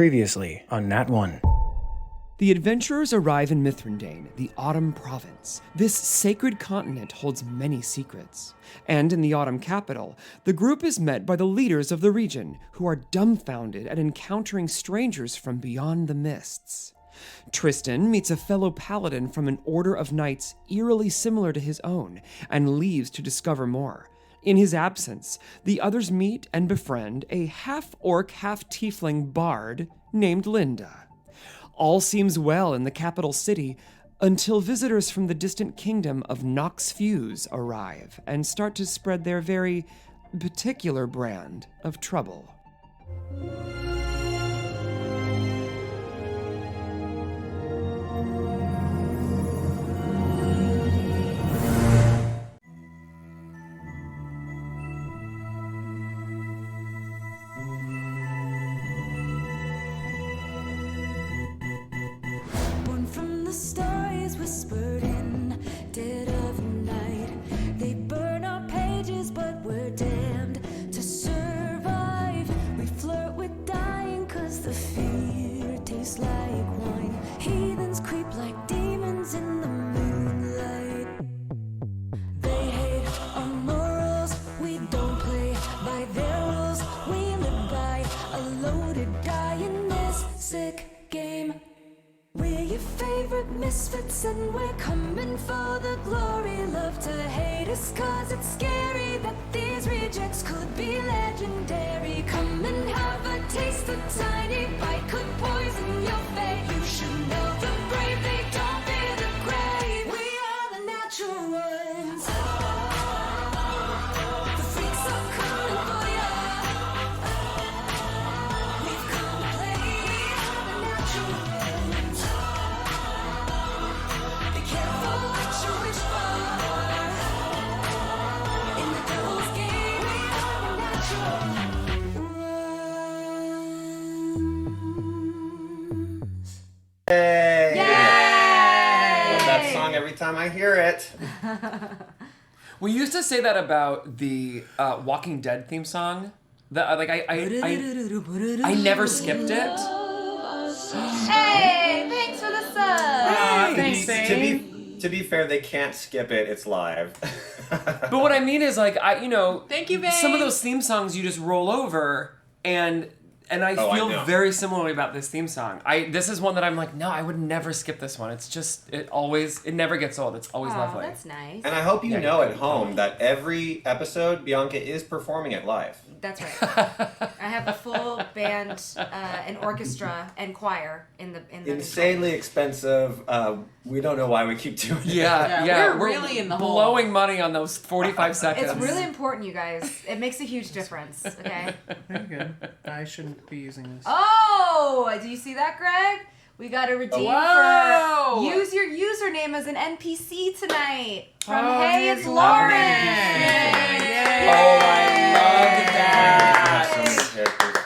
Previously on NatOne. The adventurers arrive in Mithrandain, the Autumn Province. This sacred continent holds many secrets. And in the Autumn capital, the group is met by the leaders of the region, who are dumbfounded at encountering strangers from beyond the mists. Tristan meets a fellow paladin from an order of knights eerily similar to his own, and leaves to discover more. In his absence, the others meet and befriend a half-orc, half-tiefling bard named Linda. All seems well in the capital city until visitors from the distant kingdom of Nox Fuse arrive and start to spread their very particular brand of trouble. Whispered in dead of night. They burn our pages, but we're damned to survive. We flirt with dying, cause the fear tastes like wine. Heathens creep like demons in the moonlight. They hate our morals, we don't play by their rules. We live by a loaded die in this sick game. We're your favorite misfits and we're coming for the glory. Love to hate us cause it's scary that these rejects could be legendary. Come and have a taste, the tiny bite could poison your fate. You should know the brave, they don't fear the grave. We are the natural ones. The freaks are coming for ya. We've come to play. We are the natural ones. Yay! Yay! I love that song every time I hear it. We used to say that about the Walking Dead theme song. That I never skipped it. Hey, thanks for the sub. Thanks, To be fair, they can't skip it. It's live. But what I mean is, like, Thank you, babe. some of those theme songs you just roll over, and I feel know. very similarly about this theme song. This is one that I'm like, no, I would never skip this one. It's just, it never gets old. It's always lovely. That's nice. And I hope you know at home that every episode, Bianca is performing it live. That's right. I have a full band, an orchestra, and choir in the Insanely expensive. We don't know why we keep doing it. Yeah, we're really in the hole. blowing money on those 45 seconds. It's really important, you guys. It makes a huge difference. Okay. Very good. I shouldn't be using this. Oh, do you see that, Greg? We got to redeem for use your username as an NPC tonight from Hey, it's Lauren. Yay. Oh, I love that. We have so many characters,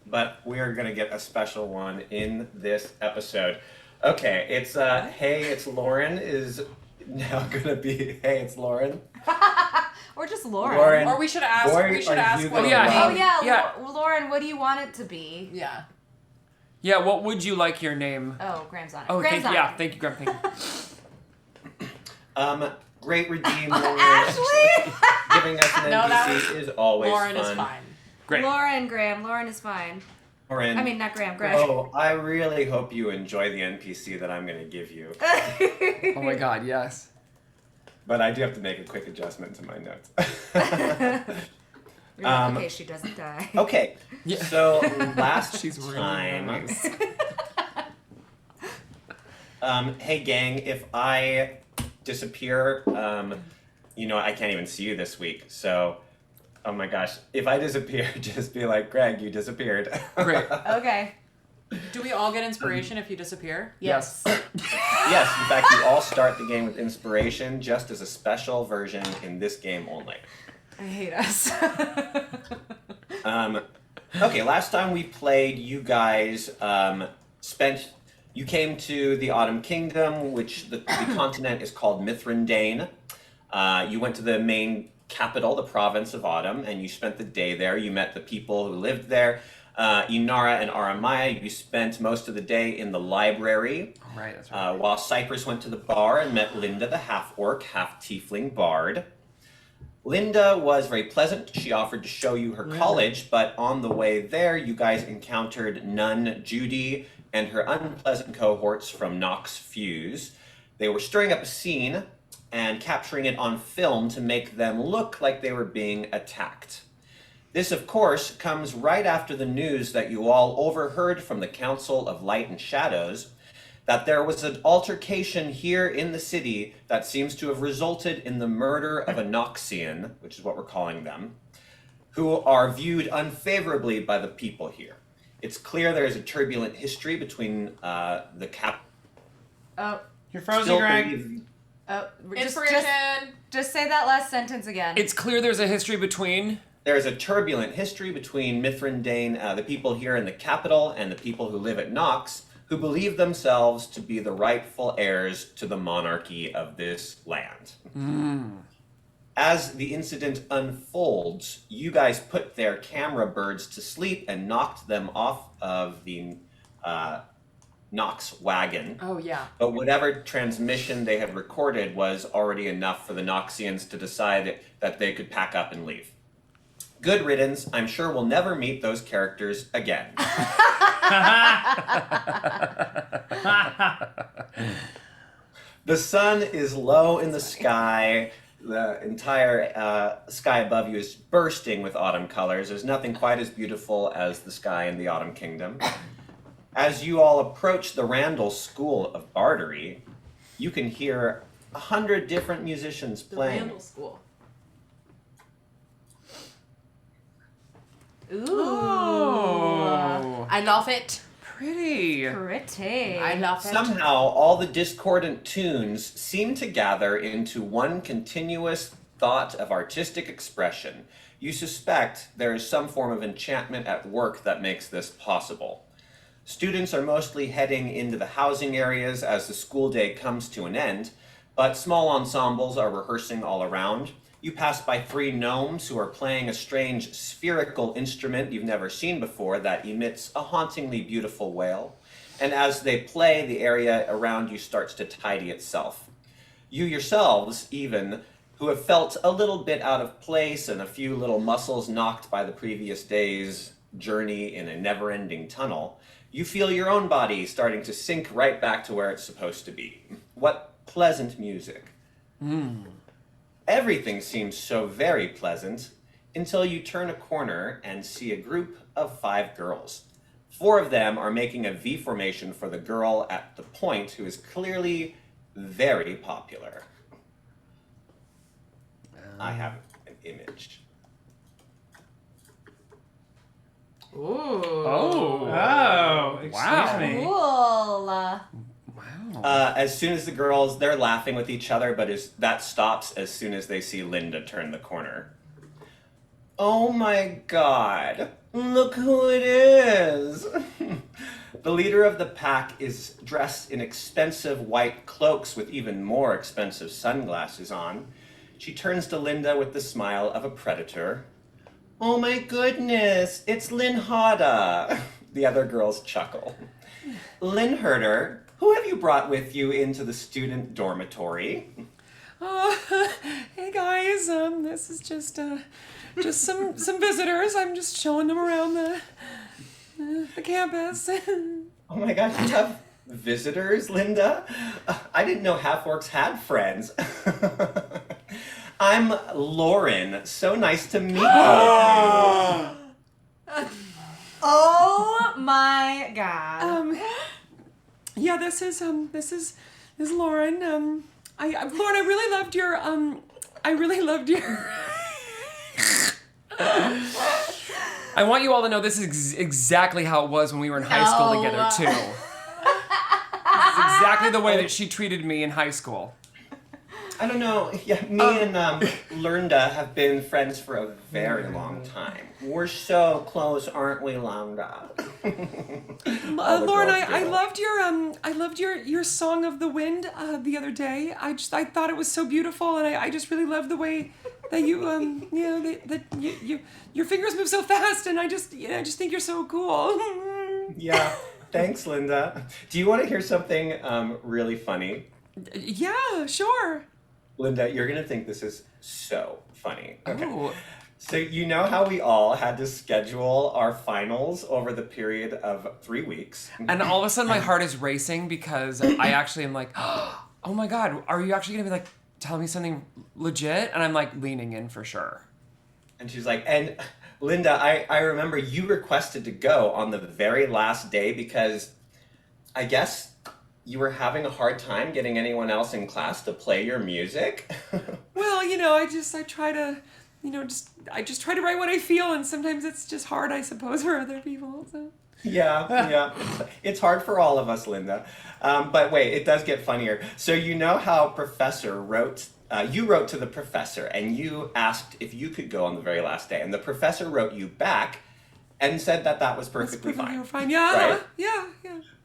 but we are gonna get a special one in this episode. Okay, it's Hey, it's Lauren is now gonna be Hey, it's Lauren. Or just Lauren. Or we should ask. Boy, We should are ask you what. the your one. name- Lauren, what do you want it to be? Yeah. Yeah, what would you like your name? Oh, Graham's on it. Oh, Graham's on it. thank you, Graham. Thank you. Great redeem. Ashley! Giving us an No, that NPC is always Lauren fun. is fine. Great. Lauren, Graham. Lauren is fine. Lauren. I mean, not Graham, Greg. Oh, I really hope you enjoy the NPC that I'm going to give you. Oh my God, yes. But I do have to make a quick adjustment to my notes. Okay, she doesn't die. Okay, Yeah. so last She's really time... nice. Hey gang, if I disappear, I can't even see you this week, so... Oh my gosh, if I disappear, just be like, Greg, you disappeared. Great. Okay. Do we all get inspiration if you disappear? Yes. Yes, in fact, you all start the game with inspiration, just as a special version in this game only. I hate us. Okay, last time we played, you guys you came to the Autumn Kingdom, which the continent is called Mithrandain. You went to the main capital, the province of Autumn, and you spent the day there. You met the people who lived there. Inara and Aramaya, you spent most of the day in the library, Right, that's right. while Cypress went to the bar and met Linda, the half-orc, half-tiefling bard. Linda was very pleasant. She offered to show you her college, but on the way there, you guys encountered nun Judy and her unpleasant cohorts from Nox Fuse. They were stirring up a scene and capturing it on film to make them look like they were being attacked. This, of course, comes right after the news that you all overheard from the Council of Light and Shadows that there was an altercation here in the city that seems to have resulted in the murder of a Noxian, which is what we're calling them, who are viewed unfavorably by the people here. It's clear there is a turbulent history between the cap. Oh, You're frozen, Greg. Inspiration. just say that last sentence again. It's clear there's a history between. There is a turbulent history between Mithrandane, the people here in the capital, and the people who live at Nox, who believe themselves to be the rightful heirs to the monarchy of this land. As the incident unfolds, you guys put their camera birds to sleep and knocked them off of the Nox wagon. Oh, yeah. But whatever transmission they had recorded was already enough for the Noxians to decide that they could pack up and leave. Good riddance. I'm sure we'll never meet those characters again. The sun is low in the sky. The entire sky above you is bursting with autumn colors. There's nothing quite as beautiful as the sky in the Autumn Kingdom. As you all approach the Randall School of Bardery, you can hear 100 different musicians The playing. Randall School. Ooh. Oh, I love it. pretty. Pretty. I love it. Somehow, all the discordant tunes seem to gather into one continuous thought of artistic expression. You suspect there is some form of enchantment at work that makes this possible. Students are mostly heading into the housing areas as the school day comes to an end, but small ensembles are rehearsing all around. You pass by 3 gnomes who are playing a strange spherical instrument you've never seen before that emits a hauntingly beautiful wail. And as they play, the area around you starts to tidy itself. You yourselves, even, who have felt a little bit out of place and a few little muscles knocked by the previous day's journey in a never-ending tunnel, you feel your own body starting to sink right back to where it's supposed to be. What pleasant music. Everything seems so very pleasant until you turn a corner and see a group of 5 girls. 4 of them are making a V formation for the girl at the point who is clearly very popular. I have an image. Ooh. Oh, excuse Wow. me. Cool. As soon as the girls, they're laughing with each other, but that stops as soon as they see Linda turn the corner. Oh my god, look who it is! The leader of the pack is dressed in expensive white cloaks with even more expensive sunglasses on. She turns to Linda with the smile of a predator. Oh my goodness, it's Lynn Hada! The other girls chuckle. Lynn Herder, who have you brought with you into the student dormitory? Hey guys, this is just some visitors. I'm just showing them around the campus. Oh my gosh, you have visitors, Linda? I didn't know half-orcs had friends. I'm Lauren. So nice to meet you. Oh my god. Yeah, this is Lauren. Lauren, I really loved your I want you all to know this is exactly how it was when we were in high school No. together too. This is exactly the way that she treated me in high school. I don't know. Yeah, me and Lernda have been friends for a very long time. We're so close, aren't we, Lernda? Lauren, girls I do. loved your song of the wind the other day. I thought it was so beautiful, and I just really loved the way that you your fingers move so fast, and I just think you're so cool. Yeah. Thanks, Linda. Do you want to hear something really funny? Yeah, sure. Linda, you're going to think this is so funny. Okay. Oh. So you know how we all had to schedule our finals over the period of 3 weeks? And all of a sudden my heart is racing because I actually am like, oh my God, are you actually going to be like telling me something legit? And I'm like leaning in for sure. And she's like, and Linda, I remember you requested to go on the very last day because I guess you were having a hard time getting anyone else in class to play your music. Well, I try to, I just try to write what I feel, and sometimes it's just hard, I suppose, for other people. So. Yeah. It's hard for all of us, Linda. But wait, it does get funnier. So you know how Professor you wrote to the professor and you asked if you could go on the very last day, and the professor wrote you back and said that was perfectly fine. Yeah, right? yeah.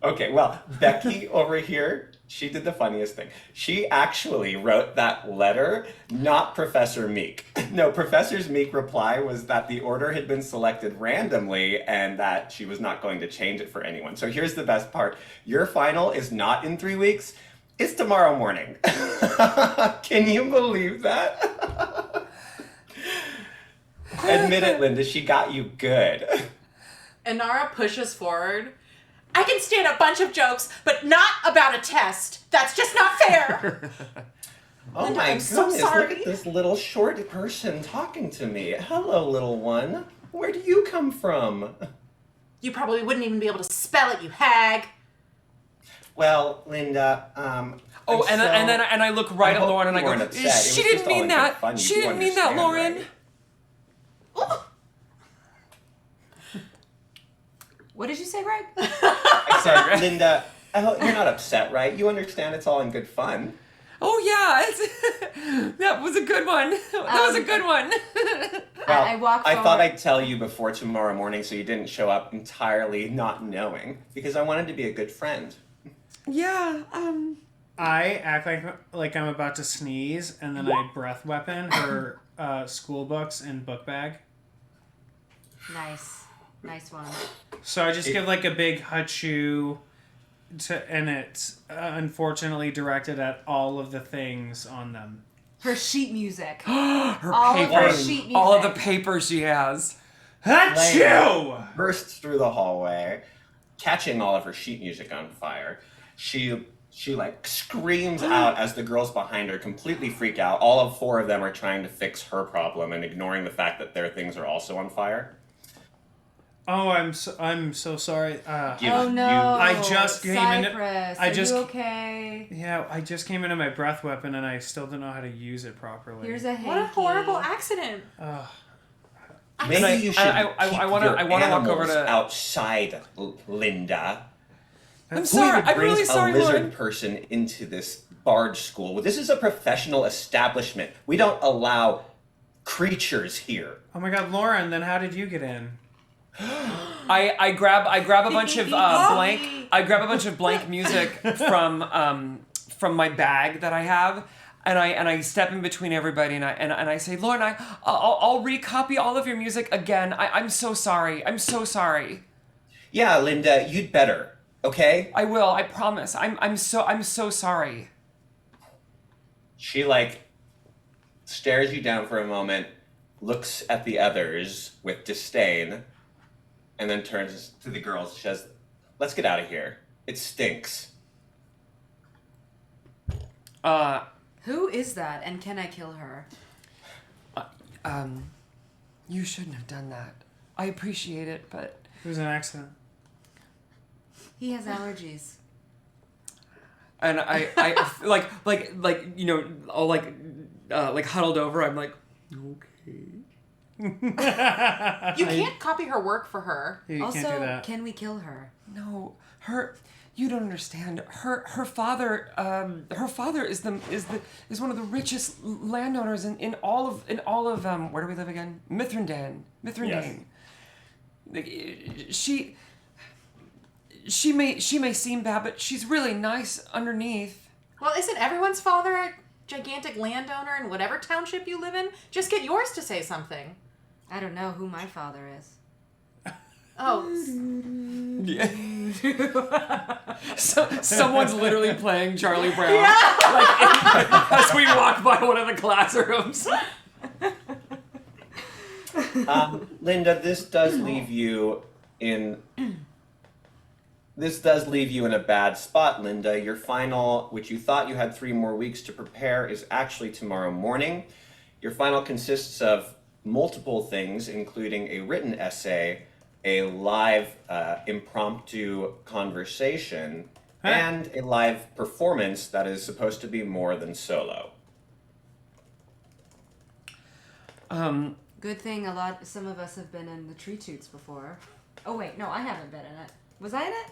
Okay, well, Becky over here, she did the funniest thing. She actually wrote that letter, not Professor Meek. No, Professor Meek's reply was that the order had been selected randomly and that she was not going to change it for anyone. So here's the best part. Your final is not in 3 weeks. It's tomorrow morning. Can you believe that? Admit it, Linda, she got you good. Inara pushes forward. I can stand a bunch of jokes, but not about a test. That's just not fair. Oh Linda, my I'm goodness, so sorry. look at this little short person talking to me. Hello, little one. Where do you come from? You probably wouldn't even be able to spell it, you hag. Well, Linda, And I look right at Lauren and I go, upset. she didn't mean that. She didn't mean that, Lauren. Right? What did you say, Greg? I said, Linda, you're not upset, right? You understand it's all in good fun. Oh yeah, that was a good one. That was a good one. Well, I walk I thought forward. I'd tell you before tomorrow morning so you didn't show up entirely not knowing, because I wanted to be a good friend. Yeah. I act like I'm about to sneeze, and then I breath weapon her school books and book bag. Nice one. So I just give like a big hachoo, and it's unfortunately directed at all of the things on them. Her sheet music. Her All of her papers. sheet music. All of the papers she has. Hachoo! Bursts through the hallway, catching all of her sheet music on fire. She like screams out as the girls behind her completely freak out. All of 4 of them are trying to fix her problem and ignoring the fact that their things are also on fire. Oh, I'm so sorry. Oh no! I just came into- Cypress, I just- Are you okay? Yeah, I just came into my breath weapon and I still don't know how to use it properly. Here's a hanky. What a horrible accident. Maybe you should I wanna keep your walk over animals to- outside, Linda. I'm sorry. Who I'm really brings sorry, a lizard Lauren. person into this Bard school? This is a professional establishment. We don't allow creatures here. Oh my God, Lauren! Then how did you get in? I grab a bunch of blank music from my bag that I have, and I step in between everybody and I say, Lauren, I'll recopy all of your music again. I'm so sorry. I'm so sorry. Yeah, Linda, you'd better. Okay? I will. I promise. I'm so sorry. She stares you down for a moment, looks at the others with disdain, and then turns to the girls. She says, "Let's get out of here. It stinks." Who is that, and can I kill her? You shouldn't have done that. I appreciate it, but It was an accident. He has allergies. and I all like huddled over. I'm like, okay. You can't copy her work for her. You Also, can't do that. can we kill her? No, you don't understand. Her father is one of the richest landowners in all of where do we live again? Mithrandane. Yes. Like, she may seem bad, but she's really nice underneath. Well, isn't everyone's father gigantic landowner in whatever township you live in. Just get yours to say something. I don't know who my father is. Oh, Yeah. So, someone's literally playing Charlie Brown as we walk by one of the classrooms. Linda, this does leave you in a bad spot, Linda. Your final, which you thought you had 3 more weeks to prepare, is actually tomorrow morning. Your final consists of multiple things, including a written essay, a live impromptu conversation, and a live performance that is supposed to be more than solo. Good thing some of us have been in the Tree Toots before. Oh wait, no, I haven't been in it. Was I in it?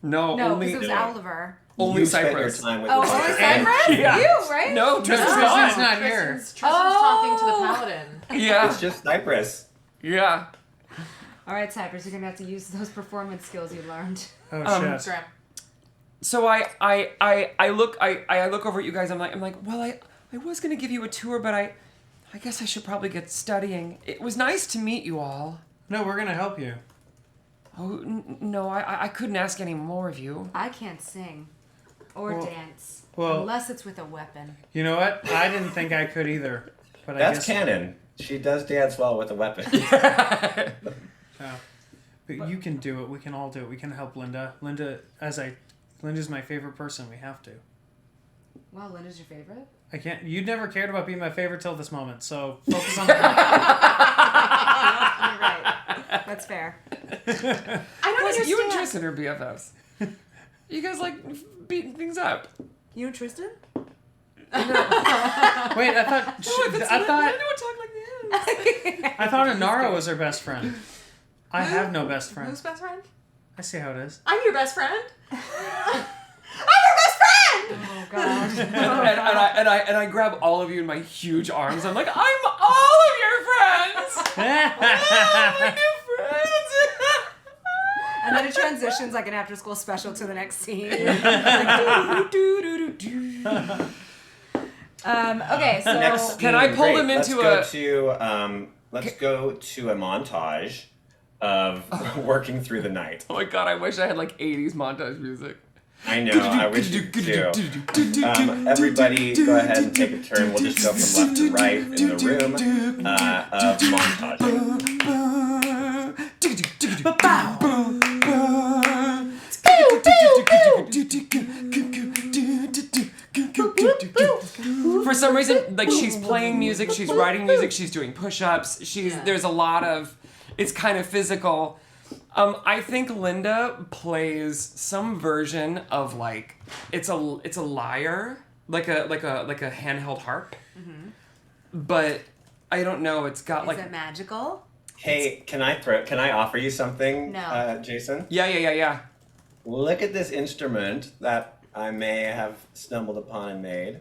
No, No, only because it was Oliver. only You spent your Cypress. time with Oh, the only and- Cypress? Yeah. You, right? No, Tristan's Tristan's gone. not here. Tristan's talking to the paladin. Yeah, It's just Cypress. yeah. All right, Cypress, you're gonna have to use those performance skills you learned. Oh shit. Graham. So I look over at you guys. I'm like, well, I was gonna give you a tour, but I guess I should probably get studying. It was nice to meet you all. No, we're gonna help you. Oh no, I couldn't ask any more of you. I can't sing or Well- dance well- unless it's with a weapon. You know what? I didn't think I could either. But I That's guess canon. She does dance well with a weapon. Oh. But you can do it. We can all do it. We can help Linda. Linda's my favorite person. We have to. Wow, Linda's your favorite? I can't. You never cared about being my favorite till this moment. So focus on the. You're right. That's fair. I don't understand. You and Tristan are BFFs. You guys like beating things up. You and Tristan? Wait, I thought. I I thought Inara was her best friend. I have no best friend. Who's best friend? I see how it is. I'm your best friend. I'm your best friend. Oh god. and I grab all of you in my huge arms. I'm like, I'm all of your friends. My new friends. And then it transitions like an after-school special to the next scene. Okay, so Next Can I scene, pull great. them into Let's go to a montage of working through the night. Oh my god, I wish I had like 80s montage music. I know, I wish you could too. Everybody go ahead and take a turn. We'll just go from left to right in the room of montaging. For some reason, like she's playing music, she's writing music, she's doing push-ups. There's a lot of, it's kind of physical. I think Linda plays some version of like it's a lyre, like a handheld harp. Mm-hmm. But I don't know. It's got is it magical? Hey, can I offer you something, No. Jason? Yeah. Look at this instrument that I may have stumbled upon and made.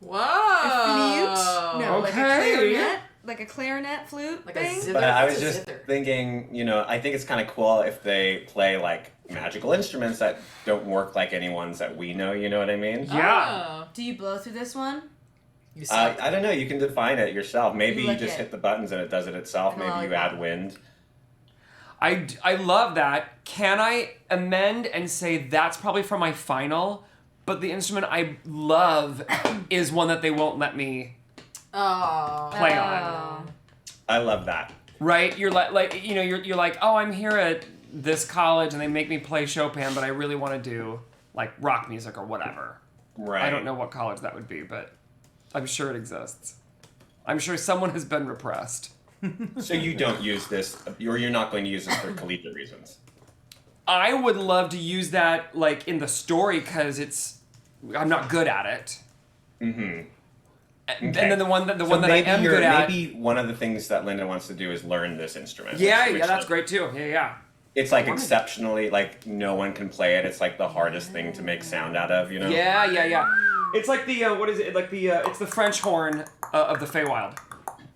Whoa. No, Okay. like a clarinet flute Like a thing. zither. But I was What's a just zither? thinking, I think it's kind of cool if they play like magical instruments that don't work like any ones that we know. You know what I mean? Yeah. Do you blow through this one? You suck. I don't know. You can define it yourself. Maybe you lick just it. hit the buttons and it does it itself. Like a Maybe you lollipop. add wind. I love that. Can I amend and say that's probably for my final, but the instrument I love is one that they won't let me Oh. play on. I love that. Right? You're you're like, oh, I'm here at this college and they make me play Chopin, but I really want to do like rock music or whatever. Right. I don't know what college that would be, but I'm sure it exists. I'm sure someone has been repressed. So you don't use this, or you're not going to use this for collegiate reasons. I would love to use that like in the story because I'm not good at it. Mm-hmm. And then the one that I am you're- good at. Maybe one of the things that Linda wants to do is learn this instrument. Yeah, which, that's like, great too. Yeah. It's like exceptionally, like no one can play it. It's like the hardest thing to make sound out of, Yeah. It's like the what is it? Like the it's the French horn of the Feywild.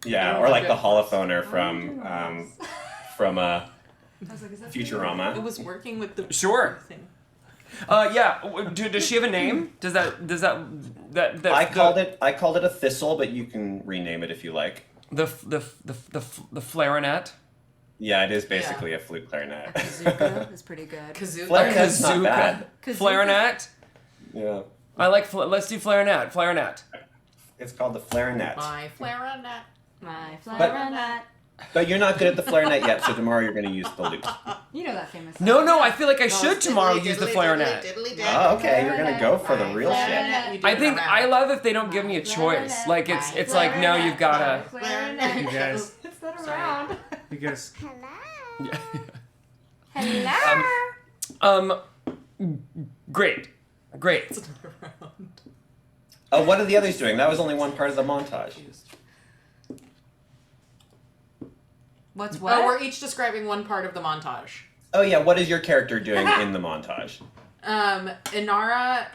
Yeah, or like the holophoner from I was like, is that Futurama. It was working with the Sure. thing. Yeah. Does she have a name? Does that I called it a thistle, but you can rename it if you like. the clarinet? Yeah, it is basically a flute clarinet. Zuka is pretty good. Clarinet's not bad. Clarinet. Yeah. I like. Let's do clarinet. It's called the clarinet. My clarinet. My clarinet. But you're not good at the clarinet yet, so tomorrow you're going to use the lute. You know that famous song. No. I feel like I should tomorrow use the clarinet. Oh, okay. You're going to go for the real shit. I think I love if they don't give me a choice. Like it's like no, you've gotta. You guys. It's not around. You guys. Hello. Great. Oh, what are the others doing? That was only one part of the montage. What's what? Oh, we're each describing one part of the montage. Oh yeah, what is your character doing in the montage? Inara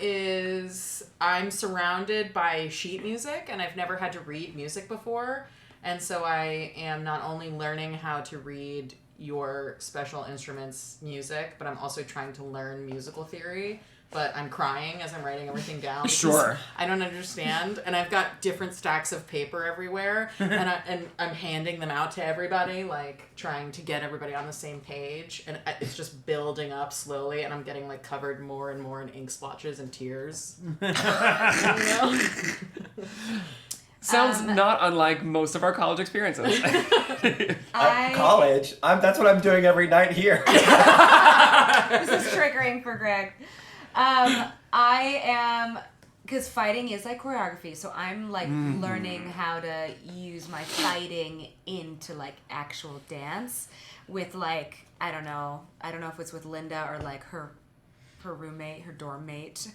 I'm surrounded by sheet music, and I've never had to read music before. And so I am not only learning how to read your special instruments music, but I'm also trying to learn musical theory. But I'm crying as I'm writing everything down. Sure. I don't understand. And I've got different stacks of paper everywhere. and I'm handing them out to everybody, like trying to get everybody on the same page. And it's just building up slowly. And I'm getting like covered more and more in ink splotches and tears. Sounds not unlike most of our college experiences. College? That's what I'm doing every night here. This is triggering for Greg. I am, because fighting is like choreography, so I'm like learning how to use my fighting into like actual dance with like, I don't know if it's with Linda or like her roommate, her dorm mate.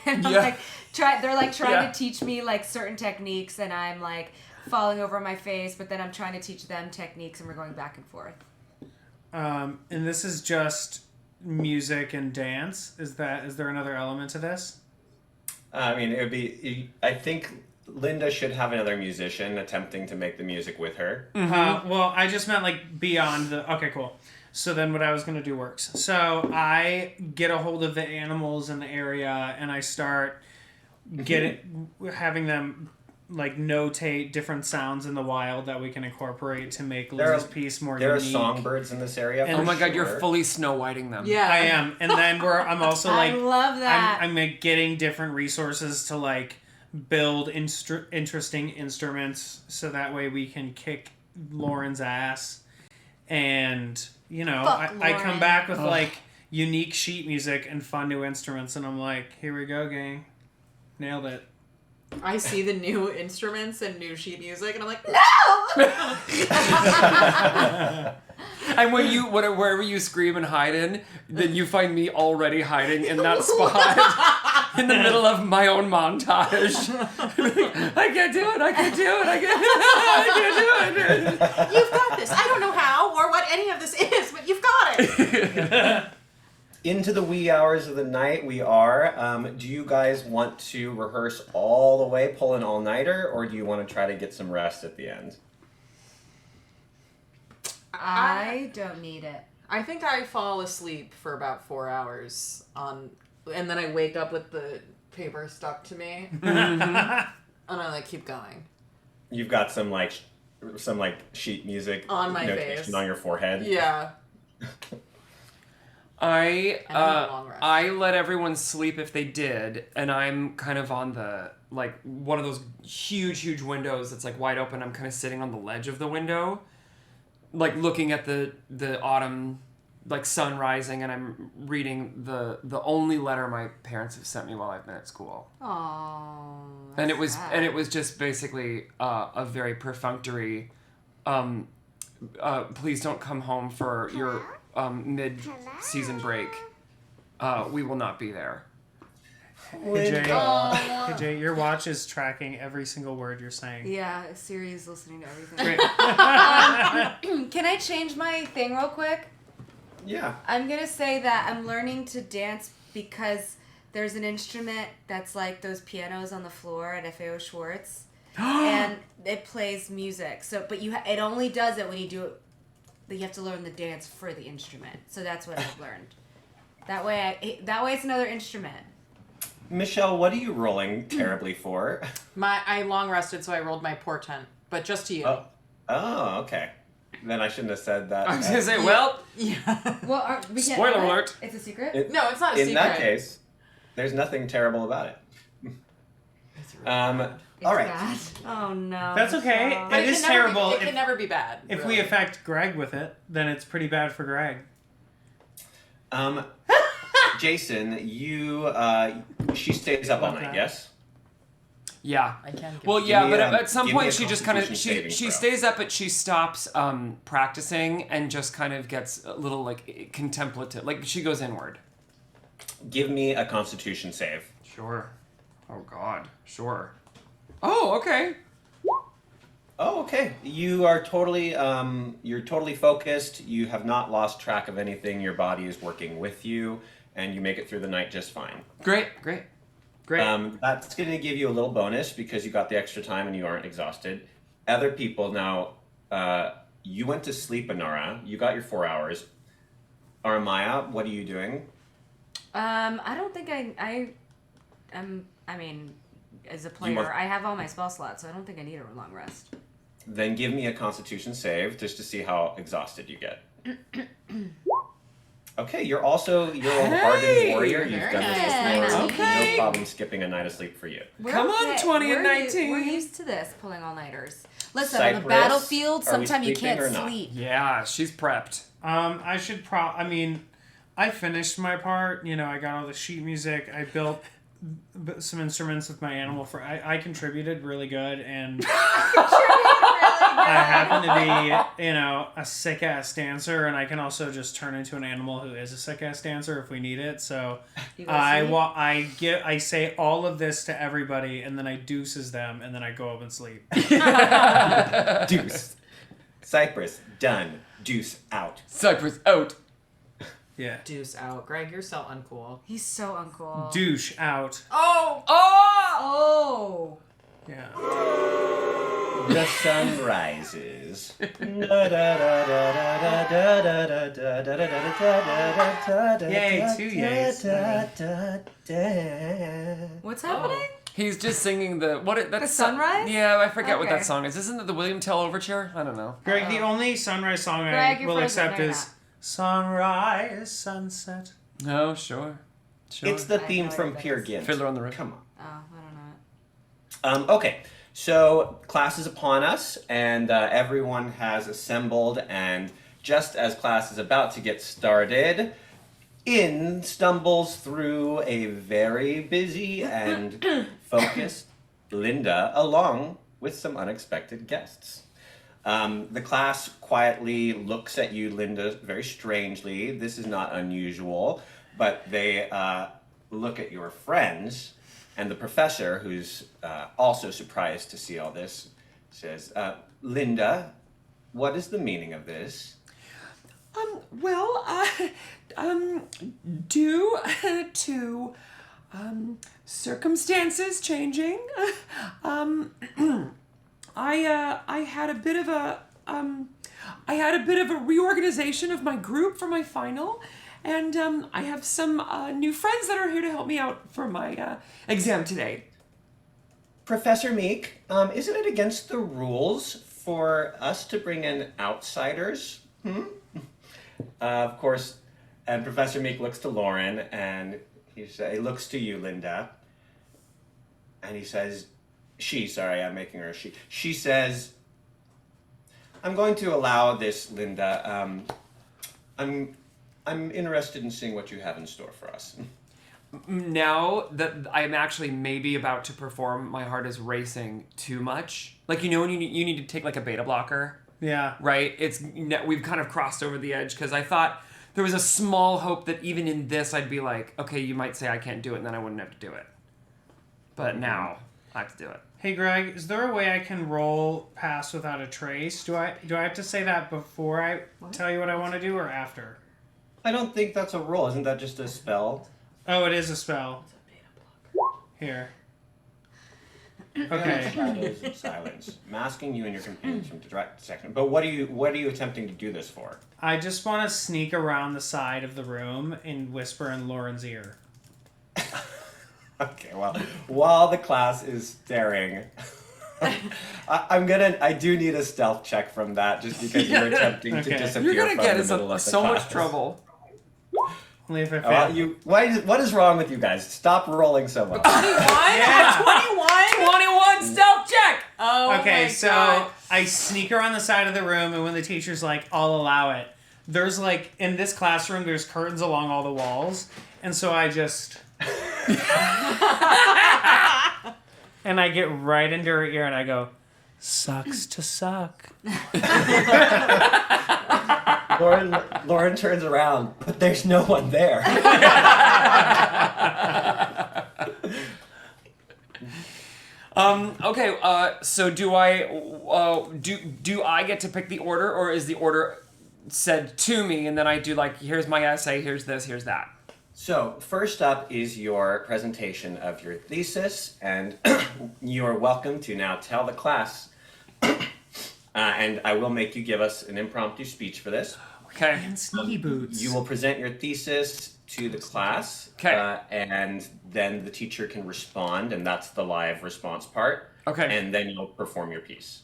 And I'm like, they're trying to teach me like certain techniques, and I'm like falling over on my face, but then I'm trying to teach them techniques, and we're going back and forth. And this is just music and dance. Is there another element to this? I mean, it would be. I think Linda should have another musician attempting to make the music with her. Well, I just meant like beyond the. Okay, cool. So then what I was going to do works. So I get a hold of the animals in the area, and I start having them like notate different sounds in the wild that we can incorporate to make Liz's piece more unique. There are songbirds in this area. And oh my god, you're fully Snow Whiting them. Yeah. I am. And then I'm also like... I love that. I'm like getting different resources to like build interesting instruments so that way we can kick Lauren's ass. And, you know, I come back with like unique sheet music and fun new instruments, and I'm like, here we go, gang. Nailed it. I see the new instruments and new sheet music, and I'm like, no! And wherever you scream and hide in, then you find me already hiding in that spot in the middle of my own montage. I can't do it. I can't do it. You've got this. I don't know how or what any of this is, but you've got it. Into the wee hours of the night we are. Do you guys want to rehearse all the way, pull an all-nighter, or do you want to try to get some rest at the end? I don't need it. I think I fall asleep for about 4 hours and then I wake up with the paper stuck to me, and I like keep going. You've got some sheet music on my notation face on your forehead. Yeah. I let everyone sleep if they did, and I'm kind of on the like one of those huge windows that's like wide open. I'm kind of sitting on the ledge of the window, like looking at the autumn like sun rising, and I'm reading the only letter my parents have sent me while I've been at school. Oh. And it was just basically a very perfunctory please don't come home for your mid-season break. We will not be there. Hey Jay, your watch is tracking every single word you're saying. Yeah, Siri is listening to everything. Great. Can I change my thing real quick? Yeah. I'm going to say that I'm learning to dance because there's an instrument that's like those pianos on the floor at F.A.O. Schwartz. And it plays music. So, but it only does it when you do it. You have to learn the dance for the instrument. So that's what I've learned. That way it's another instrument. Michelle, what are you rolling terribly for? I long rested, so I rolled my portent, but just to you. Oh, okay. Then I shouldn't have said that. I was gonna say, well, Yeah. Well, we can't. Spoiler alert. It's a secret. No, it's not a In secret. that case, there's nothing terrible about it. It's really bad. All right. Bad. Oh no. That's okay. So- But It is can never be- terrible It if- can never be bad. If really. we affect Greg with it, then it's pretty bad for Greg. Jason, she stays up all night, yes? yeah. I can give Well, it- yeah, me but a- at some give me point a she just kind of Constitution she saving throw. stays up, but she stops practicing and just kind of gets a little like contemplative. Like she goes inward. Give me a Constitution save. Sure. Oh God. Sure. Oh, okay. Oh, okay. You are totally you're totally focused. You have not lost track of anything. Your body is working with you, and you make it through the night just fine. Great. That's going to give you a little bonus because you got the extra time and you aren't exhausted. Other people now, you went to sleep, Anara. You got your 4 hours. Aramaya, what are you doing? I don't think I mean, as a player, I have all my spell slots, so I don't think I need a long rest. Then give me a Constitution save just to see how exhausted you get. Okay, you're a hardened warrior. You've very done this nice. before. Okay. No problem skipping a night of sleep for you. Come on, 20 and 19. We're used to this, pulling all-nighters. Listen, Cypress, on the battlefield, are we sometimes you sleeping can't or not? sleep. Yeah, she's prepped. I finished my part. You know, I got all the sheet music. I built some instruments with my animal. I contributed really good, and I happen to be, a sick ass dancer, and I can also just turn into an animal who is a sick ass dancer if we need it. So You go sleep? I say all of this to everybody, and then I deuces them, and then I go up and sleep. Deuce. Cypress, done. Deuce, out. Cypress out. Yeah. Deuce out. Greg, you're so uncool. He's so uncool. Douche out. Oh! Oh! Yeah. The sun rises. Yay, 2 yays. What's happening? He's just singing the The sunrise? Yeah, I forget what Okay. that song is. Isn't it the William Tell Overture? I don't know. Greg, the only sunrise song Greg, I you're will frozen. accept No, you're is not. Sunrise, Sunset. No, sure. It's the I theme know from what Peer that is. Gynt. Fiddler on the Roof. Come on. Oh, I don't know it. Okay, so class is upon us, and everyone has assembled, and just as class is about to get started, in stumbles through a very busy and focused Linda, along with some unexpected guests. The class quietly looks at you, Linda, very strangely. This is not unusual, but they look at your friends. And the professor, who's also surprised to see all this, says, Linda, what is the meaning of this? Due to circumstances changing, I had a bit of a reorganization of my group for my final. And I have some new friends that are here to help me out for my exam today. Professor Meek, isn't it against the rules for us to bring in outsiders? Of course, and Professor Meek looks to Lauren, and he looks to you, Linda, and he says, I'm making her a she. She says, I'm going to allow this, Linda. I'm interested in seeing what you have in store for us. Now that I'm actually maybe about to perform, my heart is racing too much. Like, when you need to take like a beta blocker, Yeah. right? We've kind of crossed over the edge because I thought there was a small hope that even in this I'd be like, okay, you might say I can't do it, and then I wouldn't have to do it. But now I have to do it. Hey Greg, is there a way I can roll pass without a trace? Do I have to say that before I tell you what I want to do or after? I don't think that's a roll. Isn't that just a spell? Oh, it is a spell. Here. Okay. Shadows of silence, masking you and your companions from direct detection. But what are you attempting to do this for? I just want to sneak around the side of the room and whisper in Lauren's ear. Okay, well, while the class is staring, I do need a stealth check from that, just because you're attempting to disappear. You're gonna from get the us middle of the so much class. trouble. Only if I fail. What is wrong with you guys? Stop rolling so much. 21? Yeah. 21? 21 stealth check! Oh Okay, my so God. I sneak around the side of the room, and when the teacher's like, I'll allow it, there's like, in this classroom, there's curtains along all the walls, and so I just... and I get right into her ear, and I go, sucks to suck. Lauren turns around, but there's no one there. Okay, so do I do I get to pick the order, or is the order said to me and then I do like, here's my essay, here's this, here's that? So, first up is your presentation of your thesis, and you are welcome to now tell the class, and I will make you give us an impromptu speech for this. Okay. And sneaky boots. You will present your thesis to the class, Okay. And then the teacher can respond, and that's the live response part. Okay. And then you'll perform your piece.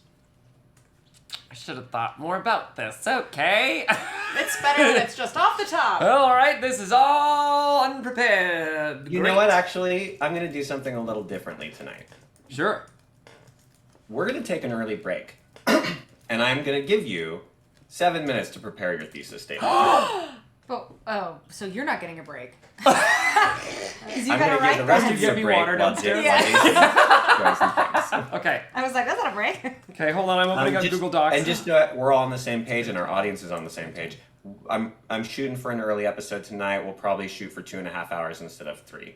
I should have thought more about this. Okay. It's better when it's just off the top. All right, this is all unprepared. You know what, actually, I'm going to do something a little differently tonight. Sure. We're going to take an early break, and I'm going to give you 7 minutes to prepare your thesis statement. So you're not getting a break. I'm going to give the rest of you Give a me break water while downstairs? Jason goes and thinks. Okay. I was like, that's not a break. Okay, hold on. I'm opening up Just- Google Docs. And just we're all on the same page, and our audience is on the same page. I'm shooting for an early episode tonight. We'll probably shoot for 2.5 hours instead of 3.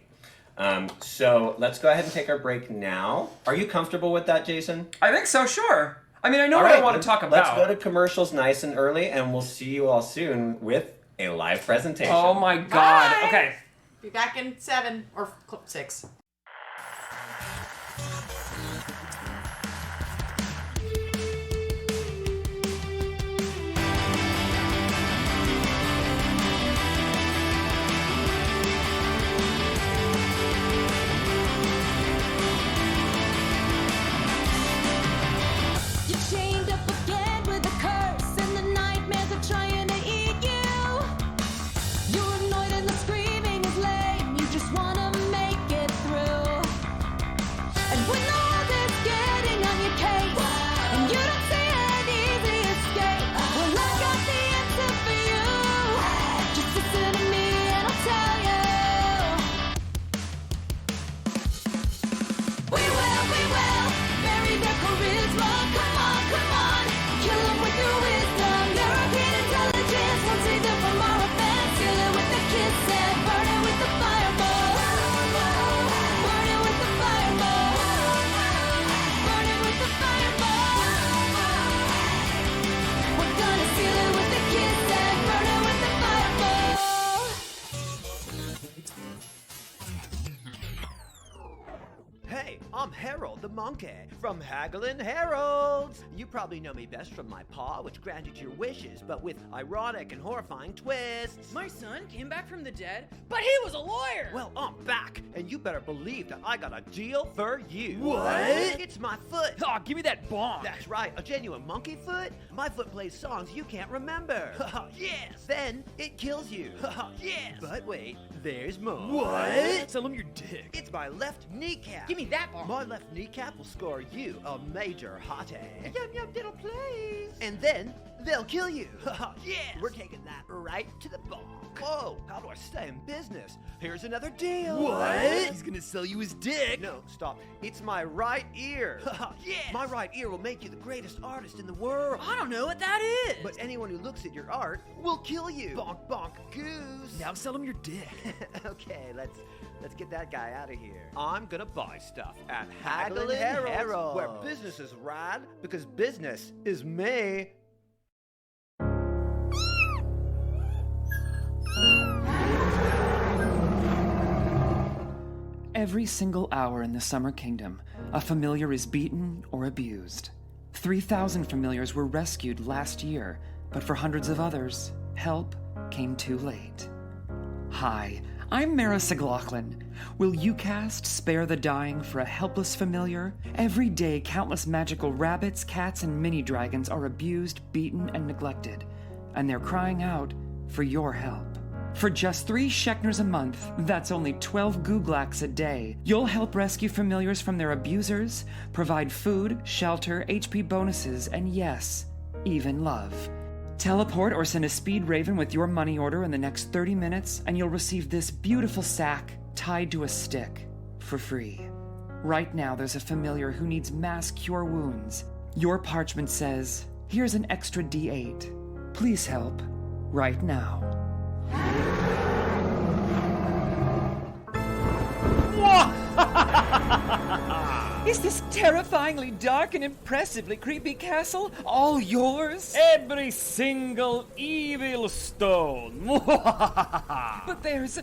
So let's go ahead and take our break now. Are you comfortable with that, Jason? I think so, sure. I mean, I know All what I right, want to talk about. Let's go to commercials nice and early, and we'll see you all soon with a live presentation. Oh my god. Bye. Okay. Be back in 7 or 6. You're chained up again with a curse, and the nightmares are trying to eat you. You're annoyed and the screaming is lame. You just wanna make it through. And when the world is getting on your case, and you don't see an easy escape, well, I got the answer for you. Just listen to me and I'll tell you. We will bury their charisma. Come on, kill them with your wisdom. European intelligence won't save them from our offense. Kill it with a kiss and burn it with the fireball. Burn it with the fireball. Burn it with the fireball. We're gonna seal it with a kiss and burn it with the fireball. Hey, I'm Harold the Monkey from Haggling Heralds. You probably know me best from my paw, which granted your wishes, but with ironic and horrifying twists. My son came back from the dead, but he was a lawyer! Well, I'm back, and you better believe that I got a deal for you. What? It's my foot. Aw, give me that bomb! That's right, a genuine monkey foot. My foot plays songs you can't remember. Yes. Then it kills you. Yes. But wait, there's more. What? Tell him your dick. It's my left kneecap. Give me that bomb! My left kneecap will score you a major hottie. Yum yum diddle please. And then they'll kill you. Yes. We're taking that right to the bonk. Whoa, how do I stay in business? Here's another deal. What? He's gonna sell you his dick! No, stop. It's my right ear. Yes. My right ear will make you the greatest artist in the world. I don't know what that is! But anyone who looks at your art will kill you. Bonk bonk goose. Now sell him your dick. Okay, let's get that guy out of here. I'm gonna buy stuff at Haggling Heralds, where business is rad because business is me. Every single hour in the Summer Kingdom, a familiar is beaten or abused. 3,000 familiars were rescued last year, but for hundreds of others, help came too late. Hi, I'm Mara Siglaughlin. Will you cast Spare the Dying for a helpless familiar? Every day, countless magical rabbits, cats, and mini-dragons are abused, beaten, and neglected, and they're crying out for your help. For just 3 Shekners a month, that's only 12 Googlax a day, you'll help rescue familiars from their abusers, provide food, shelter, HP bonuses, and yes, even love. Teleport or send a speed raven with your money order in the next 30 minutes, and you'll receive this beautiful sack tied to a stick for free. Right now, there's a familiar who needs mass cure wounds. Your parchment says, here's an extra D8. Please help right now. Is this terrifyingly dark and impressively creepy castle all yours? Every single evil stone. But there's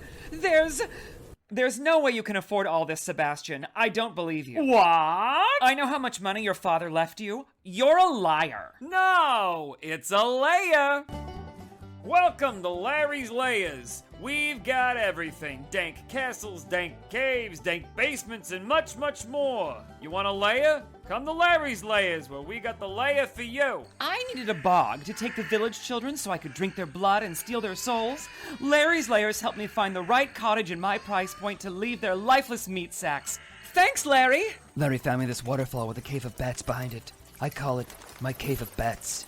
no way you can afford all this, Sebastian. I don't believe you. What? I know how much money your father left you. You're a liar. No, it's a layer. Welcome to Larry's Layers. We've got everything. Dank castles, dank caves, dank basements, and much, much more. You want a layer? Come to Larry's Layers, where we got the layer for you. I needed a bog to take the village children so I could drink their blood and steal their souls. Larry's Layers helped me find the right cottage in my price point to leave their lifeless meat sacks. Thanks, Larry! Larry found me this waterfall with a cave of bats behind it. I call it my cave of bats.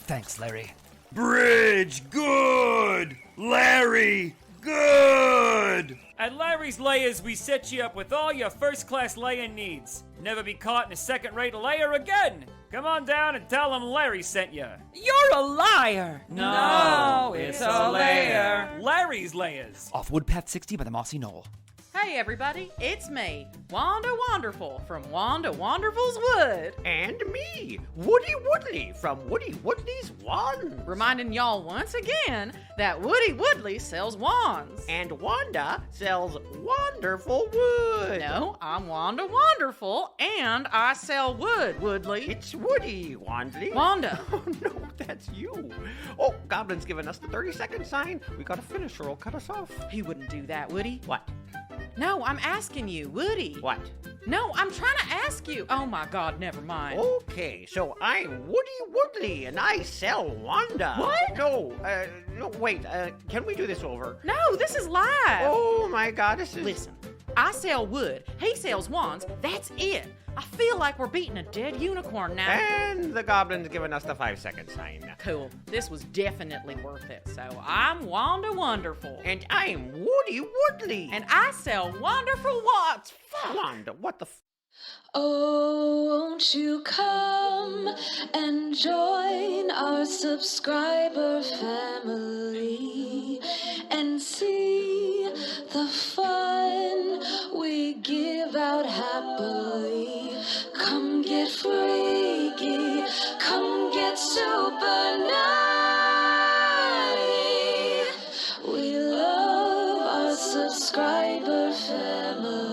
Thanks, Larry. Bridge, good! Larry, good! At Larry's Layers, we set you up with all your first-class layer needs. Never be caught in a second-rate layer again! Come on down and tell them Larry sent you. You're a liar! No, it's a layer. Larry's Layers. Off Woodpath 60 by the Mossy Knoll. Hey everybody, it's me, Wanda Wonderful from Wanda Wonderful's Wood. And me, Woody Woodley from Woody Woodley's Wands. Reminding y'all once again that Woody Woodley sells wands. And Wanda sells wonderful wood. No, I'm Wanda Wonderful, and I sell wood, Woodley. It's Woody, Wandley. Wanda. Oh no, that's you. Oh, Goblin's giving us the 30-second sign. We gotta finish or he'll cut us off. He wouldn't do that, would he? What? No, I'm asking you, Woody. What? No, I'm trying to ask you. Oh my God, never mind. Okay, so I'm Woody Woodley and I sell Wanda. What? No, wait, can we do this over? No, this is live. Oh my God, this is... Listen, I sell wood, he sells wands, that's it. I feel like we're beating a dead unicorn now. And the Goblin's giving us the 5-second sign. Cool. This was definitely worth it. So I'm Wanda Wonderful. And I'm Woody Woodley. And I sell wonderful wands. Fuck. Wanda, what the Oh, won't you come and join our subscriber family and see the fun we give out happily? Come get freaky, come get super naughty. We love our subscriber family.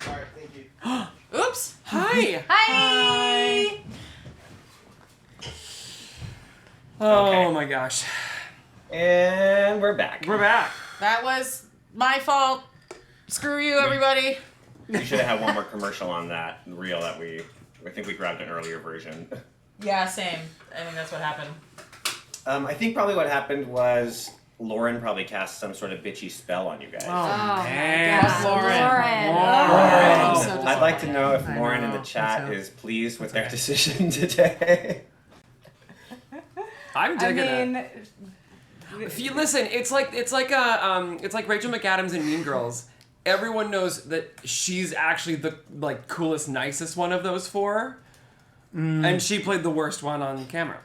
Alright, thank you. Oops. Hi! Hi! Oh Okay. my gosh. And we're back. We're back. That was my fault. Screw you, everybody. We should have had one more commercial on that reel that I think we grabbed an earlier version. Yeah, same. I think that's what happened. I think probably what happened was Lauren probably cast some sort of bitchy spell on you guys. Oh, my man. God. Lauren. I'm so I'd like to know if I Lauren in know. the chat Me too. is pleased with their okay. decision today. I'm I digging mean, it. If you listen, it's like Rachel McAdams in Mean Girls. Everyone knows that she's actually the coolest, nicest one of those four, and she played the worst one on camera.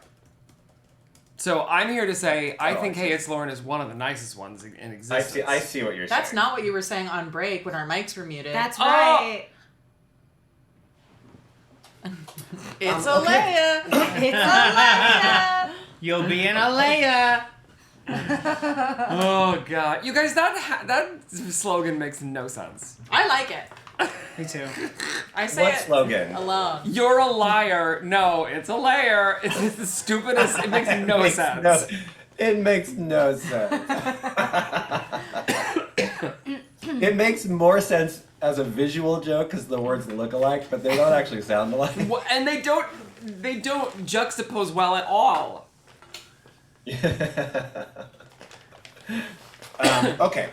So I'm here to say I think Hey It's Lauren is one of the nicest ones in existence. I see what you're That's saying. not what you were saying on break when our mics were muted. that's right. It's Alea. It's Alea. You'll be in Alea. Oh God, you guys, that slogan makes no sense. I like it. Me too. I say What it slogan? alone. You're a liar. No, it's a layer. It's the stupidest. It makes no sense. It makes no sense. It makes more sense as a visual joke because the words look alike, but they don't actually sound alike. Well, and they don't juxtapose well at all. Okay,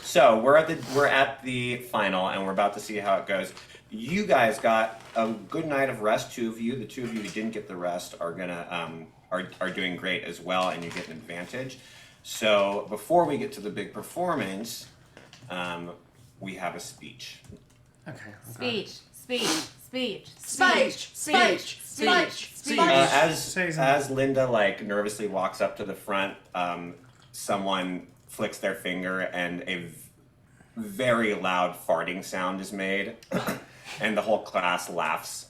so we're at the final, and we're about to see how it goes. You guys got a good night of rest. Two of you, the two of you who didn't get the rest, are gonna are doing great as well, and you get an advantage. So before we get to the big performance, we have a speech. Okay. Speech. As Linda nervously walks up to the front, someone flicks their finger and a very loud farting sound is made, and the whole class laughs.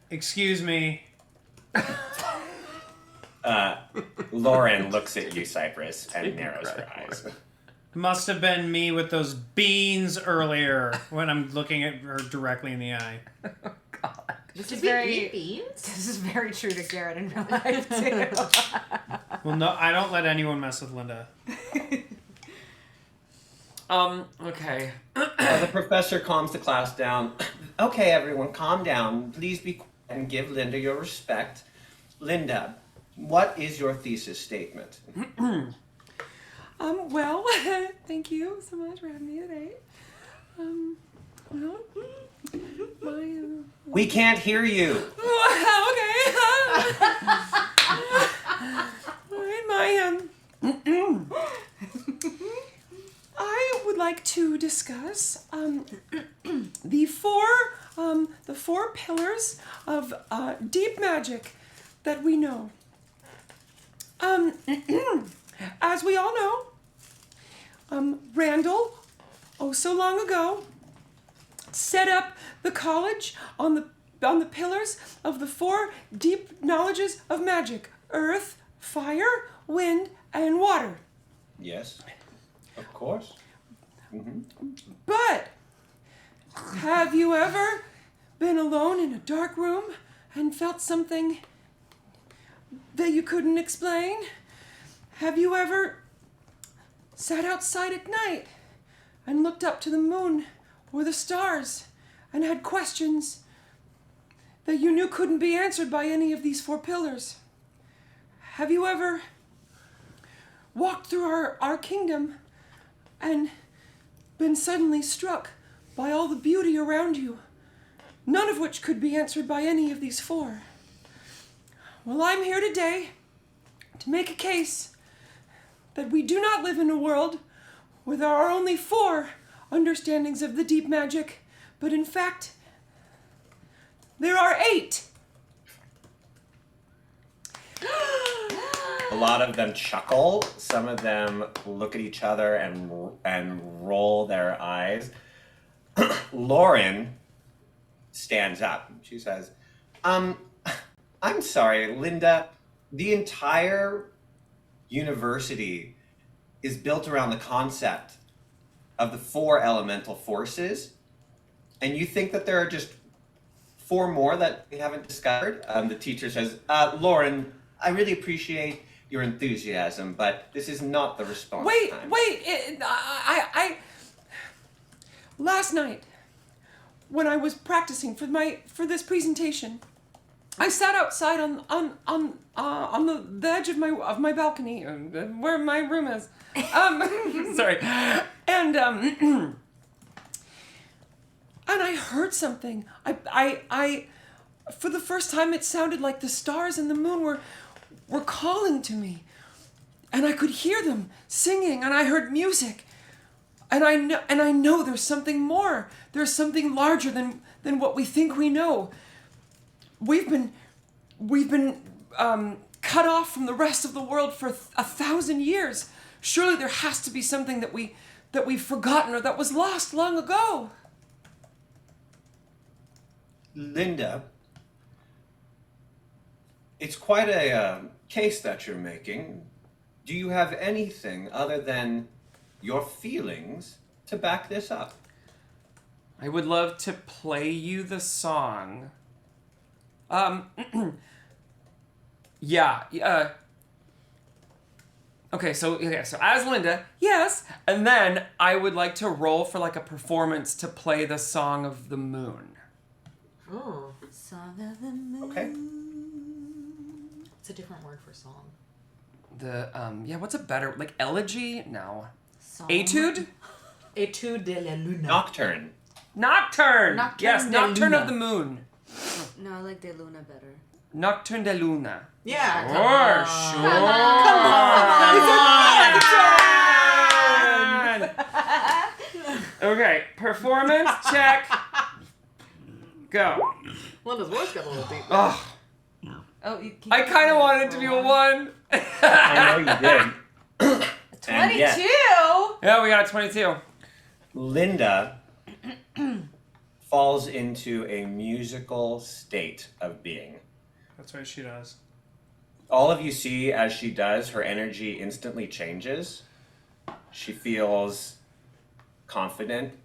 Excuse me. Lauren looks at you, Cypress, and narrows her eyes. Must have been me with those beans earlier when I'm looking at her directly in the eye. This Did is we very. eat beans? This is very true to Garrett in real life too. Well, no, I don't let anyone mess with Linda. Okay. The professor calms the class down. Okay, everyone, calm down. Please be quiet and give Linda your respect. Linda, what is your thesis statement? Well, thank you so much for having me today. Well, We can't hear you. Okay. I would like to discuss the four pillars of deep magic that we know. As we all know, Randall, so long ago, set up the college on the pillars of the four deep knowledges of magic: earth, fire, wind, and water. Yes, of course. But have you ever been alone in a dark room and felt something that you couldn't explain? Have you ever sat outside at night and looked up to the moon or the stars and had questions that you knew couldn't be answered by any of these four pillars? Have you ever walked through our kingdom and been suddenly struck by all the beauty around you, none of which could be answered by any of these four? Well, I'm here today to make a case that we do not live in a world where there are only four understandings of the deep magic, but in fact, there are 8. A lot of them chuckle. Some of them look at each other and roll their eyes. Lauren stands up. She says, I'm sorry, Linda. The entire university is built around the concept of the 4 elemental forces, and you think that there are just 4 more that we haven't discovered? The teacher says, Lauren, I really appreciate your enthusiasm, but this is not the response time. Last night, when I was practicing for this presentation, I sat outside on the edge of my balcony, where my room is. Sorry, and I heard something. I for the first time it sounded like the stars and the moon were calling to me, and I could hear them singing, and I heard music, and I know there's something more. There's something larger than what we think we know. We've been cut off from the rest of the world for 1,000 years. Surely there has to be something that we've forgotten or that was lost long ago. Linda, it's quite a case that you're making. Do you have anything other than your feelings to back this up? I would love to play you the song. Okay, so as Linda, yes, and then I would like to roll for like a performance to play the Song of the Moon. Oh. Song of the moon. Okay. It's a different word for song. What's a better, like elegy? No. Song. Etude? Etude de la luna. Nocturne. Nocturne! Nocturne Yes, de Nocturne Luna. of the Moon. No, I like De Luna better. Nocturne de Luna. Yeah. Sure. Okay, performance check. Go. Linda's voice got a little deep. Ugh. Oh, I kind of wanted it to be a 1. I know you did. 22. And yet, Yeah, we got a 22. Linda falls into a musical state of being. That's what she does. All of you see as she does, her energy instantly changes. She feels confident.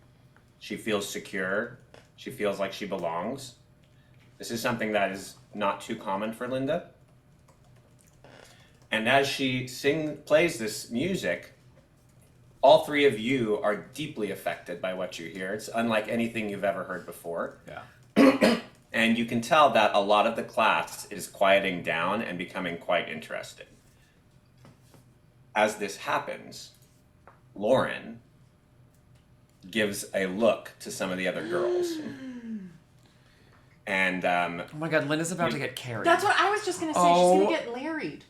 She feels secure. She feels like she belongs. This is something that is not too common for Linda. And as she plays this music, all three of you are deeply affected by what you hear. It's unlike anything you've ever heard before. Yeah. And you can tell that a lot of the class is quieting down and becoming quite interested. As this happens, Lauren gives a look to some of the other girls. And Oh my god, Linda's about to get carried. That's what I was just going to say. Oh. She's going to get larried.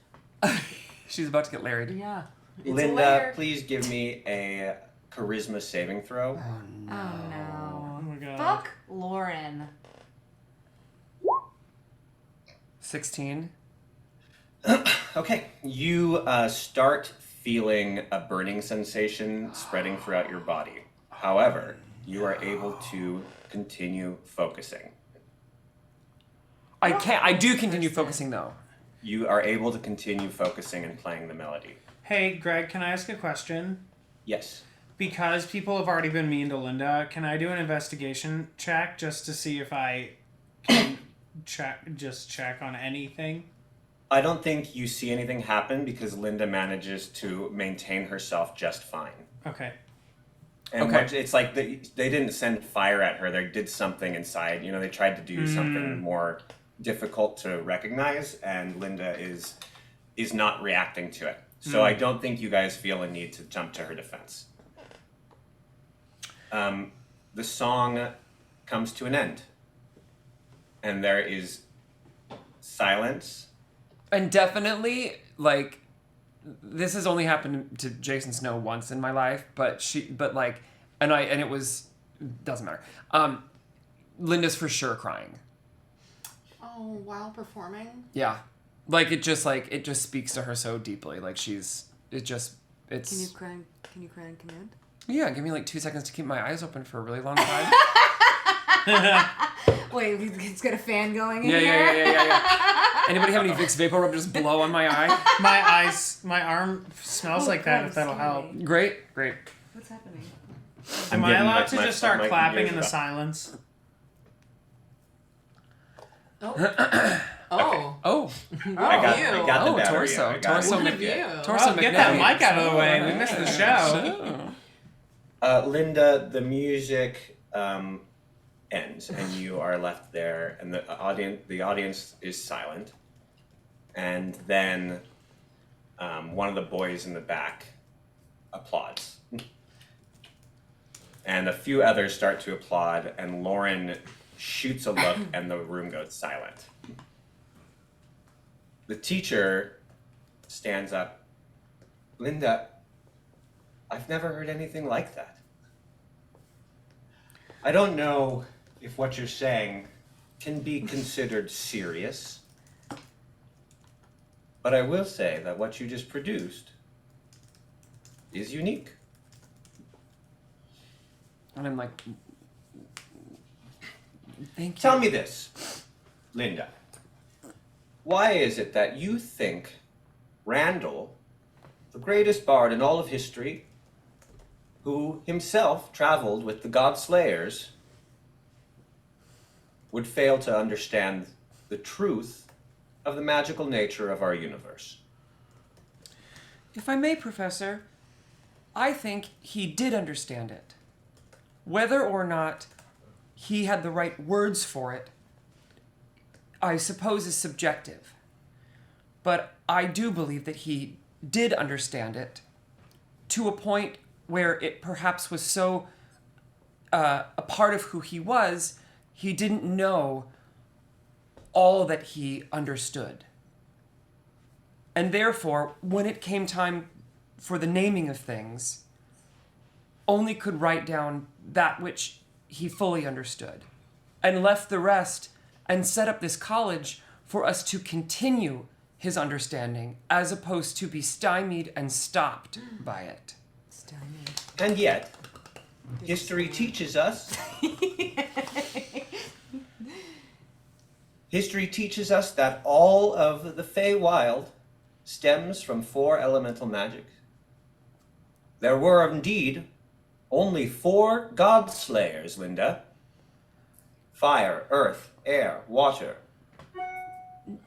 She's about to get larried. Yeah. It's Linda, please give me a charisma saving throw. Oh no. Oh my god. Fuck Lauren. 16. Okay, you start feeling a burning sensation spreading throughout your body. However, you are able to continue focusing. I do continue focusing though. You are able to continue focusing and playing the melody. Hey, Greg, can I ask a question? Yes. Because people have already been mean to Linda, can I do an investigation check just to see if I can check on anything? I don't think you see anything happen because Linda manages to maintain herself just fine. Okay. And Okay. it's like they didn't send fire at her. They did something inside. You know, they tried to do something more difficult to recognize, and Linda is not reacting to it. So I don't think you guys feel a need to jump to her defense. The song comes to an end, and there is silence. And definitely, like, this has only happened to Jason Snow once in my life, and it was, doesn't matter. Linda's for sure crying. Oh, while performing? Yeah. Like, it just speaks to her so deeply. Like, Can you cry in command? Yeah, give me like 2 seconds to keep my eyes open for a really long time. Wait, it's got a fan going in here? Yeah. Anybody have any Vicks Vapor Rub just blow on my eye? My arm smells like that, if that'll help. Great. What's happening? Am I allowed to just start my clapping ears in the up. silence? Oh. Oh. I got the battery. Torso. I got it. Torso. Look at you. Torso. Get that mic out of the way. We missed the show. Linda, the music ends, and you are left there, and the audience is silent, and then one of the boys in the back applauds. And a few others start to applaud, and Lauren shoots a look, and the room goes silent. The teacher stands up. Linda, I've never heard anything like that. I don't know if what you're saying can be considered serious, but I will say that what you just produced is unique. And I'm like, thank you. Tell me this, Linda. Why is it that you think Randall, the greatest bard in all of history, who himself traveled with the God Slayers, would fail to understand the truth of the magical nature of our universe? If I may, Professor, I think he did understand it. Whether or not he had the right words for it, I suppose is subjective. But I do believe that he did understand it to a point where it perhaps was so a part of who he was, he didn't know all that he understood. And therefore, when it came time for the naming of things, only could write down that which he fully understood, and left the rest and set up this college for us to continue his understanding as opposed to be stymied and stopped by it. Stymied. And yet, history teaches us that all of the Feywild stems from 4 elemental magic. There were indeed only 4 God Slayers, Linda. Fire, earth, air, water.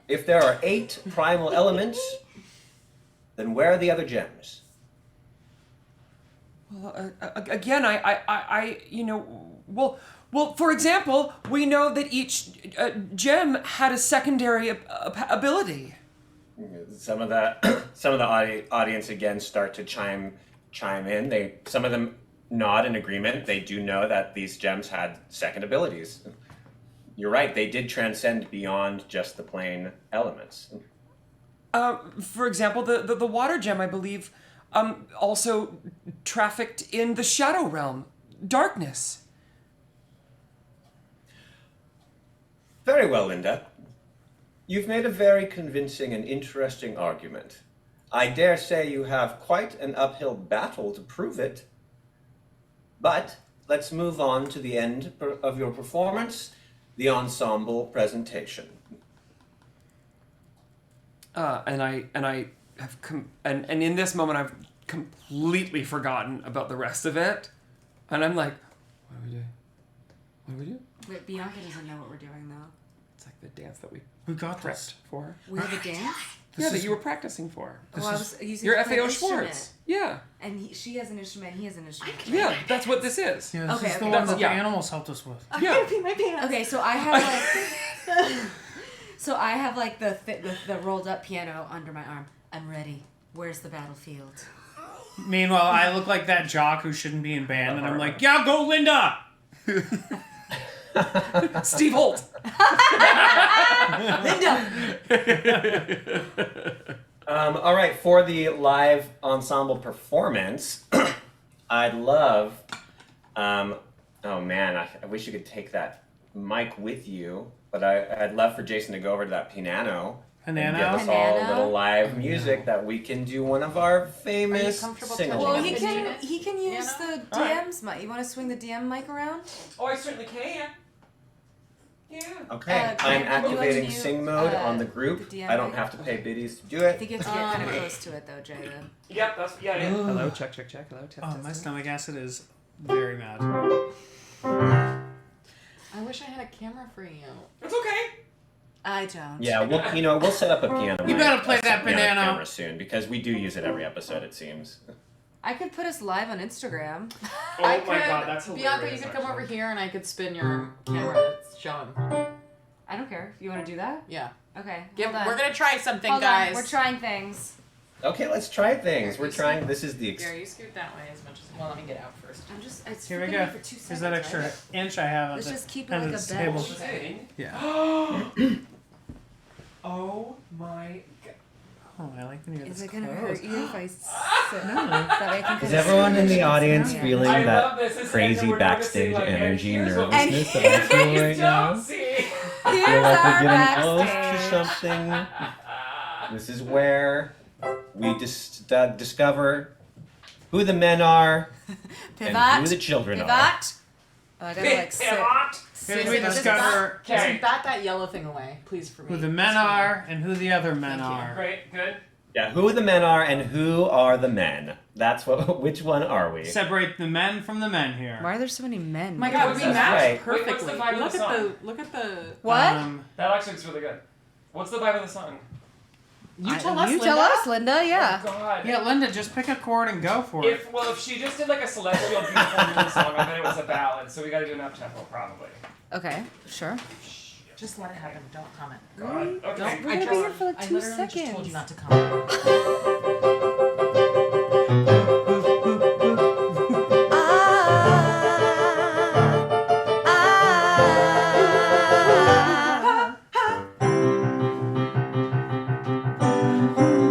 If there are 8 primal elements, then where are the other gems? Well, again, well, for example, we know that each gem had a secondary ability. Some of the audience again start to chime in. Some of them nod in agreement. They do know that these gems had second abilities. You're right, they did transcend beyond just the plain elements. For example, the water gem, I believe, also trafficked in the shadow realm, darkness. Very well, Linda. You've made a very convincing and interesting argument. I dare say you have quite an uphill battle to prove it. But let's move on to the end of your performance, the ensemble presentation. And in this moment I've completely forgotten about the rest of it, and I'm like, what do we do? Wait, Bianca doesn't know what we're doing though. It's like the dance that we got prepped this for. We have a dance? That you were practicing for. Well, I was using Your it for an FAO instrument. Schwartz. Yeah. And she has an instrument, he has an instrument. Yeah, that's what this is. Yeah, this Okay, is the okay. one that the Yeah. animals helped us with. I'm gonna pee my pants. Okay, so I have like the rolled up piano under my arm. I'm ready. Where's the battlefield? Meanwhile, I look like that jock who shouldn't be in band, and I'm like, yeah, go Linda! Steve Holt. Linda. All right, for the live ensemble performance, I'd love. Oh man, I wish you could take that mic with you, but I'd love for Jason to go over to that piano. And give us all a little live music that we can do one of our famous sing-alongs. Well, he can use the DM's mic. You want to swing the DM mic around? Oh, I certainly can. Yeah. Okay, I'm activating sing mode on the group. The DM I don't mic? have to pay biddies to do it. I think you have to get kind of close to it though, Jada. Yep, that's yeah. Hello, check. Hello, test. Oh, my stomach acid is very mad. I wish I had a camera for you. It's okay. I don't. Yeah, we'll set up a piano. You better play that piano banana camera soon because we do use it every episode. It seems. I could put us live on Instagram. Oh my god, that's hilarious. Bianca, you could come over here and I could spin your camera. Let's show him. I don't care. You want to do that? Yeah. Okay. We're gonna try something, Hold guys. on. We're trying things. Okay, let's try things. Here, We're trying. This is the. Here, you scoot that way as much as. Well, let me get out first. I'm just. It's Here we freaking go. me for 2 seconds. Here's that extra right? inch I have. Let's at the just keep it end like of a this bench. table. Yeah. Oh my god. Oh, I like when you get Is this it gonna close. hurt you if I sit? No. That way I can Is kinda everyone in the sit audience down. feeling I that love this. This is crazy we're backstage noticing, like, energy and here's what- nervousness that I feel right now? Don't see. I feel like we're getting close to something. This is where we discover who the men are Pivot. and who the children Pivot. are. Oh, I gotta like sit. Here's we discover Bat that yellow thing away, please, for me. who the men are and who the other men are. Great, good. Yeah, who the men are and who are the men. That's what. Which one are we? Separate the men from the men here. Why are there so many men? My God, we That's matched right. Wait, perfectly. what's the vibe of Look the at song? the. Look at the. What? That actually looks really good. What's the vibe of the song? You tell us. You Linda. tell us, Linda. Yeah. Oh god. Yeah, Linda, just pick a chord and go for it. If she just did like a celestial beautiful moon song, I bet it was a ballad. So we got to do an up tempo probably. Okay. Sure. Just let it happen. Don't comment. God. Okay. We're gonna be here for like I 2 literally seconds. just told you not to comment.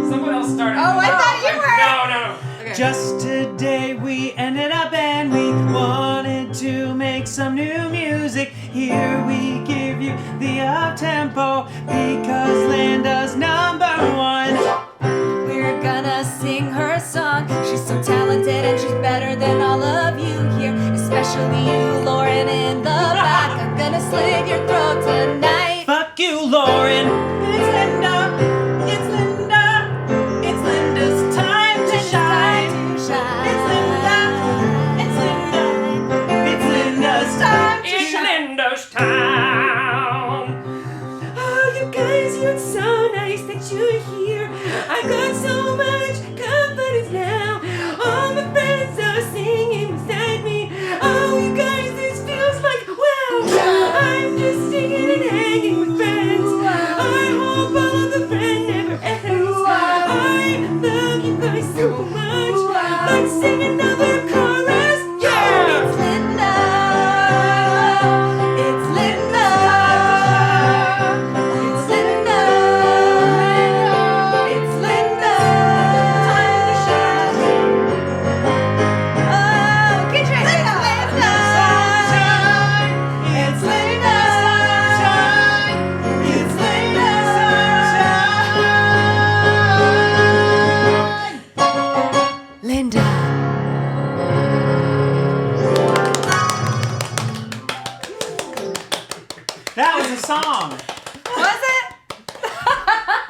Someone else started. Oh, I thought you were. No. Okay. Just today we ended up and we wanted to make some new music. Here we give you the up-tempo because Linda's #1. We're gonna sing her song. She's so talented and she's better than all of you here, especially you, Lauren, in the back. I'm gonna slit your throat tonight. Fuck you, Lauren. It's Linda. It's Linda. It's Linda's time to shine. It's Linda. It's Linda. It's Linda's time to It's shine. Linda's town. Oh, you guys, you're so nice that you're here. I got so much confidence now. All my friends are singing beside me. Oh, you guys, this feels like wow. I'm just singing and hanging with friends. I hope all the friend never ends. I love you guys so much. Let's sing another chorus. Yeah! It's Linda. It's Linda. It's Linda. It's Linda. Time to shine. Oh, get your hands up. It's Linda. It's Linda. Linda. That was a song. Was it?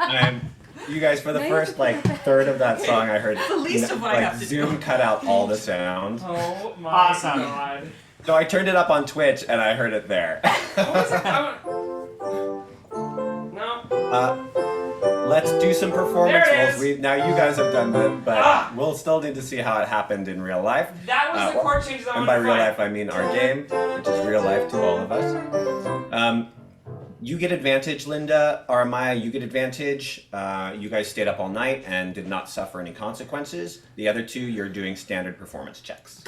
And you guys, for the first third of that song, I heard the least of what I have to Zoom do. cut out all the sound. Oh my Awesome. god. So I turned it up on Twitch and I heard it there. No. Let's do some performance There it roles. is. Now you guys have done that, but Ah. we'll still need to see how it happened in real life. That was the chord changes I And wanted by to real find. life, I mean our game, which is real life to all of us. You get advantage, Linda. Armaya, you get advantage. You guys stayed up all night and did not suffer any consequences. The other two, you're doing standard performance checks.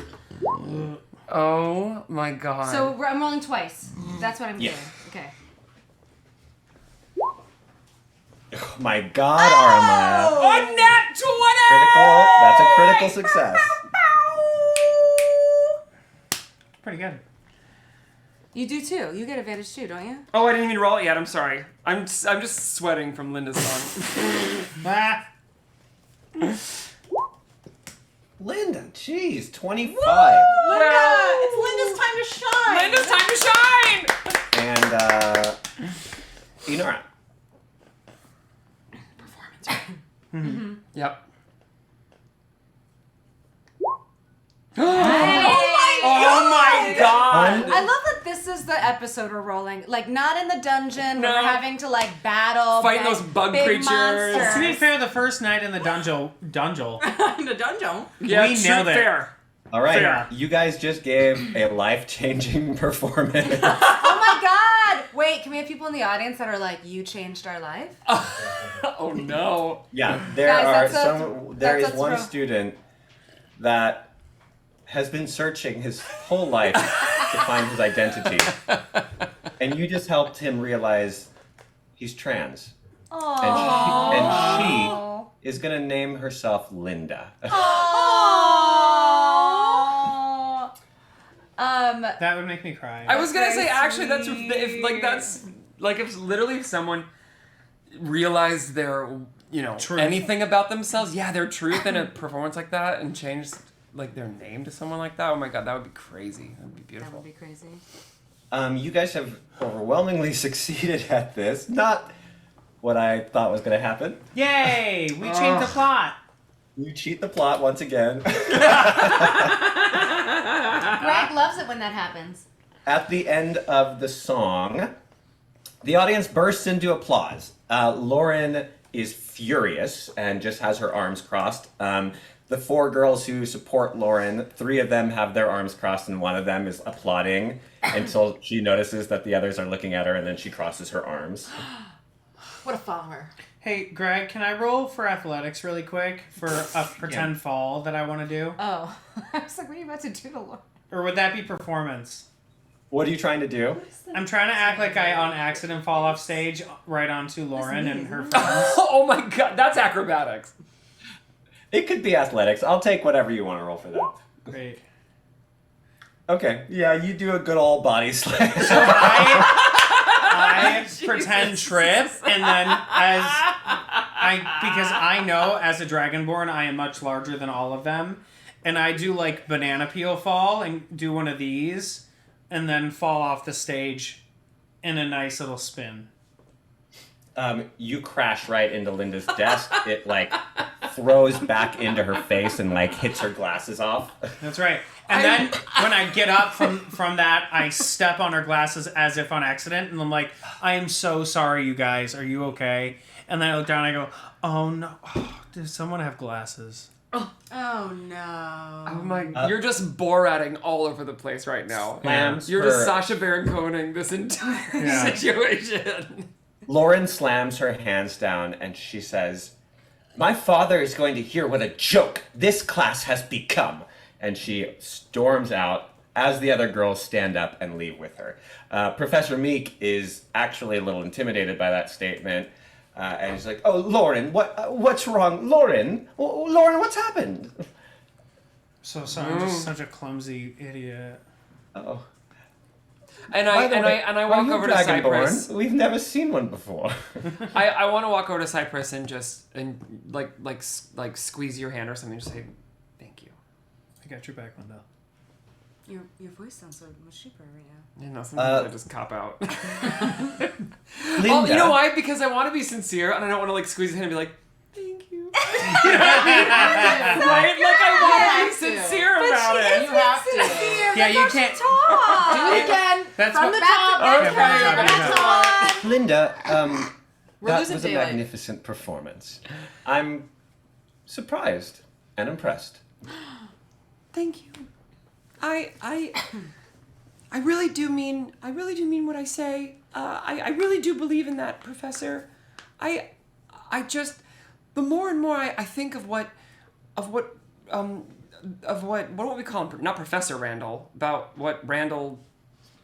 Oh my god. So I'm rolling twice. That's what I'm Yeah. doing. Okay. Oh my God, Armaya. Oh, nat 20! Critical. That's a critical success. Pretty good. You do too. You get advantage too, don't you? Oh, I didn't even roll it yet. I'm sorry. I'm just sweating from Linda's song. Ah. Linda, jeez, 25. Linda, it's Linda's time to shine. Linda's time to shine! And, Inara. Yep. Oh my god! I love that this is the episode we're rolling. Like, not in the dungeon No. where we're having to, like, battle. Fight those bug big creatures. monsters. To be fair, the first night in the dungeon, In the dungeon. Yeah, we true, nailed it. fair. All right, Fair. you guys just gave a life-changing performance. Oh my god! Wait, can we have people in the audience that are like, you changed our life? Oh no. Yeah, there Guys, there is that's one real. student that has been searching his whole life to find his identity, and you just helped him realize he's trans, Aww. and she is gonna name herself Linda. that would make me cry. I was gonna say, very actually, that's sweet. if literally if someone realized their, Truth. anything about themselves, their truth in a performance like that, and changed like their name to someone like that. Oh my god, that would be crazy. That would be That beautiful. would be crazy. You guys have overwhelmingly succeeded at this. Not what I thought was gonna happen. Yay! We changed the plot. You cheat the plot once again. Greg loves it when that happens. At the end of the song, the audience bursts into applause. Lauren is furious and just has her arms crossed. The 4 girls who support Lauren, 3 of them have their arms crossed and one of them is applauding until she notices that the others are looking at her, and then she crosses her arms. What a follower. Hey, Greg, can I roll for athletics really quick for a pretend fall that I want to do? Oh. I was like, what are you about to do to Lauren? Or would that be performance? What are you trying to do? I'm trying to act like I on accident fall off stage right onto Lauren and her friends. Oh my god, that's acrobatics. It could be athletics. I'll take whatever you want to roll for that. Great. Okay. Yeah, you do a good old body slam. So I pretend trip, and then because I know as a Dragonborn I am much larger than all of them, and I do like banana peel fall and do one of these, and then fall off the stage in a nice little spin. You crash right into Linda's desk. It throws back into her face and hits her glasses off. That's right. And then when I get up from that, I step on her glasses as if on accident, and I'm like, I am so sorry, you guys. Are you okay? And then I look down and I go, oh no, does someone have glasses? Oh no. Oh my, you're just Borating all over the place right now. Slams You're her- just Sacha Baron Cohening this entire situation. Lauren slams her hands down and she says, "My father is going to hear what a joke this class has become." And she storms out as the other girls stand up and leave with her. Professor Meek is actually a little intimidated by that statement. And he's like, "Oh, Lauren, what's wrong? Lauren, what's happened?" So sorry, I'm just such a clumsy idiot. Oh. And By the way, I are walk you over to Dragonborn? Cypress. We've never seen one before. I want to walk over to Cypress and just squeeze your hand or something. Just say, "Thank you." I got your back, Linda. Your voice sounds so much cheaper right now. You know, sometimes I just cop out. Linda, Oh, you know why? Because I want to be sincere and I don't want to squeeze his hand and be like, "Thank you." Right? I want to be sincere about it. You have to. Yeah, you can't. Do it again. That's From what- the top. Okay, from the top. Linda, We're that losing was a daylight. magnificent performance. I'm surprised and impressed. Thank you. I really do mean what I say. I really do believe in that, Professor. I just, the more and more I think of what we call him, not Professor Randall, about what Randall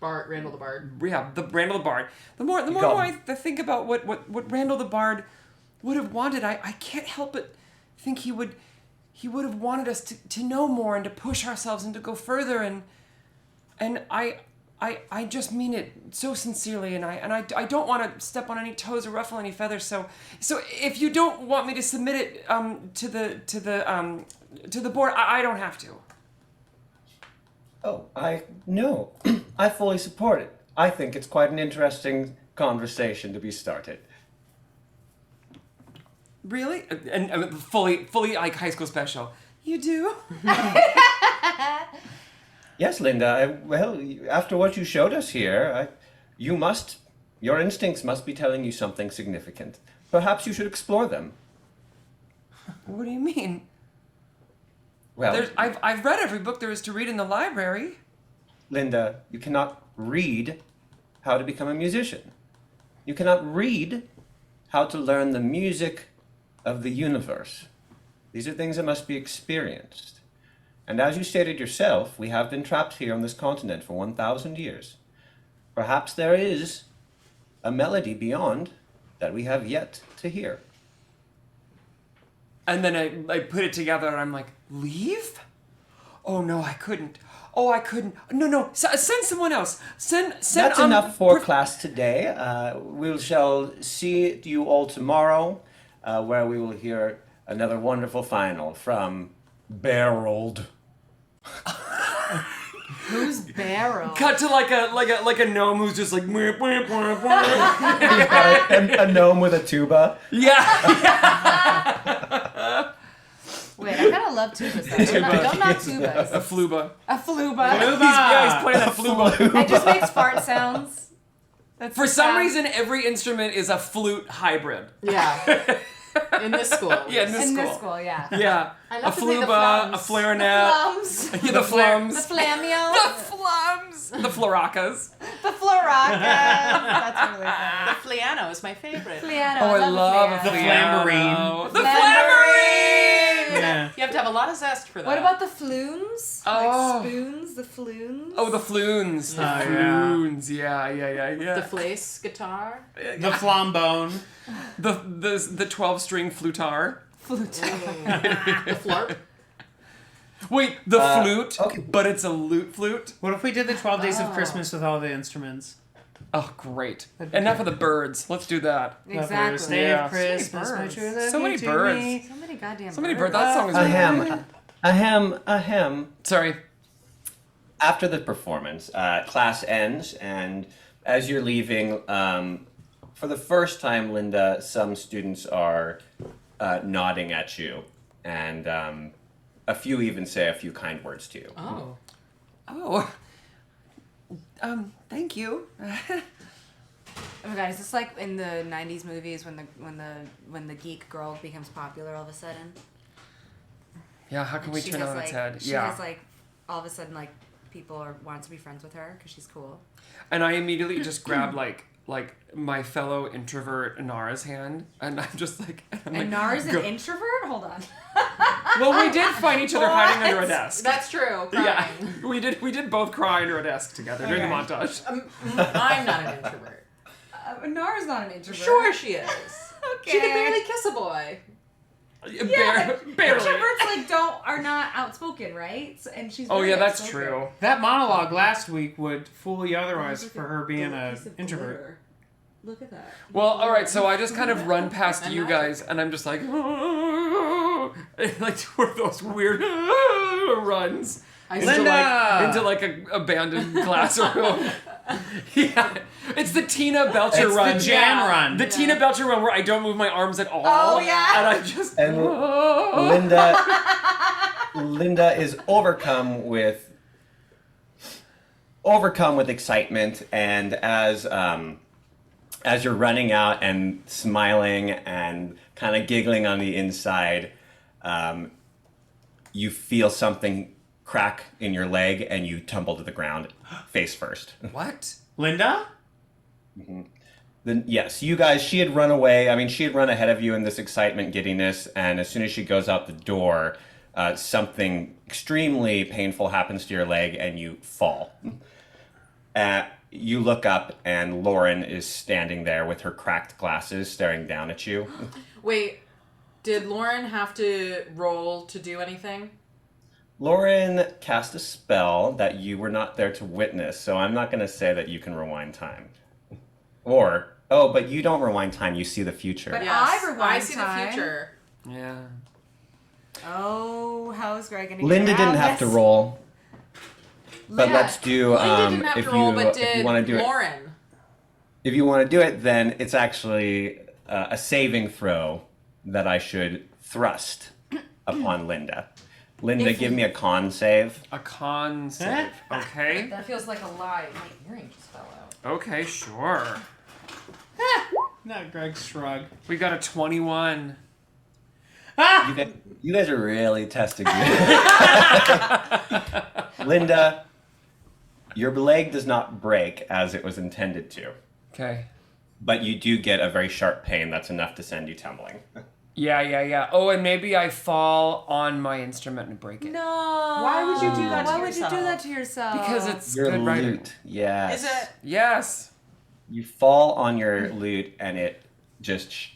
Randall the Bard. Yeah, the Randall the Bard. The more and more I think about what Randall the Bard would have wanted, I can't help but think he would have wanted us to know more and to push ourselves and to go further, and I just mean it so sincerely, and I don't want to step on any toes or ruffle any feathers. So if you don't want me to submit it to the board, I don't have to. Oh, no. I fully support it. I think it's quite an interesting conversation to be started. Really? And fully like high school special. You do? Yes, Linda. Well, after what you showed us here, your instincts must be telling you something significant. Perhaps you should explore them. What do you mean? Well, I've read every book there is to read in the library. Linda, you cannot read how to become a musician. You cannot read how to learn the music of the universe. These are things that must be experienced. And as you stated yourself, we have been trapped here on this continent for 1,000 years. Perhaps there is a melody beyond that we have yet to hear. And then I put it together and I'm like, leave? Oh no, I couldn't. Oh, I couldn't. No. Send someone else. Send. That's enough for class today. We shall see you all tomorrow, where we will hear another wonderful final from Barreled. Who's Barrel? Cut to like a gnome who's just like. He's got a gnome with a tuba. Yeah. Wait, I kind of love tubas. Though. Don't knock tubas. A fluba. A fluba. He's playing that fluba. It just makes fart sounds. That's For some reason, every instrument is a flute hybrid. Yeah. In this school. Yeah, in this this school, yeah. Yeah. I A love to play the fluba, a flums. clarinet. Flums. Yeah, the flums. The flamio. The flums. The floracas. The floracas. That's really funny. The Fliano is my favorite. Fliano. Oh, I love a a fliano. flammarine. The Flammarine. flammarine! You have to have a lot of zest for that. What about the flumes? Oh. Like spoons, the flumes? Oh, the floons. The Oh, floons. Yeah. the flace guitar? The flambone. The 12-string flutar. Flute. The flarp? Wait, the flute, okay. but it's a lute flute? What if we did the 12 Days of Christmas with all the instruments? Oh, great. Enough of the birds. Let's do that. Exactly. Day Yeah. of Christmas, So many my birds. true love So many you to birds. me. So many goddamn So many birds. birds. That song is really Ahem. Sorry. After the performance, class ends, and as you're leaving, for the first time, Linda, some students are nodding at you, and a few even say a few kind words to you. Oh. Oh. Thank you. Oh my god, is this like in the '90s movies when the geek girl becomes popular all of a sudden? Yeah, how can we She turn has, on its like- head? She Yeah. has like all of a sudden like people want to be friends with her because she's cool. And I immediately just grab like my fellow introvert Inara's hand, and I'm just like, And Nara's an introvert? Hold on. well, we did find each other hiding under a desk. That's true. Yeah, Crying. we did both cry under a desk together during the montage. I'm not an introvert. Nara's not an introvert. Sure she is. Okay. She can barely kiss a boy. Barely. Introverts are not outspoken, right? And she's. Oh very yeah, that's outspoken. true. That monologue last week would fool you otherwise for her being an introvert. Look at that. Well, all right. So I just kind of run past you guys, and I'm just like, like one of those weird runs into like a abandoned classroom. Yeah, it's the Tina Belcher It's run. the jam run. The Tina Belcher run where I don't move my arms at all. Oh, yeah. And I just And Linda is overcome with excitement, and as you're running out and smiling and kind of giggling on the inside, you feel something crack in your leg and you tumble to the ground face first. what? Linda? Then yes, you guys, she had run away. I mean, she had run ahead of you in this excitement, giddiness, and as soon as she goes out the door, something extremely painful happens to your leg and you fall. You look up and Lauren is standing there with her cracked glasses staring down at you. Wait, did Lauren have to roll to do anything? Lauren cast a spell that you were not there to witness, so I'm not going to say that you can rewind time. But you don't rewind time, you see the future. But I rewind I see time. the future. Yeah. Oh, how is Greg gonna Linda get out didn't of have to this? roll. But Yeah. let's do Linda didn't have if to roll, you but if you did want to do it. Lauren? If you want to do it, then it's actually a saving throw that I should thrust upon Linda. Linda, give me a con save. A con save. Okay. That feels like a lie. My earring just fell out. Okay, sure. Not Greg shrug. We got a 21. You guys are really testing me. Linda, your leg does not break as it was intended to. Okay. But you do get a very sharp pain that's enough to send you tumbling. Yeah. Oh, and maybe I fall on my instrument and break it. No. Why would you do that to Why would you yourself? do that to yourself? Because it's Your good writing. lute. Yes. Is it? Yes. You fall on your lute and it just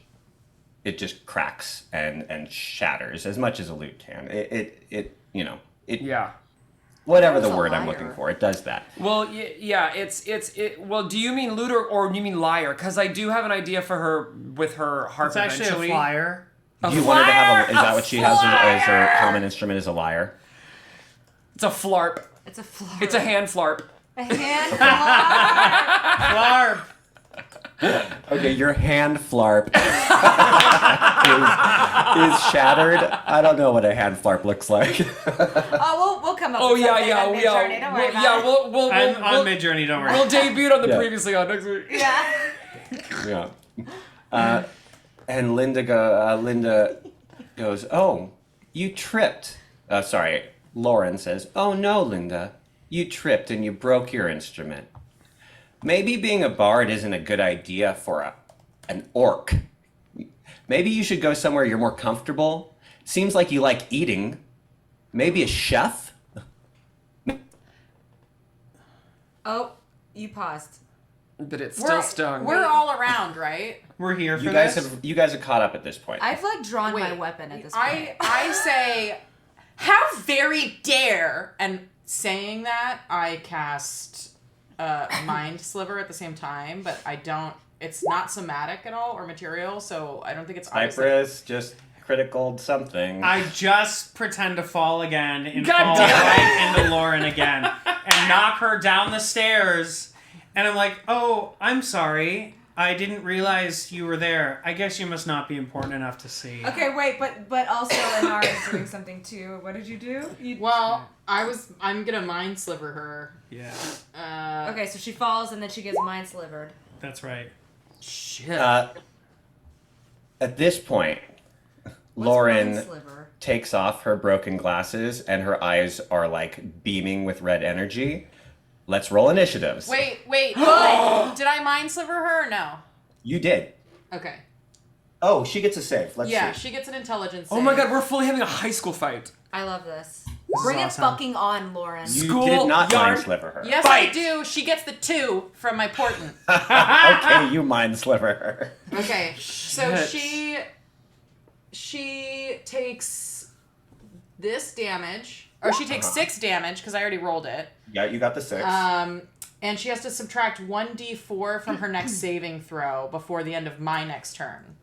cracks and shatters as much as a lute can. It Yeah. whatever That was the a word I'm liar. looking for, it does that. Well, yeah, well, do you mean lute or do you mean lyre? Because I do have an idea for her with her harp It's actually eventually. a flyer. Do you want her to have is that what she has as her common instrument is a lyre? It's a flarp. It's a flarp. It's a hand flarp. A hand Flarp. Okay, your hand flarp is shattered. I don't know what a hand flarp looks like. Oh, we'll come up Oh with yeah, something yeah, on Mid-Journey, don't worry about it. We'll I'm on Mid-Journey, don't worry. We'll debut it on the Yeah. previously on next week. Yeah. Yeah. And Linda goes, "Oh, you tripped." Sorry, Lauren says, "Oh no, Linda, you tripped and you broke your instrument. Maybe being a bard isn't a good idea for an orc. Maybe you should go somewhere you're more comfortable. Seems like you like eating. Maybe a chef?" Oh, you paused. But it still stung. We're all around, right? We're here for You guys this. have caught up at this point. I've like drawn my Wait, weapon at this point. I say, how very dare! And saying that, I cast Mind Sliver at the same time, but I don't. It's not somatic at all or material, so I don't think it's obviously. Cypress just critical something. I just pretend to fall again and God fall damn it. right into Lauren again and knock her down the stairs. And I'm like, "Oh, I'm sorry. I didn't realize you were there. I guess you must not be important enough to see." Okay, wait, but also Inara is doing something too. What did you do? Well, I'm gonna Mind Sliver her. Yeah, Okay, so she falls and then she gets mind slivered. that's right. Shit. At this point, What's Lauren mind sliver? takes off her broken glasses and her eyes are like beaming with red energy. Let's roll initiatives. Wait. Did I Mind Sliver her or no? You did. Okay. Oh, she gets a save. Let's Yeah, see. she gets an intelligence Oh my save. god, we're fully having a high school fight. I love this. is Bring it awesome. fucking on, Lauren. You School did not yard. mind sliver her. Yes, Fight. I do. She gets the 2 from my portent. Okay, you mind sliver her. Okay, so Shit. she takes this damage, or she takes 6 damage because I already rolled it. Yeah, you got the 6. And she has to subtract 1d4 from her next saving throw before the end of my next turn.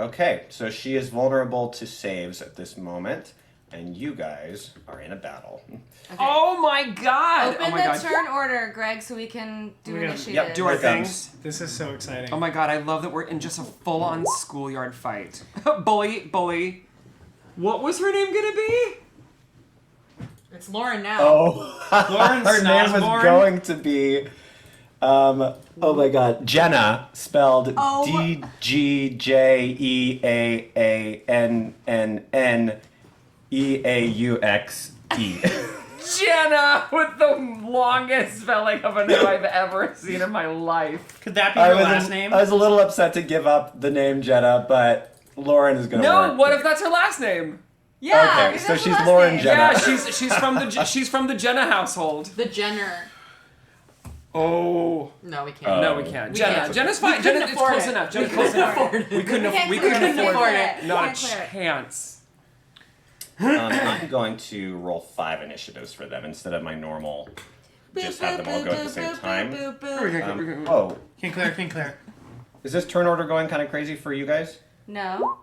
Okay, so she is vulnerable to saves at this moment, and you guys are in a battle. Oh my god. Open oh my the god. turn order, Greg, so we can do We gotta- initiative. Yep, Do our Here it comes. things. This is so exciting. Oh my god, I love that we're in just a full-on schoolyard fight. bully. What was her name gonna be? It's Lauren now. Oh, Lauren her name was Snosborn? going to be, oh my god, Jenna, spelled Oh. DGJEANNEAUXE. Jenna, with the longest spelling of a name I've ever seen in my life. Could that be her last name? I was a little upset to give up the name Jenna, but Lauren is gonna No, work. what if that's her last name? Yeah. Okay, because so that's the she's last Lauren name. Jenna. Yeah, she's from the Jenna household. The Jenner. Oh. No, we can't. No, we can't. We Jenna. can't. Jenna's We fine. couldn't Jenna, it's afford close it. enough. We Jenna's close couldn't enough. afford it. We couldn't can't afford clear it. it. Not a Can't clear it. chance. I'm going to roll 5 initiatives for them instead of my normal, just have them all go at the same time. Oh, Can clear. is this turn order going kind of crazy for you guys? No.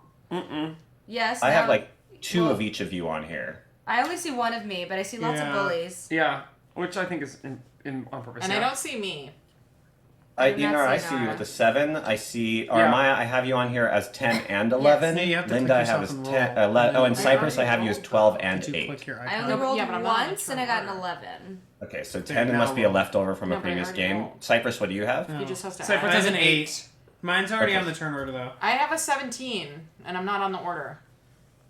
Yes. I have no. like 2 Well- of each of you on here. I only see one of me, but I see lots of Yeah. bullies. Yeah, which I think is in on purpose. And yeah. I don't see me. I'm not I seeing see you Nara. with the 7. I see Armaya. I have you on here as 10 and 11. Yeah, you have to Linda, click I have yourself as and 10. roll. Oh, and Cypress, I already have you as rolled 12 though. and Did you 8. click your I icon? only rolled Yeah, but I'm not in once turn and I got an order. 11. Okay, so There, 10 now must be a roll. leftover from No, a but I previous already game. rolled. Cypress, what do you have? He just has to Cypress add. has an 8. Mine's already Okay. on the turn order, though. I have a 17, and I'm not on the order.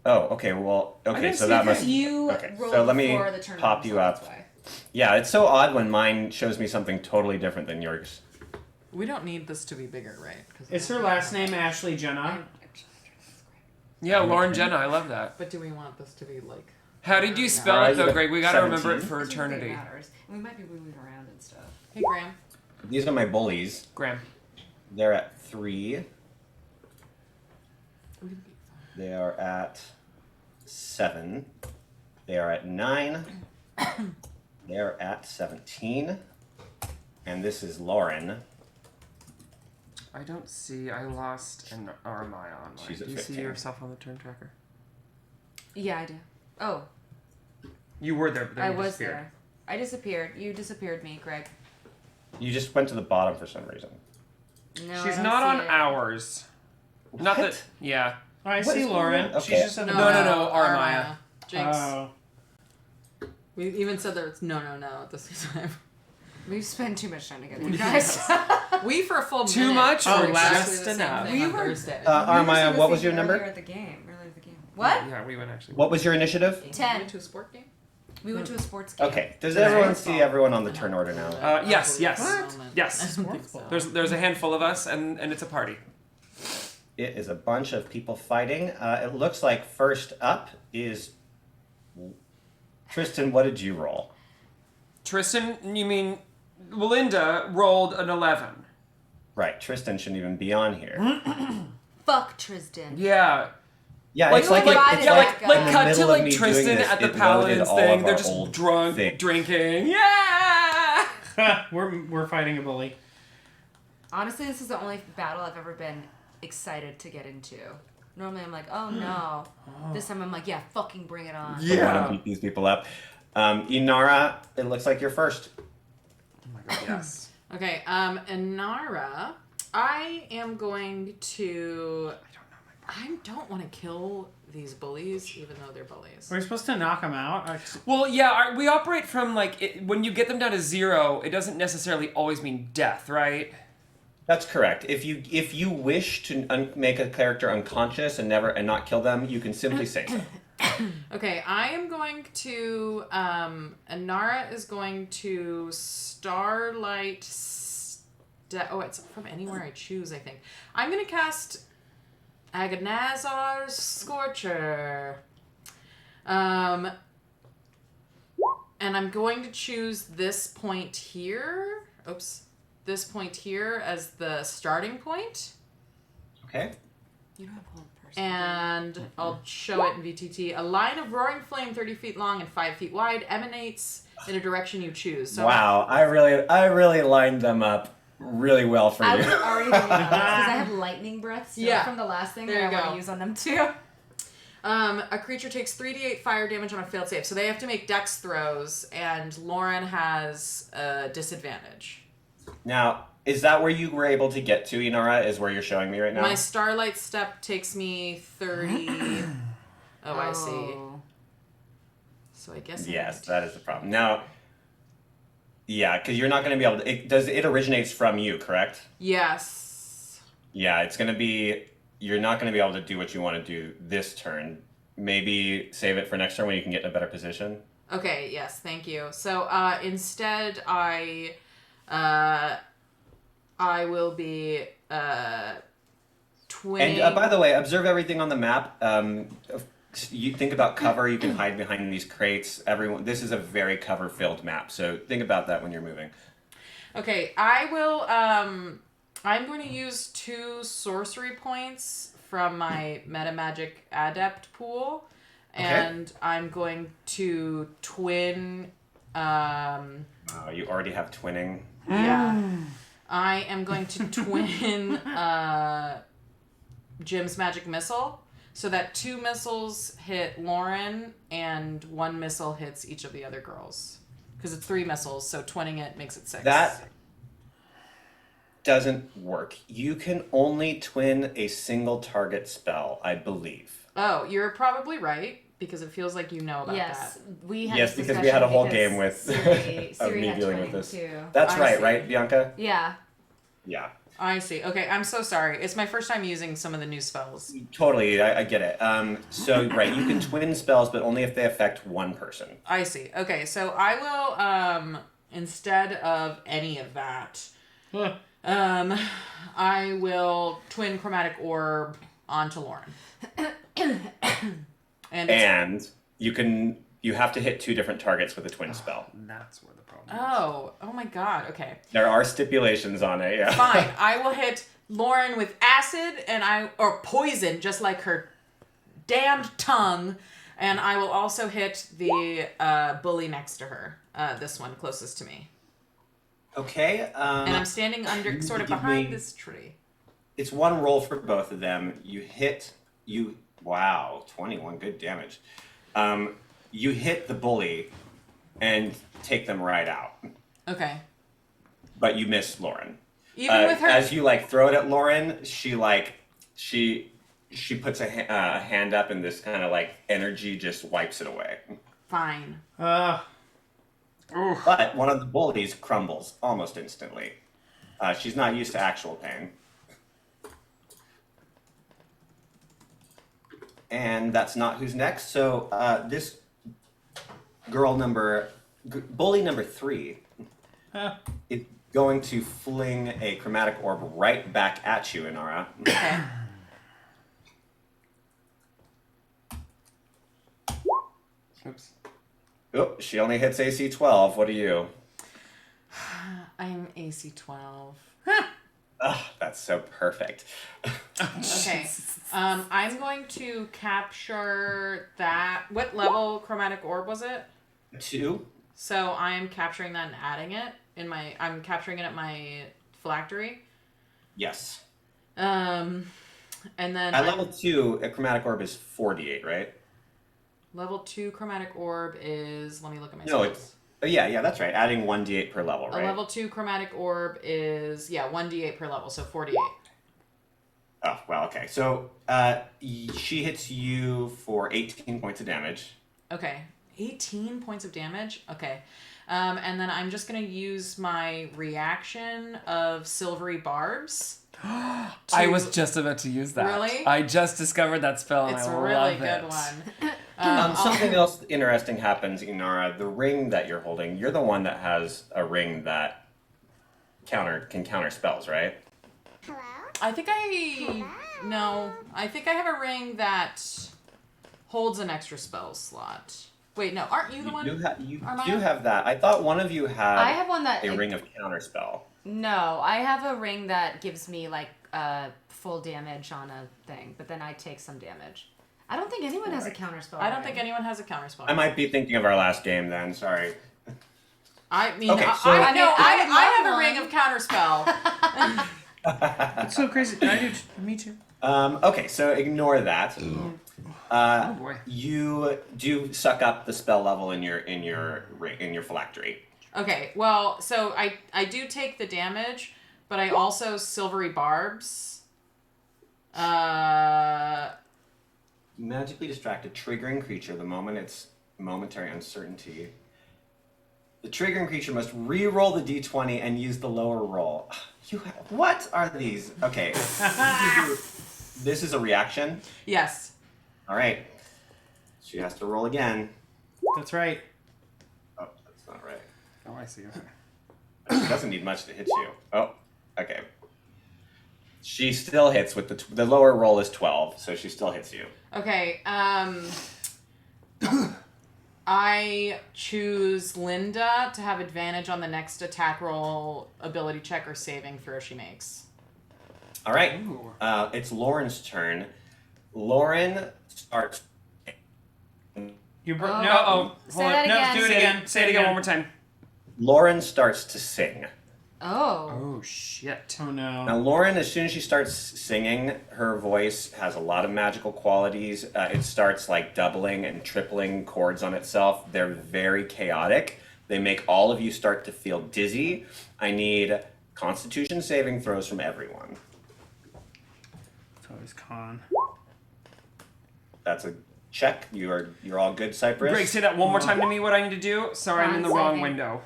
Oh, okay. Well, okay, didn't so see that that. must. You Okay, rolled so let me before the turn pop order, you so up. that's why. Yeah, it's so odd when mine shows me something totally different than yours. We don't need this to be bigger, right? 'Cause Is her last name Ashley Jenna? Yeah, Lauren Jenna, I love that. But do we want this to be like? How did you spell Alright, it though, you Greg? We gotta remember it 17? for This is what eternity. matters. We might be moving around and stuff. Hey, Graham. These are my bullies. Graham. They're at 3. They are at 7. They are at 9. They are at 17. And this is Lauren. I don't see. I lost an Armaya on mine. She's at Do you see 15. yourself on the turn tracker? Yeah, I do. Oh, You were there, but then I you was disappeared. there. I disappeared. You disappeared me, Greg. You just went to the bottom for some reason. No, She's I don't not see on it. ours. Not that. Yeah. Oh, I What see is Lauren. Lauren? She's Okay. just at the No, bottom. no, Armaya. Jinx. Oh. We even said there was no at the same time. We've spent too much time together, you guys. We for a full Too minute. much were or exactly just the same enough? thing We on were- Thursday. Armaya, what was your number? Earlier at the game. What? Yeah, we went actually. What was your initiative? We 10. went to a sport game. We went to a sports game. Okay. Does everyone see everyone on the turn order now? Yes, yes. What? Yes. I don't think so. There's a handful of us, and it's a party. It is a bunch of people fighting. It looks like first up is Tristan. What did you roll? Tristan, you mean Linda rolled an 11. Right, Tristan shouldn't even be on here. Fuck Tristan. Yeah. Yeah, Like, it's like, like- it's yeah, like, like in the cut to middle of like me doing Tristan this, at the it loaded Paladins all thing. of They're our just old drunk, things. drinking. Yeah. we're fighting a bully. Honestly, this is the only battle I've ever been excited to get into. Normally I'm like, oh no. This time I'm like, yeah, fucking bring it on. I want to beat these people up. Inara, it looks like you're first. Oh my god. Yes. Okay, Inara, I am going to. I don't want to kill these bullies, even though they're bullies. We're supposed to knock them out. Well, yeah, we operate from like when you get them down to 0, it doesn't necessarily always mean death, right? That's correct. If you wish to make a character unconscious and not kill them, you can simply say so. Okay, I am going to. Inara is going to Starlight. Oh, it's from anywhere I choose, I think. I'm going to cast Agonazar's Scorcher. And I'm going to choose this point here. Oops. This point here as the starting point. Okay. You don't have hold person. And I'll show it in VTT. A line of roaring flame 30 feet long and 5 feet wide emanates in a direction you choose. So Wow, I really lined them up really well for I you. was already because I have lightning breath still Yeah. from the last thing There that I you want go. to use on them too. A creature takes 3d8 fire damage on a failed save. So they have to make dex throws, and Lauren has a disadvantage. Now, is that where you were able to get to, Inara? Is where you're showing me right now? My Starlight Step takes me 30. Oh, I see. So I guess. Yes, that is the problem. Now, yeah, because you're not going to be able to. It originates from you, correct? Yes. Yeah, it's going to be. You're not going to be able to do what you want to do this turn. Maybe save it for next turn when you can get in a better position. Okay. Yes. Thank you. So instead, I will be twinning. And by the way, observe everything on the map. You think about cover. You can hide behind these crates. This is a very cover-filled map, so think about that when you're moving. Okay, I will. I'm going to use 2 sorcery points from my Metamagic Adept pool, and I'm going to twin. You already have twinning. Yeah, I am going to twin Jim's magic missile, so that 2 missiles hit Lauren and 1 missile hits each of the other girls. Because it's 3 missiles, so twinning it makes it 6. doesn't work. You can only twin a single target spell, I believe. Oh, you're probably right because it feels like you know about Yes, that. we had Yes, this because we had a whole discussion game with because of Siri me had dealing with twinning this. too. That's I right, see. right, Bianca? Yeah. Yeah. I see. Okay, I'm so sorry. It's my first time using some of the new spells. Totally, I get it. So right, you can twin spells, but only if they affect one person. I see. Okay, so I will instead of any of that, I will twin chromatic orb onto Lauren. And you have to hit 2 different targets with a twin spell. That's where the problem Oh my god. Okay. There are stipulations on it, yeah. Fine. I will hit Lauren with acid or poison, just like her damned tongue, and I will also hit the bully next to her. This one closest to me. Okay. And I'm standing under, sort of behind this tree. It's one roll for both of them. Wow, 21, good damage. You hit the bully and take them right out. Okay. But you miss Lauren. Even with her, as you throw it at Lauren, she puts a hand up, and this kind of energy just wipes it away. fine. But one of the bullies crumbles almost instantly. She's not used to actual pain. And that's not who's next. So this bully number 3 is going to fling a chromatic orb right back at you, Inara. Okay. Oops. Oh, she only hits AC 12. What are you? I'm AC 12. Oh, that's so perfect. Okay. I'm going to capture that. What level chromatic orb was it? 2. So I'm capturing that and adding it I'm capturing it at my phylactery. Yes. And then At level 2, a chromatic orb is 48, right? level 2 chromatic orb is, let me look at my No, spells. it's... Yeah, that's right. Adding 1d8 per level, right? A level 2 chromatic orb is 1d8 per level, so 48. Oh, well, okay. So she hits you for 18 points of damage. Okay. 18 points of damage? Okay. And then I'm just going to use my reaction of silvery barbs. I was just about to use that. Really? I just discovered that spell and It's I a love really it. good one. Something else interesting happens, Inara. The ring that you're holding, you're the one that has a ring that can counter spells, right? I think I have a ring that holds an extra spell slot. Wait, no, aren't you the one? You Am I do on? have that. I thought one of you had I have one that a ring of counter spell. No, I have a ring that gives me full damage on a thing, but then I take some damage. I don't think anyone has a counterspell. I don't think anyone has a counterspell. I might be thinking of our last game then. Sorry. I mean, Okay, so- I have a ring of counterspell. It's so crazy. I do. Me too. Okay, so ignore that. Oh boy. You do suck up the spell level in your phylactery. Okay, well, so I do take the damage, but I also silvery barbs. Magically distracted, triggering creature. The moment it's momentary uncertainty. The triggering creature must re-roll the d20 and use the lower roll. What are these? Okay. This is a reaction. Yes. All right. She has to roll again. That's right. Oh, that's not right. Oh, I see. It doesn't need much to hit you. Oh, okay. She still hits with the lower roll is 12, so she still hits you. Okay, I choose Linda to have advantage on the next attack roll, ability check, or saving throw she makes. All right. It's Lauren's turn. Lauren starts. You bro- Oh. no. Oh, Say hold that on. No, again. do it again. Say it again one more time. Lauren starts to sing. Oh. Oh, shit. Oh no. Now, Lauren, as soon as she starts singing, her voice has a lot of magical qualities. It starts doubling and tripling chords on itself. They're very chaotic. They make all of you start to feel dizzy. I need Constitution saving throws from everyone. It's always con. That's a check. You're all good, Cypress. Greg, say that one more time to me. What I need to do? Sorry, I'm in the Con wrong saving. window.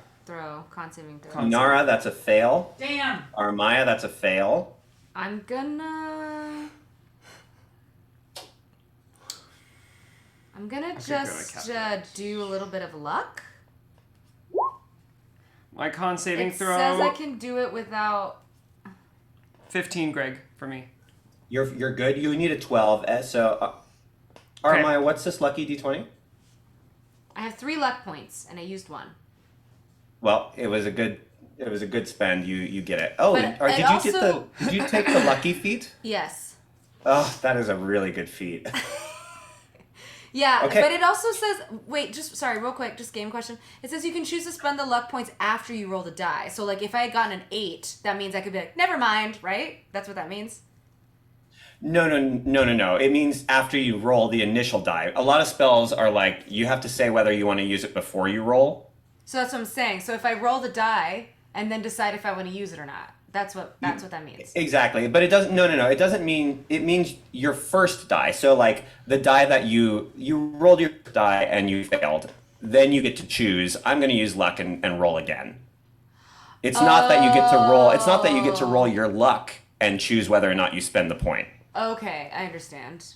Con saving throw. Nara, that's a fail. Damn. Armaya, that's a fail. I'm gonna just do a little bit of luck. My con saving It throw. says I can do it without. 15, Greg, for me. You're good. You need a 12. Armaya, what's this lucky d20? I have 3 luck points, and I used 1. Well, it was a good spend. You get it. Oh, But did you take the lucky feat? Yes. Oh, that is a really good feat. Yeah, Okay. but it also says, wait, real quick, just game question. It says you can choose to spend the luck points after you roll the die. So, like, if I had gotten an 8, that means I could be like, never mind, right? That's what that means? No. It means after you roll the initial die. A lot of spells are like, you have to say whether you want to use it before you roll. So that's what I'm saying. So if I roll the die and then decide if I want to use it or not, that's what that means. Exactly. But it doesn't, no. It doesn't mean, it means your first die. So, like, the die that you rolled your die and you failed, then you get to choose, I'm going to use luck and roll again. It's not that you get to roll, it's not that you get to roll your luck and choose whether or not you spend the point. Okay, I understand.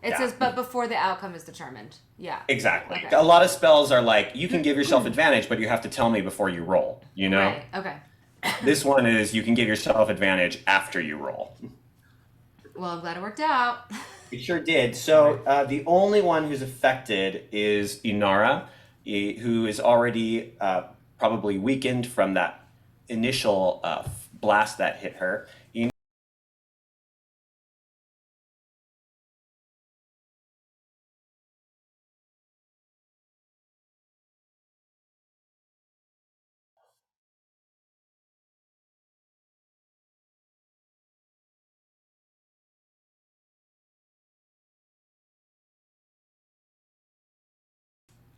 It Yeah. says, but before the outcome is determined. Yeah. Exactly. Okay. A lot of spells are like, you can give yourself advantage, but you have to tell me before you roll, you know? Right, okay. This one is, you can give yourself advantage after you roll. Well, I'm glad it worked out. It sure did. So the only one who's affected is Inara, who is already probably weakened from that initial blast that hit her.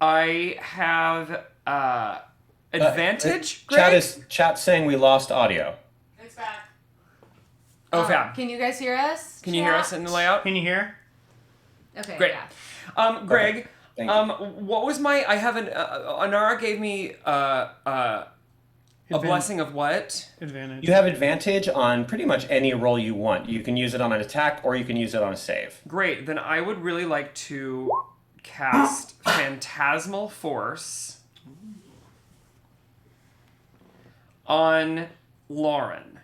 I have advantage, Greg? Chat's saying we lost audio. It's back. Oh, fab. Can you guys hear us? Can you hear us in the layout? Can you hear? Okay, Great. yeah. Greg, Thank you. what was my? I have Anara gave me a blessing of what? Advantage. You have advantage on pretty much any roll you want. You can use it on an attack or you can use it on a save. Great. Then I would really like to cast Phantasmal Force on Lauren.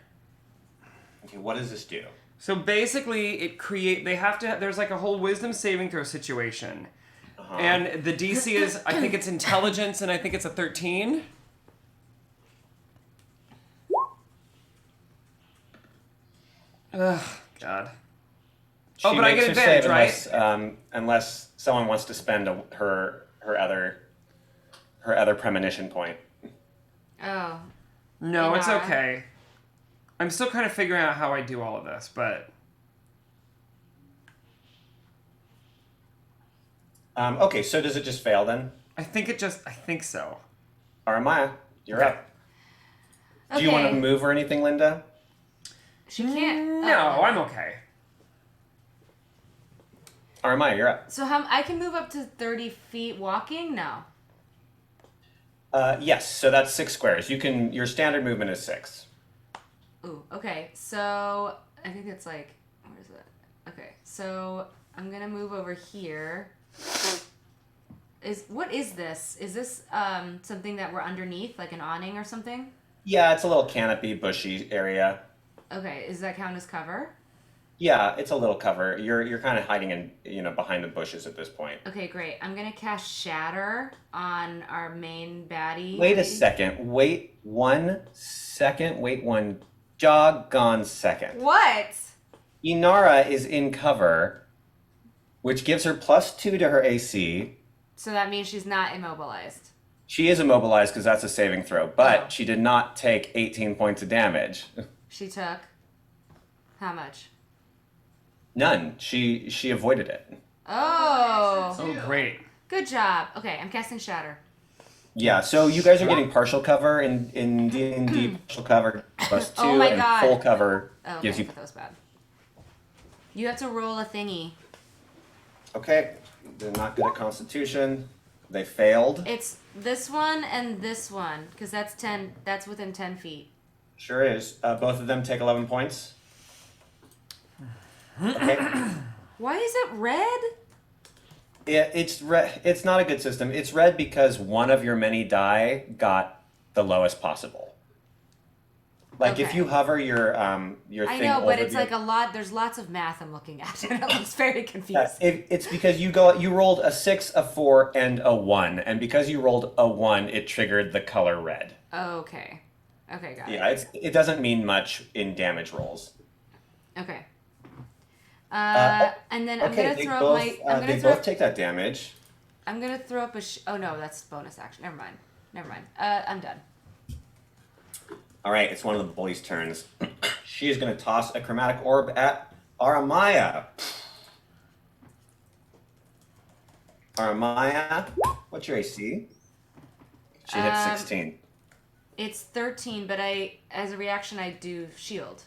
Okay, what does this do? So basically, there's like a whole wisdom saving throw situation. And the DC is, I think it's intelligence, and I think it's a 13. Ugh, God. She But I makes get her advantage, save right? unless someone wants to spend her other premonition point. Oh. No, it's Inara. okay. I'm still kind of figuring out how I do all of this, but... Okay, so does it just fail then? I think so. Armaya, you're Okay. up. Do you want to move or anything, Linda? She can't. No, I'm okay. Armaya, you're up. So I can move up to 30 feet walking? No. Yes, so that's 6 squares. Your standard movement is 6. Ooh, okay. So I think it's like, where is it? Okay, so I'm gonna move over here. What is this? Is this something that we're underneath, like an awning or something? Yeah, it's a little canopy, bushy area. Okay, does that count as cover? Yeah, it's a little cover. You're kind of hiding in behind the bushes at this point. Okay, great. I'm gonna cast Shatter on our main baddie. Wait a second. Wait 1 second. Wait 1 doggone second. What? Inara is in cover, which gives her +2 to her AC. So that means she's not immobilized. She is immobilized because that's a saving throw, but she did not take 18 points of damage. She took how much? None. She avoided it. Oh. Oh, great. Good job. Okay, I'm casting Shatter. Yeah, so you guys are getting partial cover in D&D. Partial cover Plus 2 Oh my and God. full cover Oh, gives okay, you. that was bad. You have to roll a thingy. Okay, they're not good at Constitution. They failed. It's this one and this one, because that's 10. That's within 10 feet. Sure is. Both of them take 11 points. Okay. Why is it red? It's red. It's not a good system. It's red because one of your many die got the lowest possible. Like if Okay. you hover your I thing know, over but it's the- like a lot. There's lots of math I'm looking at, and it looks very confusing. It's because you rolled a 6, a 4, and a 1, and because you rolled a 1, it triggered the color red. Okay. Okay, got it. Yeah, it doesn't mean much in damage rolls. Okay. And then I'm Okay, gonna they throw both, up my. I'm they gonna throw. both take that damage. I'm gonna throw up a. Oh no, that's bonus action. Never mind. Never mind. I'm done. All right, it's one of the boys' turns. She is going to toss a chromatic orb at Aramaya. Aramaya, what's your AC? She hits 16. It's 13, but as a reaction, I do shield.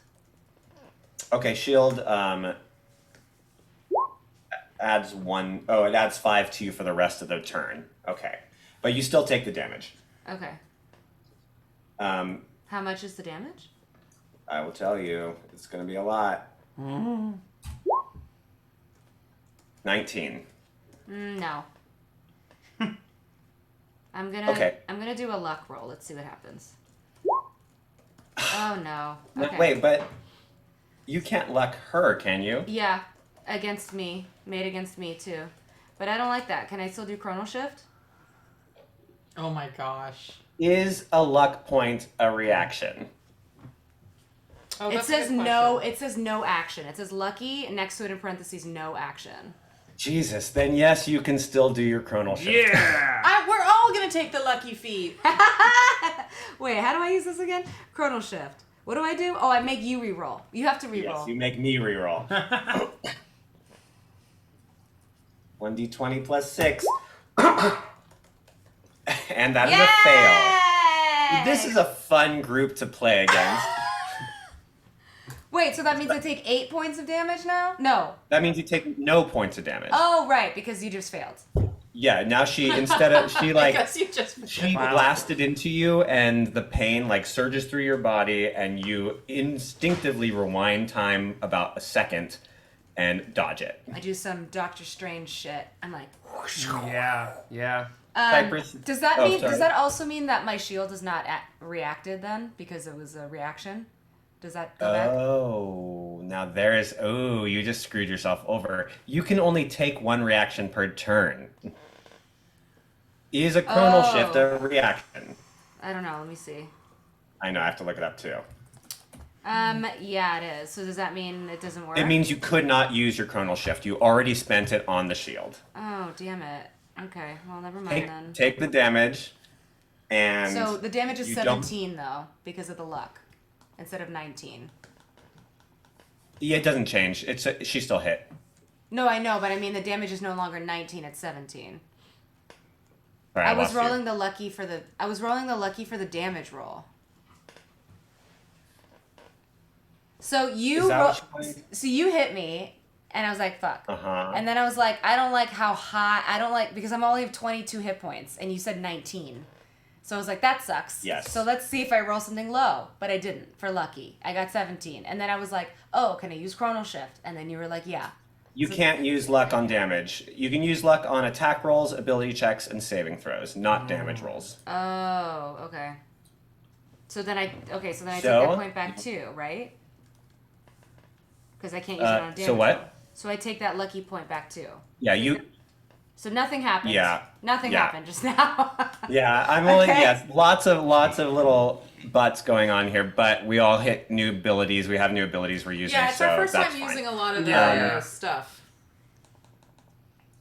Okay, shield adds 1. Oh, it adds 5 to you for the rest of the turn. Okay, but you still take the damage. Okay. How much is the damage? I will tell you, it's going to be a lot. 19. No. I'm gonna do a luck roll. Let's see what happens. Oh no. Okay. Wait, but you can't luck her, can you? Yeah, against me, made against me too, but I don't like that. Can I still do chrono shift? Oh my gosh. Is a luck point a reaction? Oh, It that's a says good no. question. It says no action. It says lucky, and next to it in parentheses no action. Jesus, then yes, you can still do your chronal shift. Yeah! We're all gonna take the lucky feet. Wait, how do I use this again? Chrono shift. What do I do? Oh, I make you re-roll. You have to re-roll. Yes, you make me reroll. 1d20 plus 6. And that is a fail. This is a fun group to play against. Wait, so that means I take 8 points of damage now? No. That means you take no points of damage. Oh, right, because you just failed. Yeah, now she like Because you just she blasted into you and the pain like surges through your body and you instinctively rewind time about a second and dodge it. I do some Doctor Strange shit. I'm like, whoosh. Yeah. Cypress. Does that Oh, mean? sorry. Does that also mean that my shield is not reacted then because it was a reaction? Does that go back? Oh, now there is. Oh, you just screwed yourself over. You can only take one reaction per turn. Is a chronal shift a reaction? I don't know. Let me see. I know. I have to look it up too. Yeah, it is. So does that mean it doesn't work? It means you could not use your chronal shift. You already spent it on the shield. Oh, damn it. Okay. Well, never mind then. Take the damage, and So the damage is you don't- 17 though because of the luck, instead of 19. Yeah, it doesn't change. She still hit. No, I know, but I mean the damage is no longer 19; it's 17. All right, I was lost you. rolling the lucky for the. I was rolling the lucky for the damage roll. So you Is that ro- what you're playing? so you hit me, and I was like, "Fuck." Uh-huh. And then I was like, "I don't like how high. I don't like because I'm only have 22 hit points, and you said 19." So I was like, "That sucks." Yes. So let's see if I roll something low, but I didn't for lucky. I got 17, and then I was like, "Oh, can I use chronal shift?" And then you were like, "Yeah." You can't use luck on damage. You can use luck on attack rolls, ability checks, and saving throws, not damage rolls. Oh, okay. So then I take So- that point back too, right? Because I can't use it on a damage so what? roll. So I take that lucky point back too. Yeah, you. So nothing happened. Yeah. Nothing Yeah. happened just now. Yeah, I'm only Okay. yes, lots of little butts going on here, but we all hit new abilities. We have new abilities we're using. Yeah, it's so our first that's time fine. using a lot of the Yeah. stuff.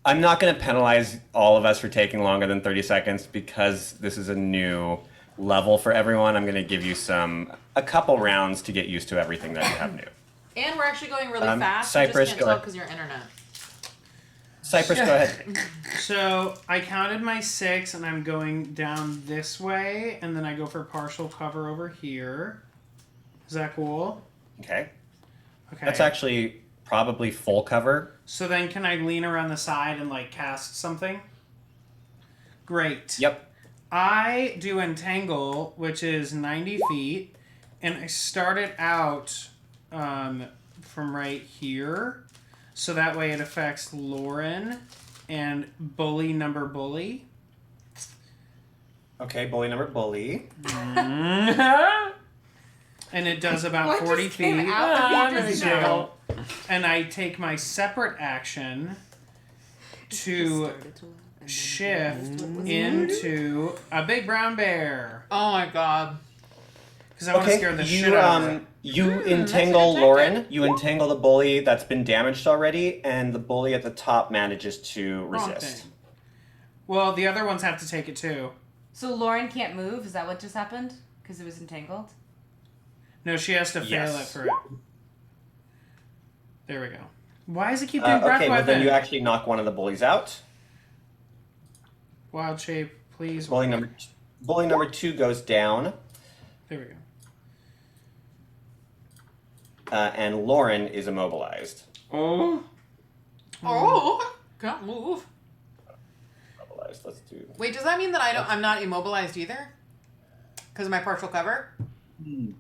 I'm not going to penalize all of us for taking longer than 30 seconds because this is a new level for everyone. I'm going to give you a couple rounds to get used to everything that you have new. And we're actually going really fast. Cypress, you just go can't tell ahead. because your internet. Cypress, go ahead. So I counted my 6, and I'm going down this way, and then I go for partial cover over here. Is that cool? Okay. Okay. That's actually probably full cover. So then can I lean around the side and like cast something? Great. Yep. I do Entangle, which is 90 feet, and I start it out from right here. So that way it affects Lauren and bully number bully. Okay, bully number bully. And it does about What 40 just feet. came out of you just now? And I take my separate action to shift into a big brown bear. Oh my god. Because I want to scare the shit out of it. You entangle Lauren. You entangle the bully that's been damaged already, and the bully at the top manages to resist. thing. Well, the other ones have to take it too. So Lauren can't move? Is that what just happened? Because it was entangled? No, she has to fail Yes. it for it. There we go. Why does it keep doing breath Okay, well weapon? then you actually knock one of the bullies out. Wild shape, please. Bully number 2 goes down, There we go. and Lauren is immobilized. Oh. Can't move. Immobilized. Let's do. Wait, does that mean that I'm not immobilized either? Because of my partial cover? He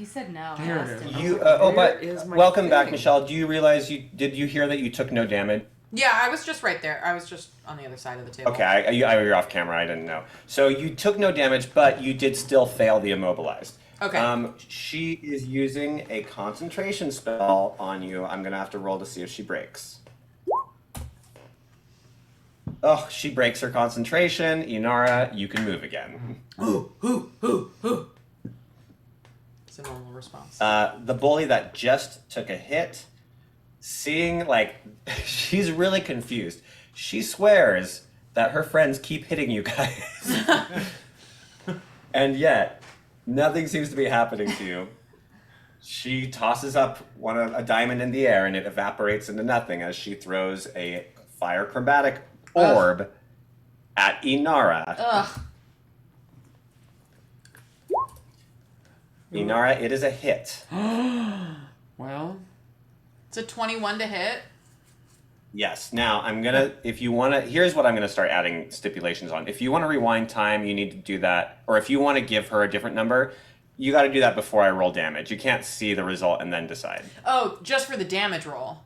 said no. I There asked it is. him. You. Where is my Welcome back, thing? Michelle. Do you realize did you hear that you took no damage? Yeah, I was just right there. I was just on the other side of the table. Okay, you're off camera. I didn't know. So you took no damage, but you did still fail the immobilized. Okay. She is using a concentration spell on you. I'm gonna have to roll to see if she breaks. Oh, she breaks her concentration. Inara, you can move again. It's a normal response. The bully that just took a hit, seeing like she's really confused. She swears that her friends keep hitting you guys, and yet nothing seems to be happening to you. She tosses up a diamond in the air, and it evaporates into nothing as she throws a fire chromatic orb at Inara. Ugh. Inara, it is a hit. Well, It's a 21 to hit. Yes. Now I'm gonna. If you want to, here's what I'm gonna start adding stipulations on. If you want to rewind time, you need to do that. Or if you want to give her a different number, you got to do that before I roll damage. You can't see the result and then decide. Oh, just for the damage roll.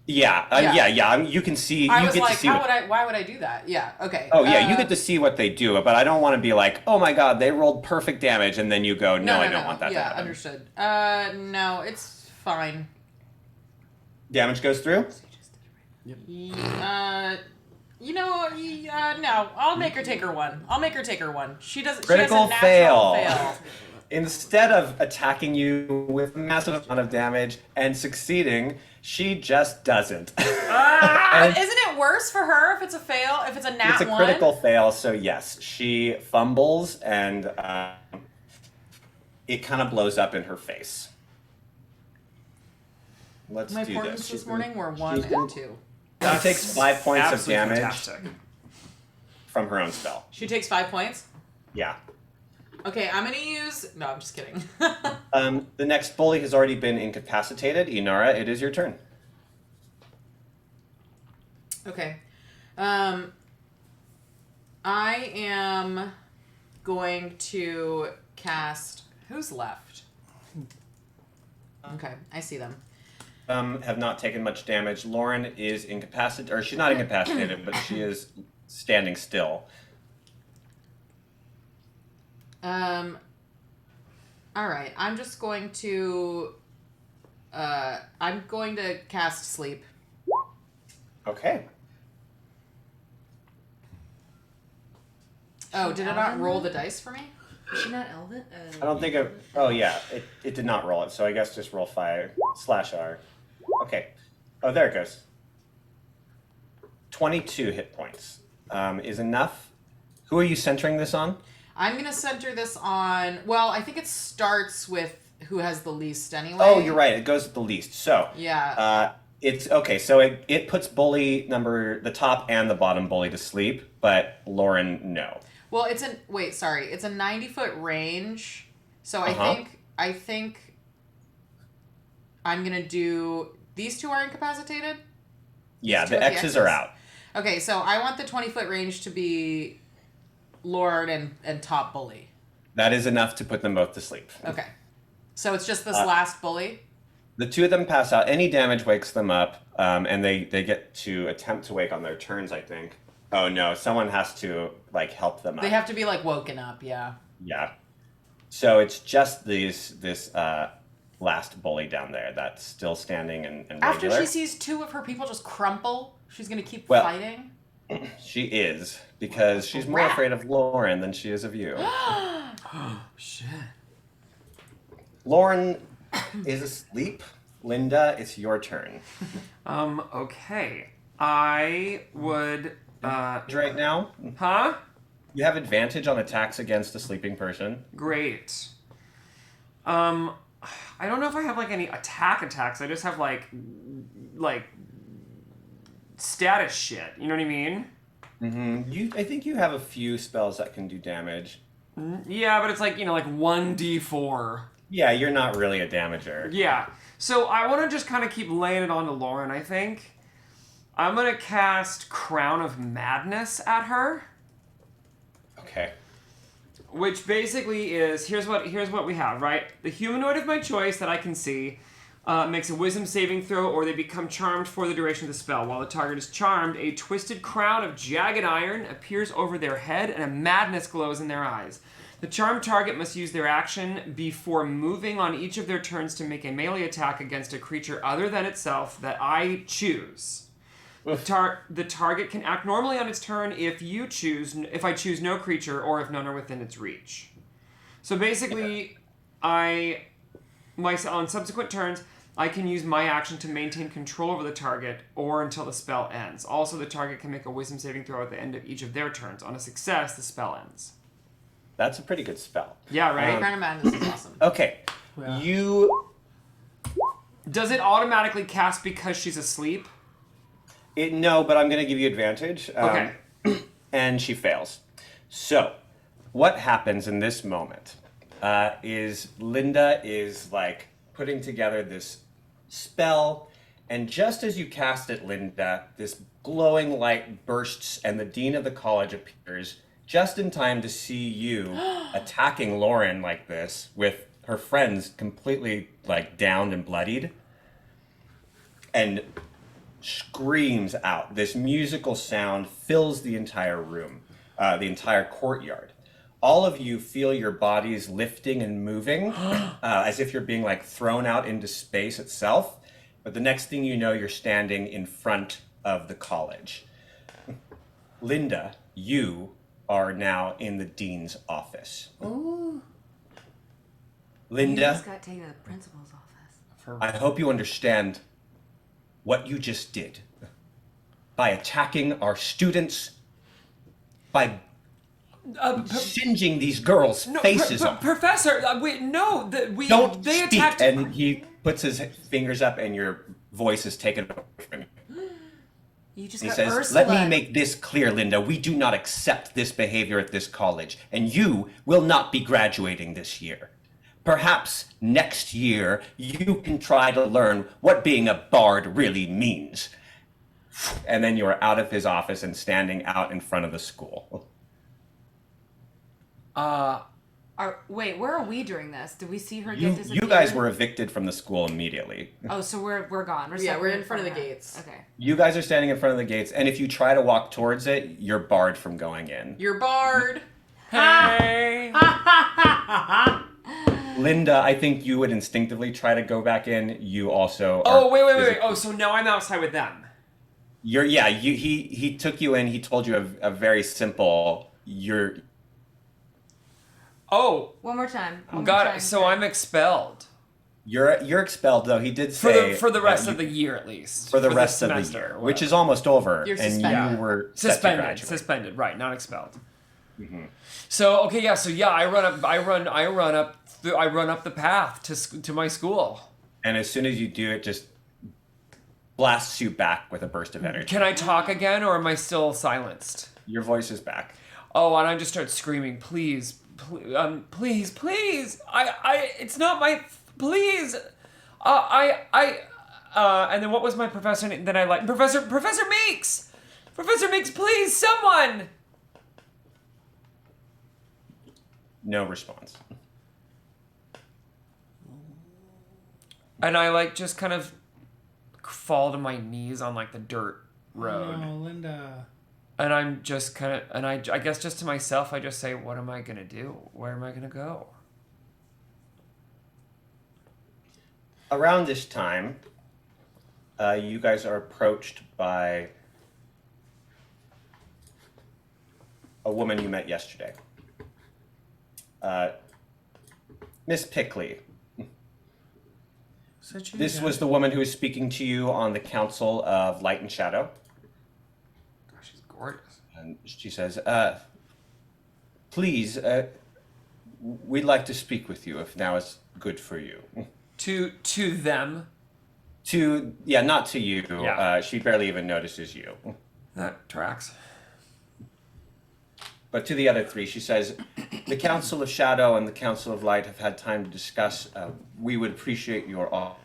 Yeah. You can see. I You was get like, to see. why would I do that? Yeah. Okay. Oh yeah, you get to see what they do, but I don't want to be like, oh my god, they rolled perfect damage, and then you go, no, I don't want that to Yeah, happen. understood. No, it's fine. Damage goes through. No, I'll make her take her one. She doesn't. Critical she has a natural fail. Instead of attacking you with a massive amount of damage and succeeding, she just doesn't. Isn't it worse for her if it's a fail? If it's a nat It's a one? critical fail, so yes, she fumbles and it kind of blows up in her face. Let's My do portents this. this morning were 1 and 2. She takes 5 points of Absolutely damage fantastic. from her own spell. She takes 5 points. Yeah. Okay, I'm gonna use. No, I'm just kidding. The next bully has already been incapacitated. Inara, it is your turn. Okay. I am going to cast. Who's left? Okay, I see them. Have not taken much damage. Lauren is incapacitated, or she's not incapacitated, but she is standing still. All right. I'm just going to. I'm going to cast sleep. Okay. Oh, did it not roll the dice for me? Is she not Elven? I don't think it. Oh yeah, it did not roll it. So I guess just roll fire /R. Okay. Oh, there it goes. 22 hit points is enough. Who are you centering this on? I'm gonna center this on. Well, I think it starts with who has the least anyway. Oh, you're right. It goes with the least. So Yeah. it's okay. So it puts bully the top and the bottom bully to sleep, but Lauren no. Well, it's a 90-foot range, So I think I'm gonna do these two are incapacitated. Yeah, the X's are out. Okay, so I want the 20-foot range to be Lord and top bully. That is enough to put them both to sleep. Okay. So it's just this last bully? The two of them pass out. Any damage wakes them up, and they get to attempt to wake on their turns, I think. Oh, no. Someone has to, like, help them up. They have to be, like, woken up, yeah. Yeah. So it's just this last bully down there that's still standing and After regular. she sees two of her people just crumple, she's going to keep fighting? She is, because she's more afraid of Lauren than she is of you. Oh, shit. Lauren is asleep. Linda, it's your turn. Okay. I would, Right now? Huh? You have advantage on attacks against a sleeping person. Great. I don't know if I have, like, any attacks. I just have, like, status shit. You know what I mean? Mm-hmm. I think you have a few spells that can do damage. Yeah, but it's like, like 1d4. Yeah, you're not really a damager. Yeah. So I want to just kind of keep laying it on to Lauren, I think. I'm going to cast Crown of Madness at her. Okay. Which basically is, here's what we have, right? The humanoid of my choice that I can see makes a wisdom saving throw, or they become charmed for the duration of the spell. While the target is charmed, a twisted crown of jagged iron appears over their head, and a madness glows in their eyes. The charmed target must use their action before moving on each of their turns to make a melee attack against a creature other than itself that I choose. The target can act normally on its turn if I choose no creature or if none are within its reach. So basically, on subsequent turns, I can use my action to maintain control over the target or until the spell ends. Also, the target can make a wisdom saving throw at the end of each of their turns. On a success, the spell ends. That's a pretty good spell. Yeah, right? Crown of Madness is awesome. Okay. Yeah. Does it automatically cast because she's asleep? No, but I'm going to give you advantage. Okay. And she fails. So, what happens in this moment is Linda is, like, putting together this spell, and just as you cast it, Linda, this glowing light bursts, and the dean of the college appears just in time to see you attacking Lauren like this, with her friends completely, like, downed and bloodied, and screams out. This musical sound fills the entire room, the entire courtyard. All of you feel your bodies lifting and moving as if you're being, like, thrown out into space itself. But the next thing you know, you're standing in front of the college. Linda, you are now in the dean's office. Ooh. Linda, You just got taken to the principal's office. I hope you understand what you just did. By attacking our students, by singeing these girls' faces off. Professor, Don't they speak. attacked. And he puts his fingers up, and your voice is taken away from you. You just He got says, Ursula. "Let me make this clear, Linda. We do not accept this behavior at this college, and you will not be graduating this year. Perhaps next year you can try to learn what being a bard really means." And then you are out of his office and standing out in front of the school. Wait, where are we during this? Did we see her You, get disappeared? you guys were evicted from the school immediately. Oh, so we're gone. We're in separated front of from the her. gates. Okay. You guys are standing in front of the gates, and if you try to walk towards it, you're barred from going in. You're barred. Hey! Linda, I think you would instinctively try to go back in. You also. Oh, are wait. physically- Oh, so now I'm outside with them. He took you in. He told you a very simple. One more time. Got it. So I'm expelled. You're expelled, though. He did say For the rest of the year, at least. for the this rest of the semester, year, whatever. which is almost over, You're and suspended. you were set to graduate. Suspended, right? Not expelled. Mm-hmm. So okay, yeah. So yeah, I run up the path to my school. And as soon as you do, it just blasts you back with a burst of energy. Can I talk again, or am I still silenced? Your voice is back. Oh, and I just start screaming, please, Please, it's not my, please. And then what was my professor name that I liked? Professor Meeks! Professor Meeks, please, someone! No response. And I, like, just kind of fall to my knees on, like, the dirt road. Oh, Linda. And I'm just kind of, and I guess just to myself, I just say, what am I going to do? Where am I going to go? Around this time, you guys are approached by a woman you met yesterday. Miss Pickley. This was the woman who was speaking to you on the Council of Light and Shadow. Gosh, she's gorgeous. And she says, please, we'd like to speak with you if now is good for you. To them? Not to you. Yeah. She barely even notices you. That tracks. But to the other three, she says, the Council of Shadow and the Council of Light have had time to discuss. We would appreciate your all.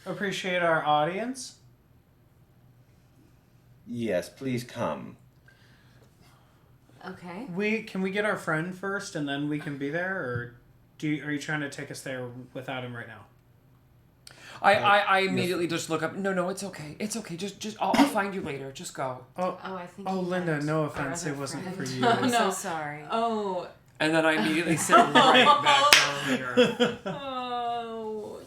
Appreciate our audience? Yes, please come. Okay. Can we get our friend first and then we can be there, or are you trying to take us there without him right now? I immediately just look up. No, it's okay. It's okay. Just I'll find you later. Just go. I think. Oh, Linda, no offense. It wasn't for you. I'm so sorry. Oh. And then I immediately sit right back down here. Oh.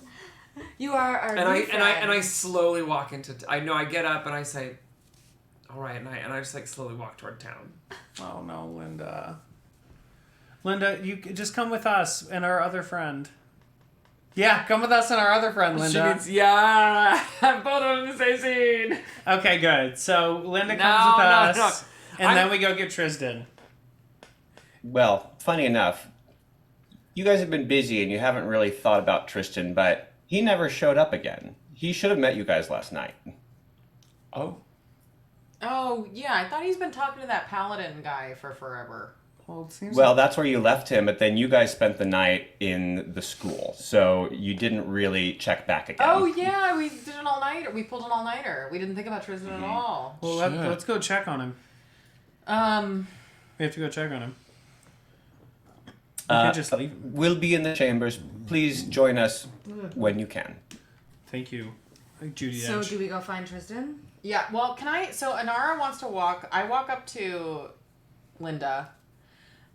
You are our And new friend. I slowly walk into. I get up and I say, all right, and I just like slowly walk toward town. Oh no, Linda. Linda, you just come with us and our other friend. Yeah, come with us and our other friend, Linda. Yeah, both of them in the same scene. Okay, good. So Linda comes with us, no. and then we go get Tristan. Well, funny enough, you guys have been busy and you haven't really thought about Tristan, but he never showed up again. He should have met you guys last night. Oh. Oh, yeah, I thought he's been talking to that paladin guy for forever. Well, it seems Well, that's where you left him, but then you guys spent the night in the school, so you didn't really check back again. Oh, yeah, we did an all-nighter. We pulled an all-nighter. We didn't think about Tristan at all. Well, let's go check on him. We have to go check on him. We could just leave him. We'll be in the chambers. Please join us when you can. Thank you, Judy. So Dench. do we go find Tristan? Yeah, well, so Inara wants to walk. I walk up to Linda,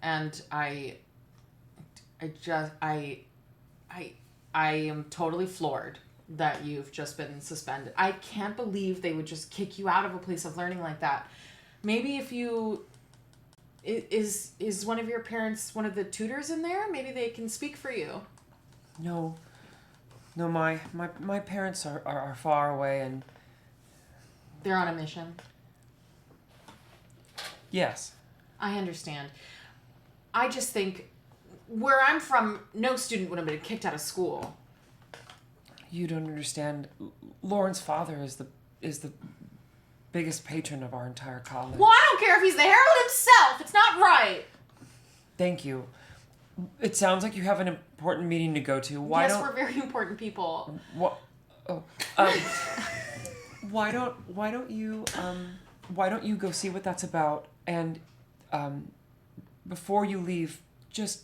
and I am totally floored that you've just been suspended. I can't believe they would just kick you out of a place of learning like that. Maybe if you... Is one of your parents one of the tutors in there? Maybe they can speak for you. No, my parents are far away and... They're on a mission. Yes. I understand. I just think, where I'm from, no student would have been kicked out of school. You don't understand. Lauren's father is the biggest patron of our entire college. Well, I don't care if he's the herald himself. It's not right. Thank you. It sounds like you have an important meeting to go to. Yes, we're very important people. What? Oh. Why don't you go see what that's about, and before you leave, just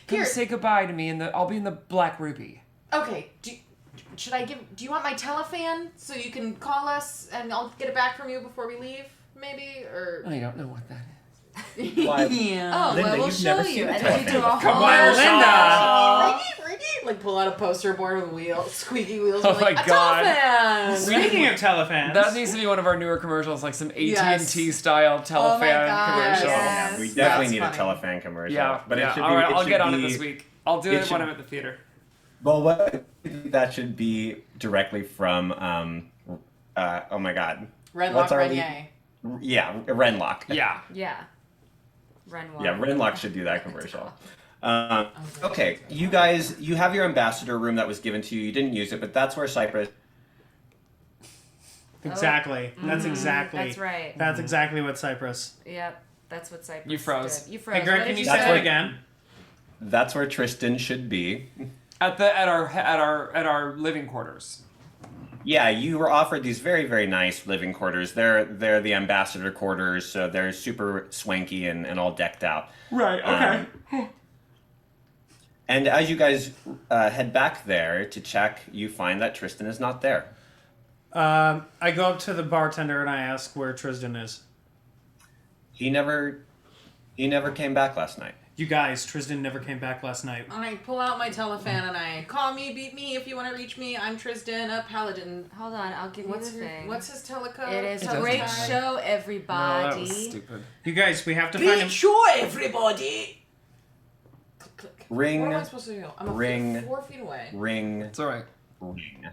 come say goodbye to me I'll be in the Black Ruby. Okay. Do you want my telefan so you can call us and I'll get it back from you before we leave, maybe? Or I don't know what that is. Why? Yeah. Oh, Linda, well, we'll you've show never you. seen a And then you do a telephone. whole Come on, Linda! Like pull out a poster board with wheels, squeaky wheels. Oh and like, my a God. telefan! Speaking of telefans, That needs to be one of our newer commercials, like some AT&T Yes. style Oh my telefan God, commercial. yes. We definitely That's need funny. a telefan commercial. Yeah, but it should be. all right, it I'll should get on it be- this week. I'll do it it should- when I'm at the theater. Well, that should be directly from. Oh my God. Renlock What's our Renier. Yeah, Renlock. Yeah. Yeah. Renoir. Yeah, Renlock should do that commercial. Okay, you guys, you have your ambassador room that was given to you. You didn't use it, but that's where Cypress. exactly. That's exactly. That's right. That's exactly what Cypress. Yep. That's what Cypress You froze. did. You froze. Hey, Greg, What can did you you say say? it again? That's where Tristan should be. At our living quarters. Yeah, you were offered these very, very nice living quarters. They're the ambassador quarters, so they're super swanky and all decked out. Right. Okay. And as you guys head back there to check, you find that Tristan is not there. I go up to the bartender and I ask where Tristan is. He never came back last night. You guys, Tristan never came back last night. And I pull out my telephone and I call me, beat me if you want to reach me. I'm Tristan, a paladin. Hold on, I'll give you the thing. What's his telecode? It is a doesn't great matter. show, No, everybody. that was stupid. You guys, we have to find him. sure, everybody. Click, click. Ring. What am I supposed to do? I'm Ring. 4 feet away. Ring. It's all right. Ring.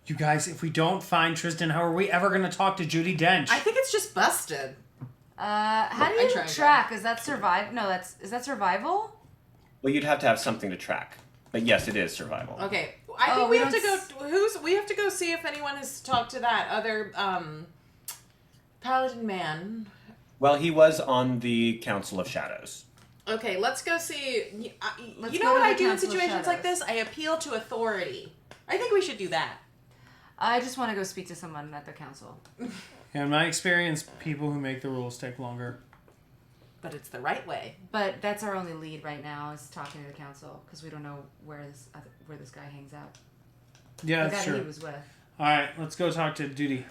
You guys, if we don't find Tristan, how are we ever going to talk to Judi Dench? I think it's just busted. How do I you try track? Is that survive? No, is that survival? Well, you'd have to have something to track. But yes, it is survival. Okay, I think Oh, we we have to go. don't We have to go see if anyone has talked to that other paladin man. Well, he was on the Council of Shadows. Okay, let's go see. Let's You go know what to I the do in Council of situations like Shadows. this? I appeal to authority. I think we should do that. I just want to go speak to someone at the council. In my experience, people who make the rules take longer. But it's the right way. But that's our only lead right now is talking to the council because we don't know where this guy hangs out. Yeah, The that's guy that true. he was with. All right, let's go talk to Duty.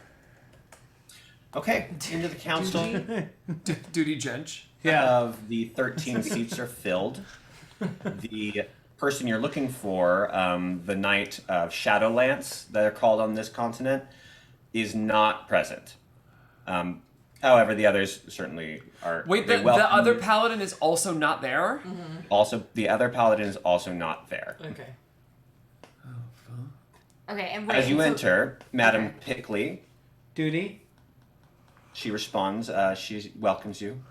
Okay, into the council. Duty Gench. Yeah. Of the 13 seats are filled. The person you're looking for, the Knight of Shadowlance, that are called on this continent, is not present. However, the others certainly are. Wait, they the welcome other you. paladin is also not there? Also, the other paladin is also not there. Okay. Okay, and wait. As you so- enter, Madam Okay. Pickley, Duty. she responds. She welcomes you.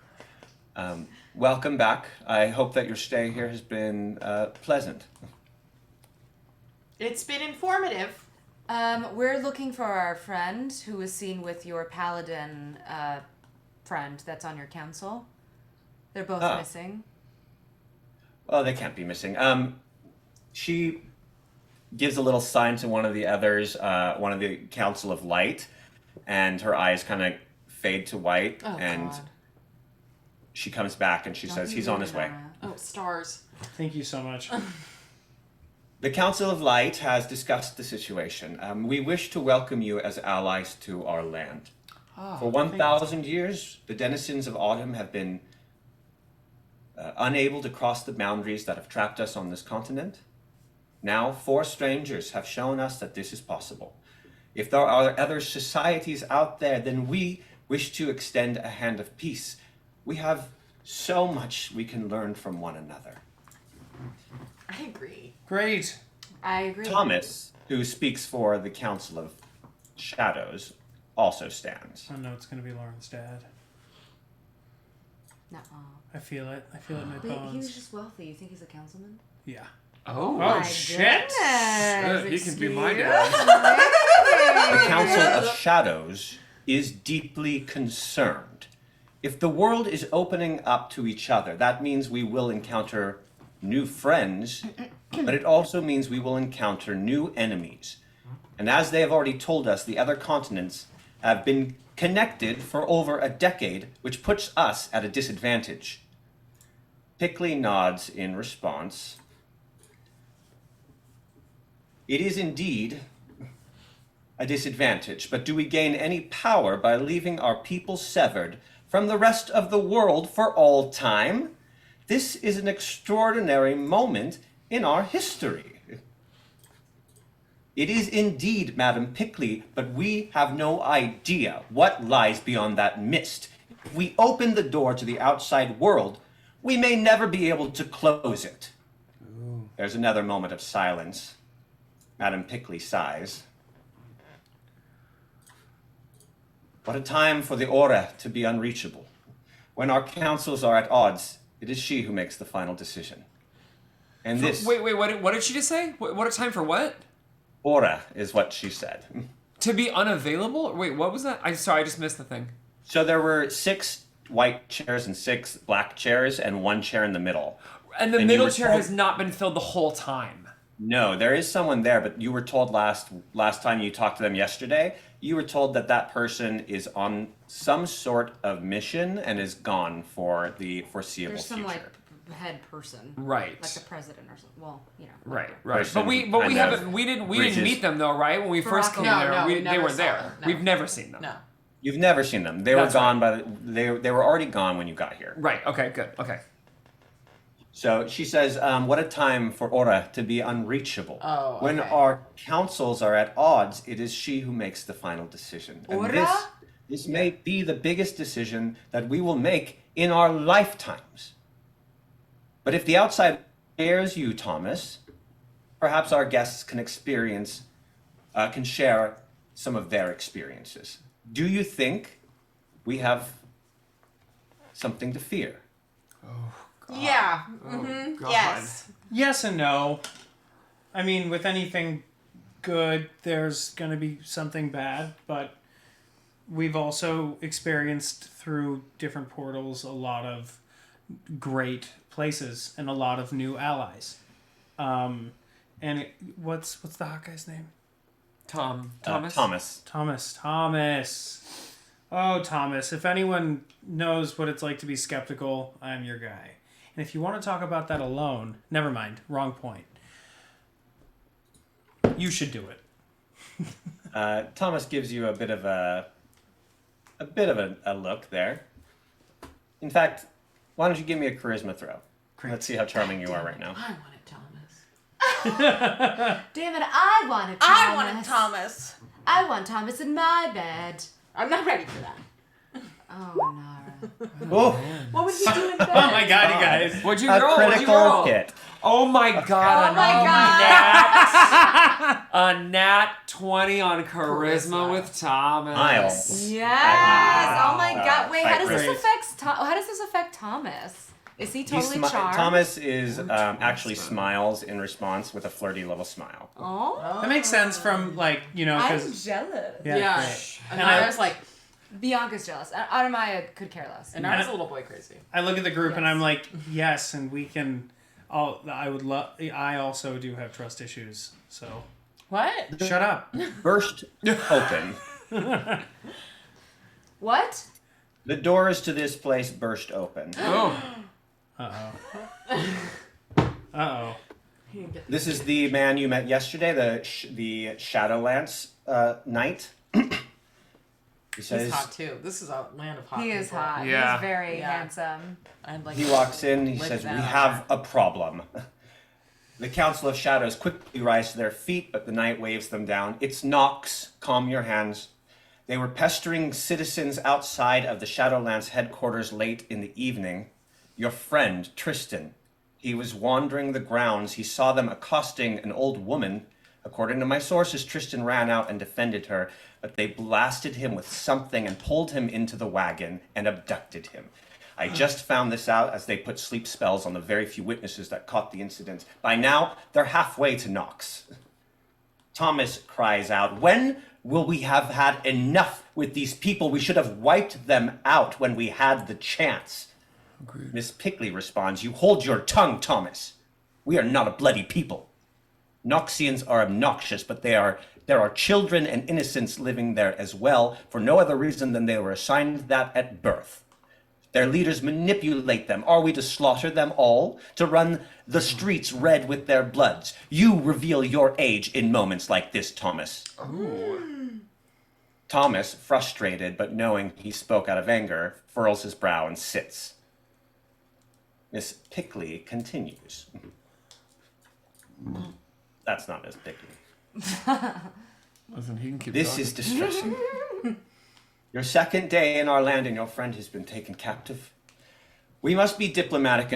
Welcome back. I hope that your stay here has been pleasant. It's been informative. We're looking for our friend who was seen with your paladin friend that's on your council. They're both Ah. missing. Oh, they can't be missing. She gives a little sign to one of the others, one of the Council of Light, and her eyes kind of fade to white, Oh, and God. she comes back and she Don't says, be he's on rude, his way. Nara. Oh, stars. Thank you so much. The Council of Light has discussed the situation. We wish to welcome you as allies to our land. For 1,000 years, the denizens of Autumn have been unable to cross the boundaries that have trapped us on this continent. Now, 4 strangers have shown us that this is possible. If there are other societies out there, then we wish to extend a hand of peace. We have so much we can learn from one another. I agree. Great. I agree. Thomas, who speaks for the Council of Shadows, also stands. I know it's going to be Lauren's dad. No. I feel it. I feel it in my Wait, he was bones. just wealthy. You think he's a councilman? Yeah. Oh. Oh, shit. Shit, he can be my Excuse dad. The Council of Shadows is deeply concerned. If the world is opening up to each other, that means we will encounter new friends, but it also means we will encounter new enemies. And as they have already told us, the other continents have been connected for over a decade, which puts us at a disadvantage. Pickley nods in response. It is indeed a disadvantage, but do we gain any power by leaving our people severed from the rest of the world for all time? This is an extraordinary moment in our history. It is indeed, Madam Pickley, but we have no idea what lies beyond that mist. If we open the door to the outside world, we may never be able to close it. There's another moment of silence. Madam Pickley sighs. What a time for the aura to be unreachable. When our councils are at odds, it is she who makes the final decision. And this Wait, what did she just say? What a time for what? aura is what she said. To be unavailable? Wait, what was that? I'm sorry, I just missed the thing. So there were 6 white chairs and 6 black chairs and 1 chair in the middle. And the And you middle were chair told- has not been filled the whole time. No, there is someone there, but you were told last time you talked to them yesterday, you were told that person is on some sort of mission and is gone for the foreseeable There's some future. like head person, Right. like the president or something. Well, you know. Right, whatever. right. Person But we kind of haven't we didn't reaches- meet them though, right? When we first Barack came No, there, no, we they never were saw there. them, no. We've never seen them. No. You've never seen them. They were That's gone they were already gone when you got here. Right. Okay. Good. Okay. So she says, what a time for Ora to be unreachable. Oh, When okay. our councils are at odds, it is she who makes the final decision. And Ora? this may be the biggest decision that we will make in our lifetimes. But if the outside scares you, Thomas, perhaps our guests can share some of their experiences. Do you think we have something to fear? Yeah. God. Yes. Yes and no. I mean, with anything good, there's going to be something bad, but we've also experienced through different portals a lot of great places and a lot of new allies. What's the hot guy's name? Thomas. Thomas. Oh, Thomas, if anyone knows what it's like to be skeptical, I'm your guy. And if you want to talk about that alone, never mind, wrong point. You should do it. Thomas gives you a bit of a look there. In fact, why don't you give me a charisma throw? Let's see how charming you are right now. I want it, Thomas. Damn it! I want it. I want it, Thomas. I want Thomas in my bed. I'm not ready for that. Oh, Nara. Oh, What would you do in bed? Oh my god, you guys. What'd you a roll? What'd you critical roll? hit. Oh my god! Oh my A nat 20 on charisma with Thomas. Miles. Yes. Oh my God. Wait, how does Great. this affect Thomas? Is he totally charmed? Thomas is actually smiles in response with a flirty little smile. Oh. That makes sense from, like, you know, I'm because... jealous. Yeah. great. And And I was like, Bianca's jealous. Automaya could care less. and I was a little boy crazy. I look at the group and Yes. I'm like, yes, and we can... I also do have trust issues, so... What? Shut up. Burst open. What? The doors to this place burst open. Oh. Uh-oh. This is the man you met yesterday, the Shadowlance Knight. He says, He's hot too. This is a land of hot He is people. hot. Yeah. He's very Yeah. handsome. I'd like he walks in, he lick says, we that have a problem. The Council of Shadows quickly rise to their feet, but the knight waves them down. It's Nox. Calm your hands. They were pestering citizens outside of the Shadowlance headquarters late in the evening. Your friend, Tristan, he was wandering the grounds. He saw them accosting an old woman. According to my sources, Tristan ran out and defended her, but they blasted him with something and pulled him into the wagon and abducted him. I just found this out as they put sleep spells on the very few witnesses that caught the incident. By now, they're halfway to Nox. Thomas cries out, when will we have had enough with these people? We should have wiped them out when we had the chance. Agreed. Miss Pickley responds, you hold your tongue, Thomas. We are not a bloody people. Noxians are obnoxious, but there are children and innocents living there as well, for no other reason than they were assigned that at birth. Their leaders manipulate them. Are we to slaughter them all? To run the streets red with their bloods? You reveal your age in moments like this, Thomas. Ooh. Thomas, frustrated, but knowing he spoke out of anger, furrows his brow and sits. Miss Pickley continues. That's not Miss Pickley. Listen, he can keep This talking. is distressing. Your second day in our land and your friend has been taken captive. We must be diplomatic.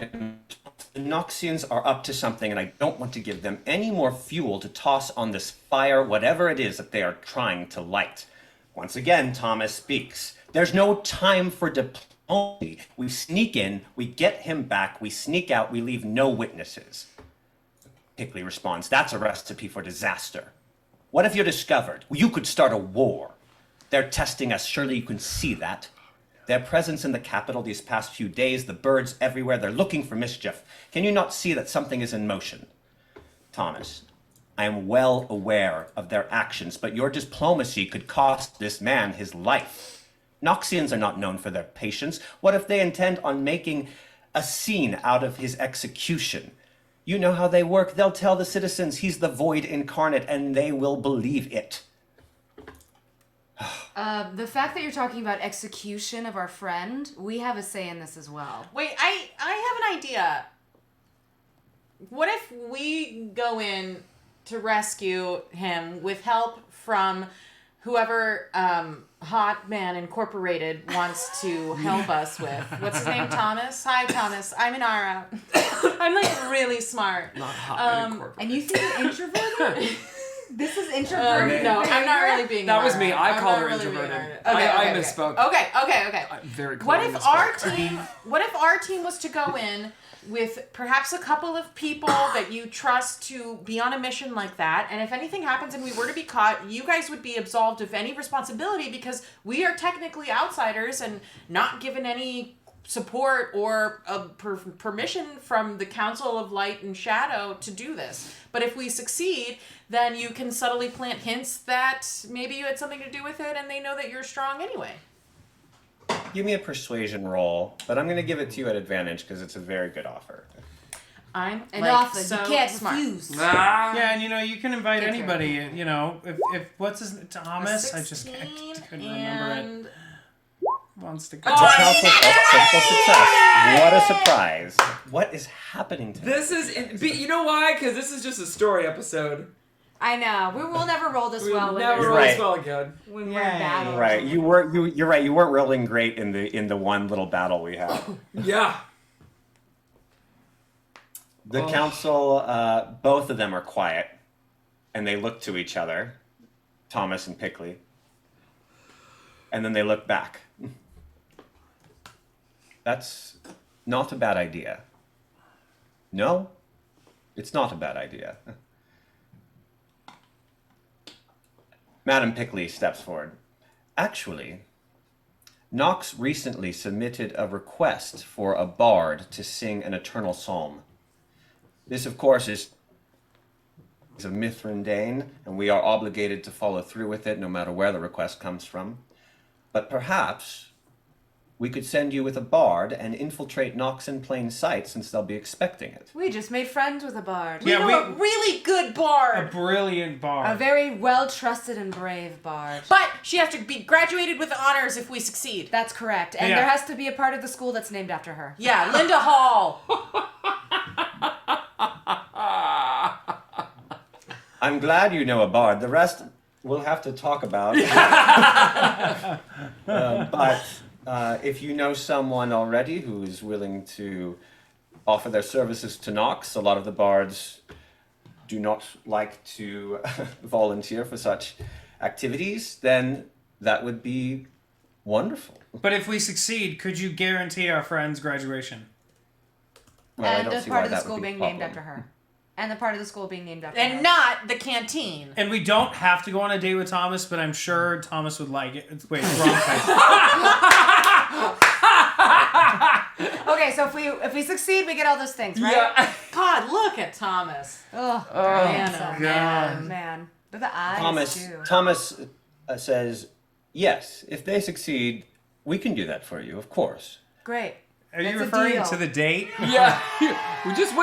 The Noxians are up to something, and I don't want to give them any more fuel to toss on this fire, whatever it is that they are trying to light. Once again, Thomas speaks. There's no time for diplomacy. We sneak in, we get him back, we sneak out, we leave no witnesses. Pickley responds, that's a recipe for disaster. What if you're discovered? You could start a war. They're testing us. Surely you can see that. Their presence in the capital these past few days, the birds everywhere, they're looking for mischief. Can you not see that something is in motion? Thomas, I am well aware of their actions, but your diplomacy could cost this man his life. Noxians are not known for their patience. What if they intend on making a scene out of his execution? You know how they work. They'll tell the citizens he's the void incarnate, and they will believe it. The fact that you're talking about execution of our friend, we have a say in this as well. Wait, I have an idea. What if we go in to rescue him with help from whoever Hot Man Incorporated wants to help us with? What's his name? Thomas? Hi, Thomas. I'm Inara. I'm like really smart. Not Hot Man Incorporated. And you think you're introverted? This is introverted. No, I'm not really being. That was Inara. me. I I'm called not her really being introverted. Inara. Okay, I okay, misspoke. Okay. I'm very What clearly if our misspoke. team? What if our team was to go in with perhaps a couple of people that you trust to be on a mission like that, and if anything happens and we were to be caught, you guys would be absolved of any responsibility because we are technically outsiders and not given any support or permission from the Council of Light and Shadow to do this. But if we succeed, then you can subtly plant hints that maybe you had something to do with it and they know that you're strong anyway. Give me a persuasion roll, but I'm going to give it to you at advantage because it's a very good offer. I'm An like, offer so you can't smart. refuse. Yeah, and you can invite Get anybody. If what's his Thomas? I just 16 couldn't remember it. and Wants to go. The Council of Simple Success. What a surprise. What is happening to This is, you know why? Because this is just a story episode. I know. We will never roll this well when, Never You're roll right. this well again. when we're in battle. Right, you're right. You weren't rolling great in the one little battle we had. Yeah. The council, both of them are quiet, and they look to each other, Thomas and Pickley, and then they look back. That's not a bad idea. No, it's not a bad idea. Madam Pickley steps forward. Actually, Nox recently submitted a request for a bard to sing an eternal psalm. This, of course, is of Mithrandane, and we are obligated to follow through with it no matter where the request comes from. But perhaps we could send you with a bard and infiltrate Nox in plain sight since they'll be expecting it. We just made friends with a bard. we know a really good bard. A brilliant bar. A very well-trusted and brave bard. But she has to be graduated with honors if we succeed. That's correct. And Yeah. there has to be a part of the school that's named after her. Yeah, Linda Hall. I'm glad you know a bard. The rest we'll have to talk about. But if you know someone already who is willing to offer their services to Nox, a lot of the bards do not like to volunteer for such activities, then that would be wonderful. But if we succeed, could you guarantee our friend's graduation? Well, I And don't the see part why of the that school would be a being named problem. after her. And the part of the school being named after her. And not the canteen. And we don't have to go on a date with Thomas, but I'm sure Thomas would like it. Wait, wrong place. Okay, so if we succeed, we get all those things, right? Yeah. God, look at Thomas. Oh, man, handsome. oh, man. Man. But the eyes, too. Thomas says, yes, if they succeed, we can do that for you, of course. Great. Are you That's a referring deal. to the date? Yeah. Just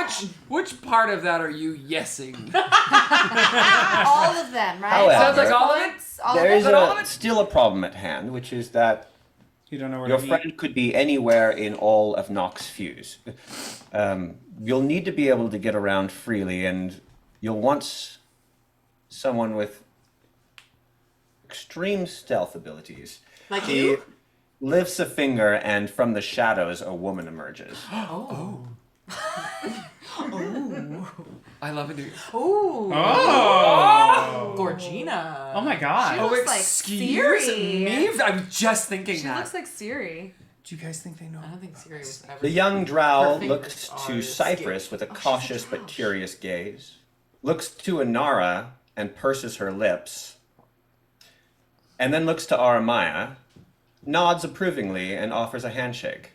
which part of that are you yesing? All of them, right? However, Sounds like all of it? Points, all There of is them? all of it? still a problem at hand, which is that You don't know where your to friend eat? could be anywhere in all of Nox Fuse. You'll need to be able to get around freely, and you'll want someone with extreme stealth abilities. Like He you? lifts a finger, and from the shadows, a woman emerges. I love it. Ooh. Oh! Gorgina. Oh my god. She Oh, looks like excuse Siri. me? I was just thinking She that. looks like Siri. Do you guys think they know? I don't think Siri was ever. The young drow Her fingers looks are to Cypress with a cautious but curious gaze, looks to Inara and purses her lips, and then looks to Aramaya, nods approvingly and offers a handshake.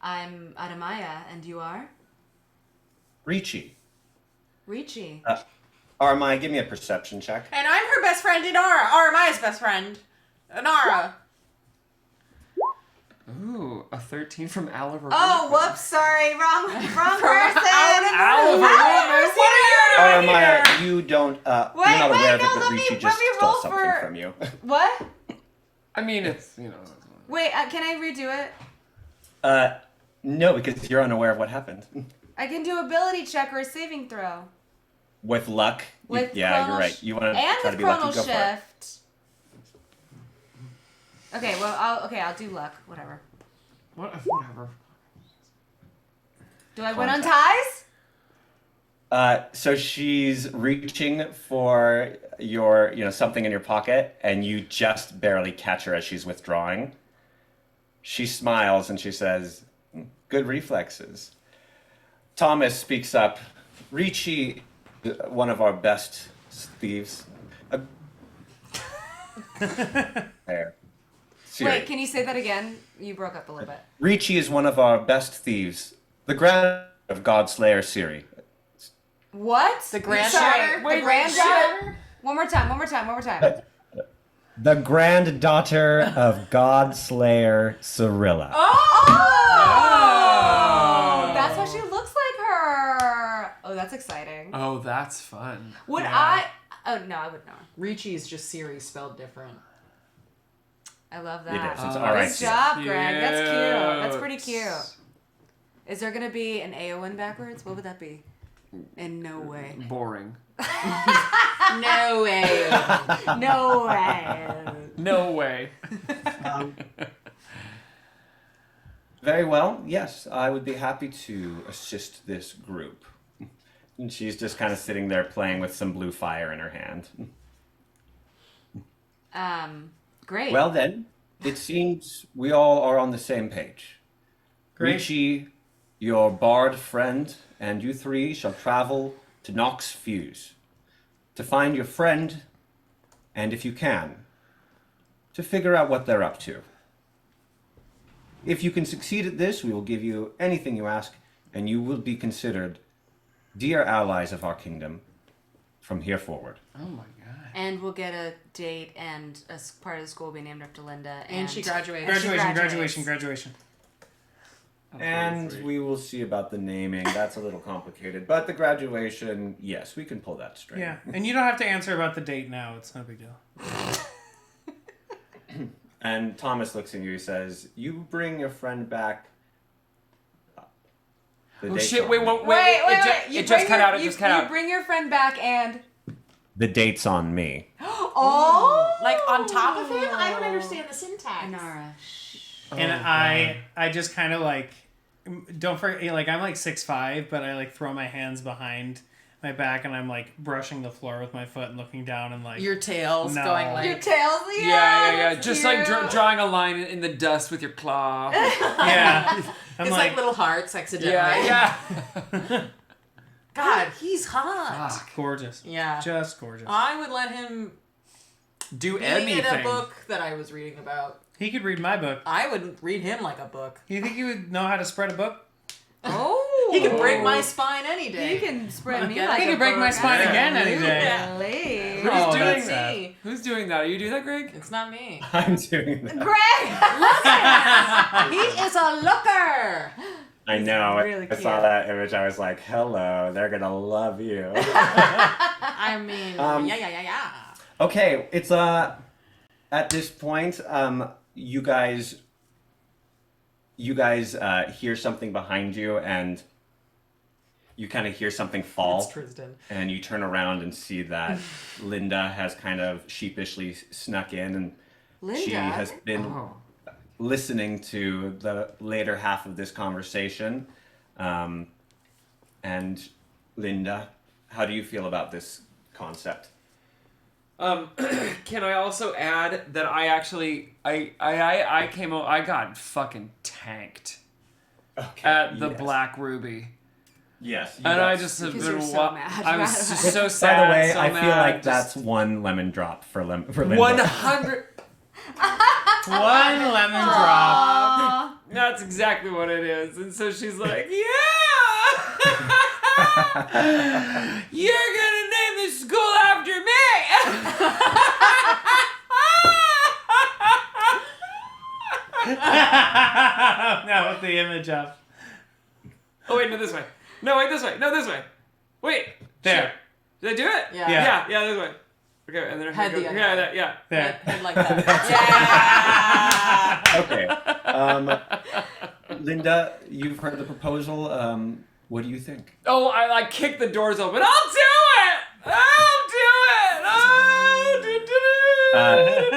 I'm Adamaya, and you are? Ricci. Ricci. Armai, give me a perception check. And I'm her best friend, Inara. Or Maya's best friend, Inara. Ooh, a 13 from Oliver. Oh, whoops, sorry, wrong person. Armai, you don't. You're not aware of it, but Ricci just stole something from you. What? I mean, it's Wait, can I redo it? No, because you're unaware of what happened. I can do ability check or a saving throw. With luck, With you're right. You want to and try with to be lucky, chrono go for it. shift. Okay, well, I'll do luck. Whatever. Whatever. Do I win on ties? So she's reaching for your, something in your pocket, and you just barely catch her as she's withdrawing. She smiles and she says, "Good reflexes." Thomas speaks up. Ricci, one of our best thieves. There. Siri. Wait, can you say that again? You broke up a little bit. Ricci is one of our best thieves. The grand of Godslayer Siri. What? The granddaughter? Wait, The granddaughter? One more time. The granddaughter of Godslayer Cyrilla. Oh! That's why she looks like her. Oh, that's exciting. Oh, that's fun. Would I? Oh no, I would not. Ricci is just Siri spelled different. I love that. It is. It's all right. Good job, Cute. Greg. That's cute. That's pretty cute. Is there gonna be an AON backwards? What would that be? In no way. Boring. No way. No way. No way. Very well. Yes, I would be happy to assist this group. And she's just kind of sitting there playing with some blue fire in her hand. Great. Well then, it seems we all are on the same page. Great. Ricci, your bard friend, and you three shall travel to Nox Fuse to find your friend, and if you can, to figure out what they're up to. If you can succeed at this, we will give you anything you ask, and you will be considered dear allies of our kingdom from here forward. Oh my god. And we'll get a date, and a part of the school will be named after Linda. And she graduated. Graduation. And we will see about the naming. That's a little complicated. But the graduation, yes, we can pull that straight. Yeah, and you don't have to answer about the date now. It's no big deal. And Thomas looks at you and says, "You bring your friend back." Oh shit, wait. It just cut out. You bring your friend back and... The date's on me. Oh! Like on top of him? I don't understand the syntax. Inara. And I just kind of like, don't forget, like I'm like 6'5", but I like throw my hands behind my back and I'm like brushing the floor with my foot and looking down and like your tail's no. going like Your tail's, Yeah. Just like drawing a line in the dust with your claw. Yeah. I'm it's like little hearts accidentally. Yeah. God, he's hot. Gorgeous. Yeah. Just gorgeous. I would let him do be anything. in a book that I was reading about. He could read my book. I would read him like a book. You think he would know how to spread a book? Oh. He can break my spine any day. He can spread me Okay. like He a can break my book. spine again any day. Really? Who's Oh, doing that's that? me. Who's doing that? Are you doing that, Greg? It's not me. I'm doing that. Greg! He is a looker. I know. really I saw cute. that image. I was like, hello, they're going to love you. I mean, yeah. Okay, it's at this point, you guys hear something behind you, and you kind of hear something fall. It's Tristan. And you turn around and see that Linda has kind of sheepishly snuck in, and she Linda? has been listening to the later half of this conversation. And Linda, how do you feel about this concept? Can I also add that I actually I got fucking tanked at the Black Ruby. Yes. And I just have Because been you're so mad. I was just so By sad. the way, so I mad, feel like just that's one lemon drop for Linda. 100. One lemon drop. That's exactly what it is. And so she's like, yeah! You're gonna name this school after me! Now with the image up. Oh, wait, no, this way. No, wait, this way. No, this way. Wait. There. Shit. Did I do it? Yeah. Yeah, this way. Okay, and then Head go. the other Yeah, way. yeah. There. Head like that. Okay. Linda, you've heard the proposal. What do you think? Oh, I kicked the doors open. I'll do it!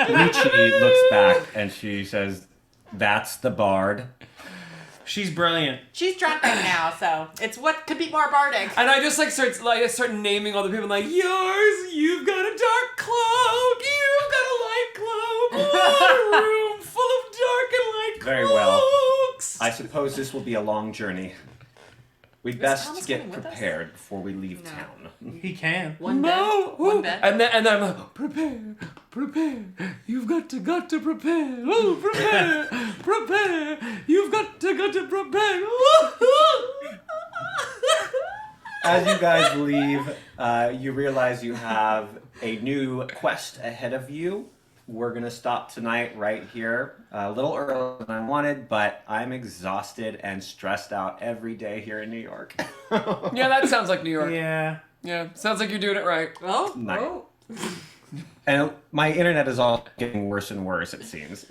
Michi looks back and she says, "That's the bard." She's brilliant. She's drunk right now, so it's what could be more bardic. And I just start naming all the people like, yours, you've got a dark cloak, you've got a light cloak, oh, a room full of dark and light cloaks. Very well. I suppose this will be a long journey. We'd best Thomas get coming with us? prepared before we leave town. He can. One bed. One bed. And then I'm like, prepare. You've got to prepare. Oh, prepare. You've got to prepare. As you guys leave, you realize you have a new quest ahead of you. We're going to stop tonight right here. A little earlier than I wanted, but I'm exhausted and stressed out every day here in New York. Yeah, that sounds like New York. Yeah. Yeah, sounds like you're doing it right. Oh. Nice. Oh. And my internet is all getting worse and worse, it seems.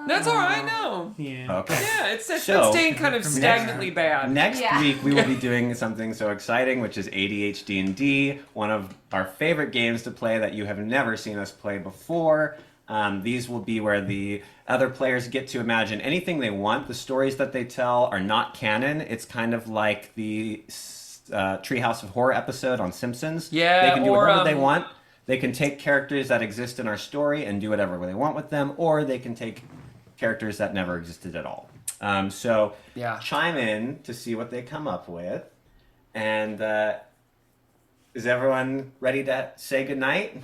That's all right, no. Yeah. Okay. Yeah, it's been So, staying kind of stagnantly bad. Next Yeah. week we will be doing something so exciting, which is ADHD&D, one of our favorite games to play that you have never seen us play before. These will be where the other players get to imagine anything they want. The stories that they tell are not canon. It's kind of like the Treehouse of Horror episode on Simpsons. Yeah, they can do or, whatever they want. They can take characters that exist in our story and do whatever they want with them, or they can take characters that never existed at all. So Yeah. chime in to see what they come up with. And is everyone ready to say goodnight?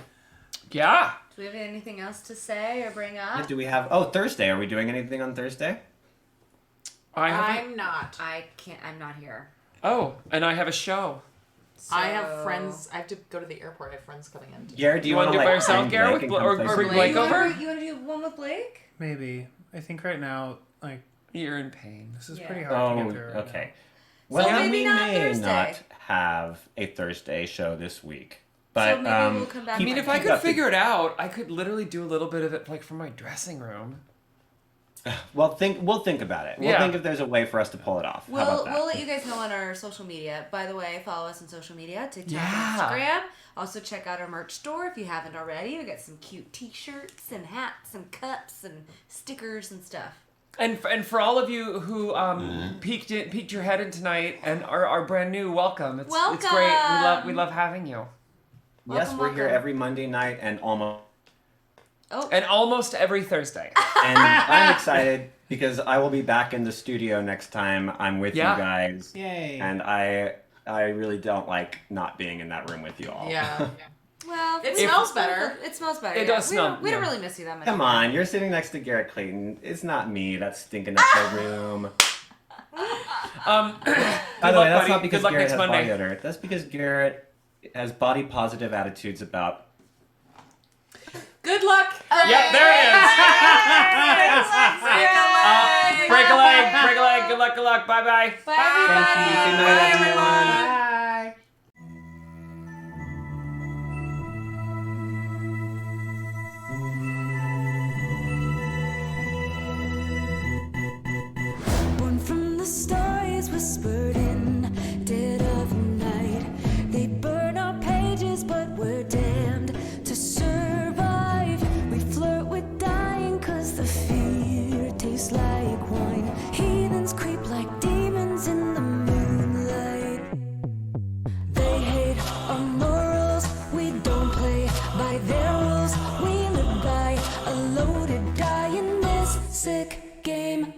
Yeah. Do we have anything else to say or bring up? Do we have... Oh, Thursday. Are we doing anything on Thursday? I'm not. I can't. I'm not here. Oh, and I have a show. So... I have friends. I have to go to the airport. I have friends coming in. Garrett, do you You wanna want to do it by yourself, bring Garrett, Blake with and Bla- come or play bring some Blake games? over? You want to do one with Blake? Maybe. I think right now, like, You're in pain. this is Yeah. pretty hard to Oh, get through. Right okay. So Well, maybe we not may Thursday. not have a Thursday show this week. But So maybe we'll come back I mean, with if I it. could figure it out, I could literally do a little bit of it like from my dressing room. We'll think about it. We'll Yeah. think if there's a way for us to pull it off. How about that? We'll let you guys know on our social media. By the way, follow us on social media, TikTok, Yeah. Instagram. Also check out our merch store if you haven't already. We got some cute T-shirts and hats and cups and stickers and stuff. And for all of you who peeked your head in tonight and are brand new, welcome. It's great. We love having you. Yes, we're here welcome. every Monday night and almost And almost every Thursday. and I'm excited because I will be back in the studio next time I'm with Yeah. you guys. Yay. And I really don't like not being in that room with you all. Yeah. Well, It smells better. It smells better. It yeah. does smell, We don't yeah. really miss you that much. Come on, you're sitting next to Garrett Clayton. It's not me that's stinking up the room. By the luck, way, that's buddy. not because Good luck Garrett next has body Monday. odor. That's because Garrett has body positive attitudes about. Good luck. Yep, there it is. Break a leg. Good luck. Bye-bye. Bye, Thank you. Good night, everyone. Bye. Born from the stories whispered in dead of night. They burn our pages, but we're damned to survive. We flirt with dying, cause the fear tastes like wine. Heathens creep like demons in the moonlight. They hate our morals, we don't play by their rules. We live by a loaded die in this sick game.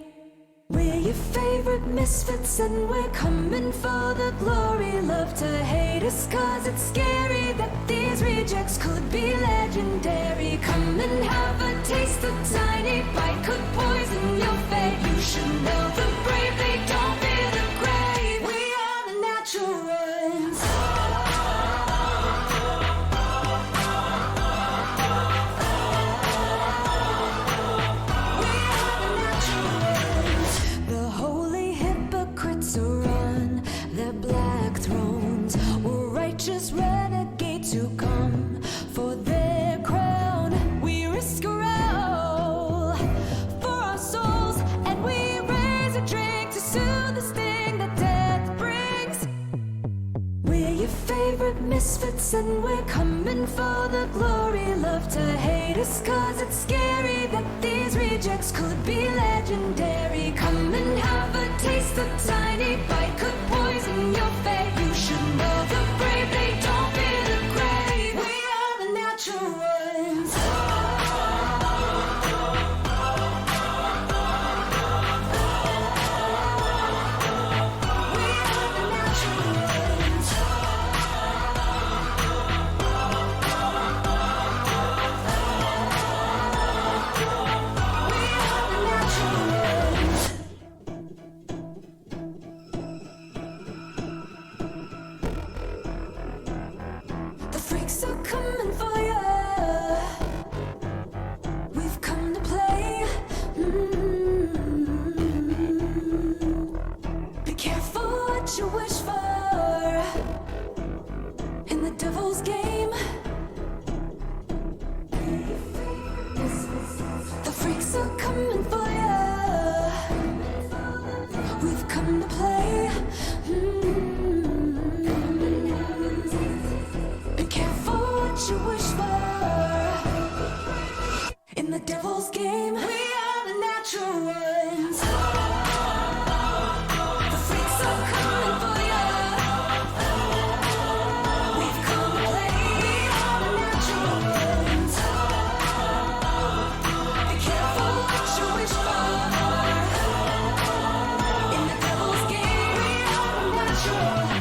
We're your favorite misfit. misfits and we're coming for the glory. Love to hate us cause it's scary that these rejects could be legendary. Come and have a taste, a tiny bite could poison your fate. You should know the brave, they don't fear the grave. We are the natural ones. The holy hypocrites are on their black thrones, or righteous renegades who come for their crown. We risk our all for our souls, and we raise a drink to soothe the sting that death brings. We're your favorite misfits and we're coming for the glory. Love to hate us cause it's scary that these rejects could be legendary. Come and have a taste, a tiny bite could poison your fate. You should know the brave, they don't fear the grave. We are the natural ones. We are the natural ones. We are the natural ones. The freaks are coming for you. We've come to play. Be careful what you wish for in the devil's game. The freaks are coming for you. We've come to play. Be careful what you wish for in the devil's game. We are the natural ones. The freaks are coming for you. We've come to play. We are the natural ones. Be careful what you wish for in the devil's game. We are the natural ones.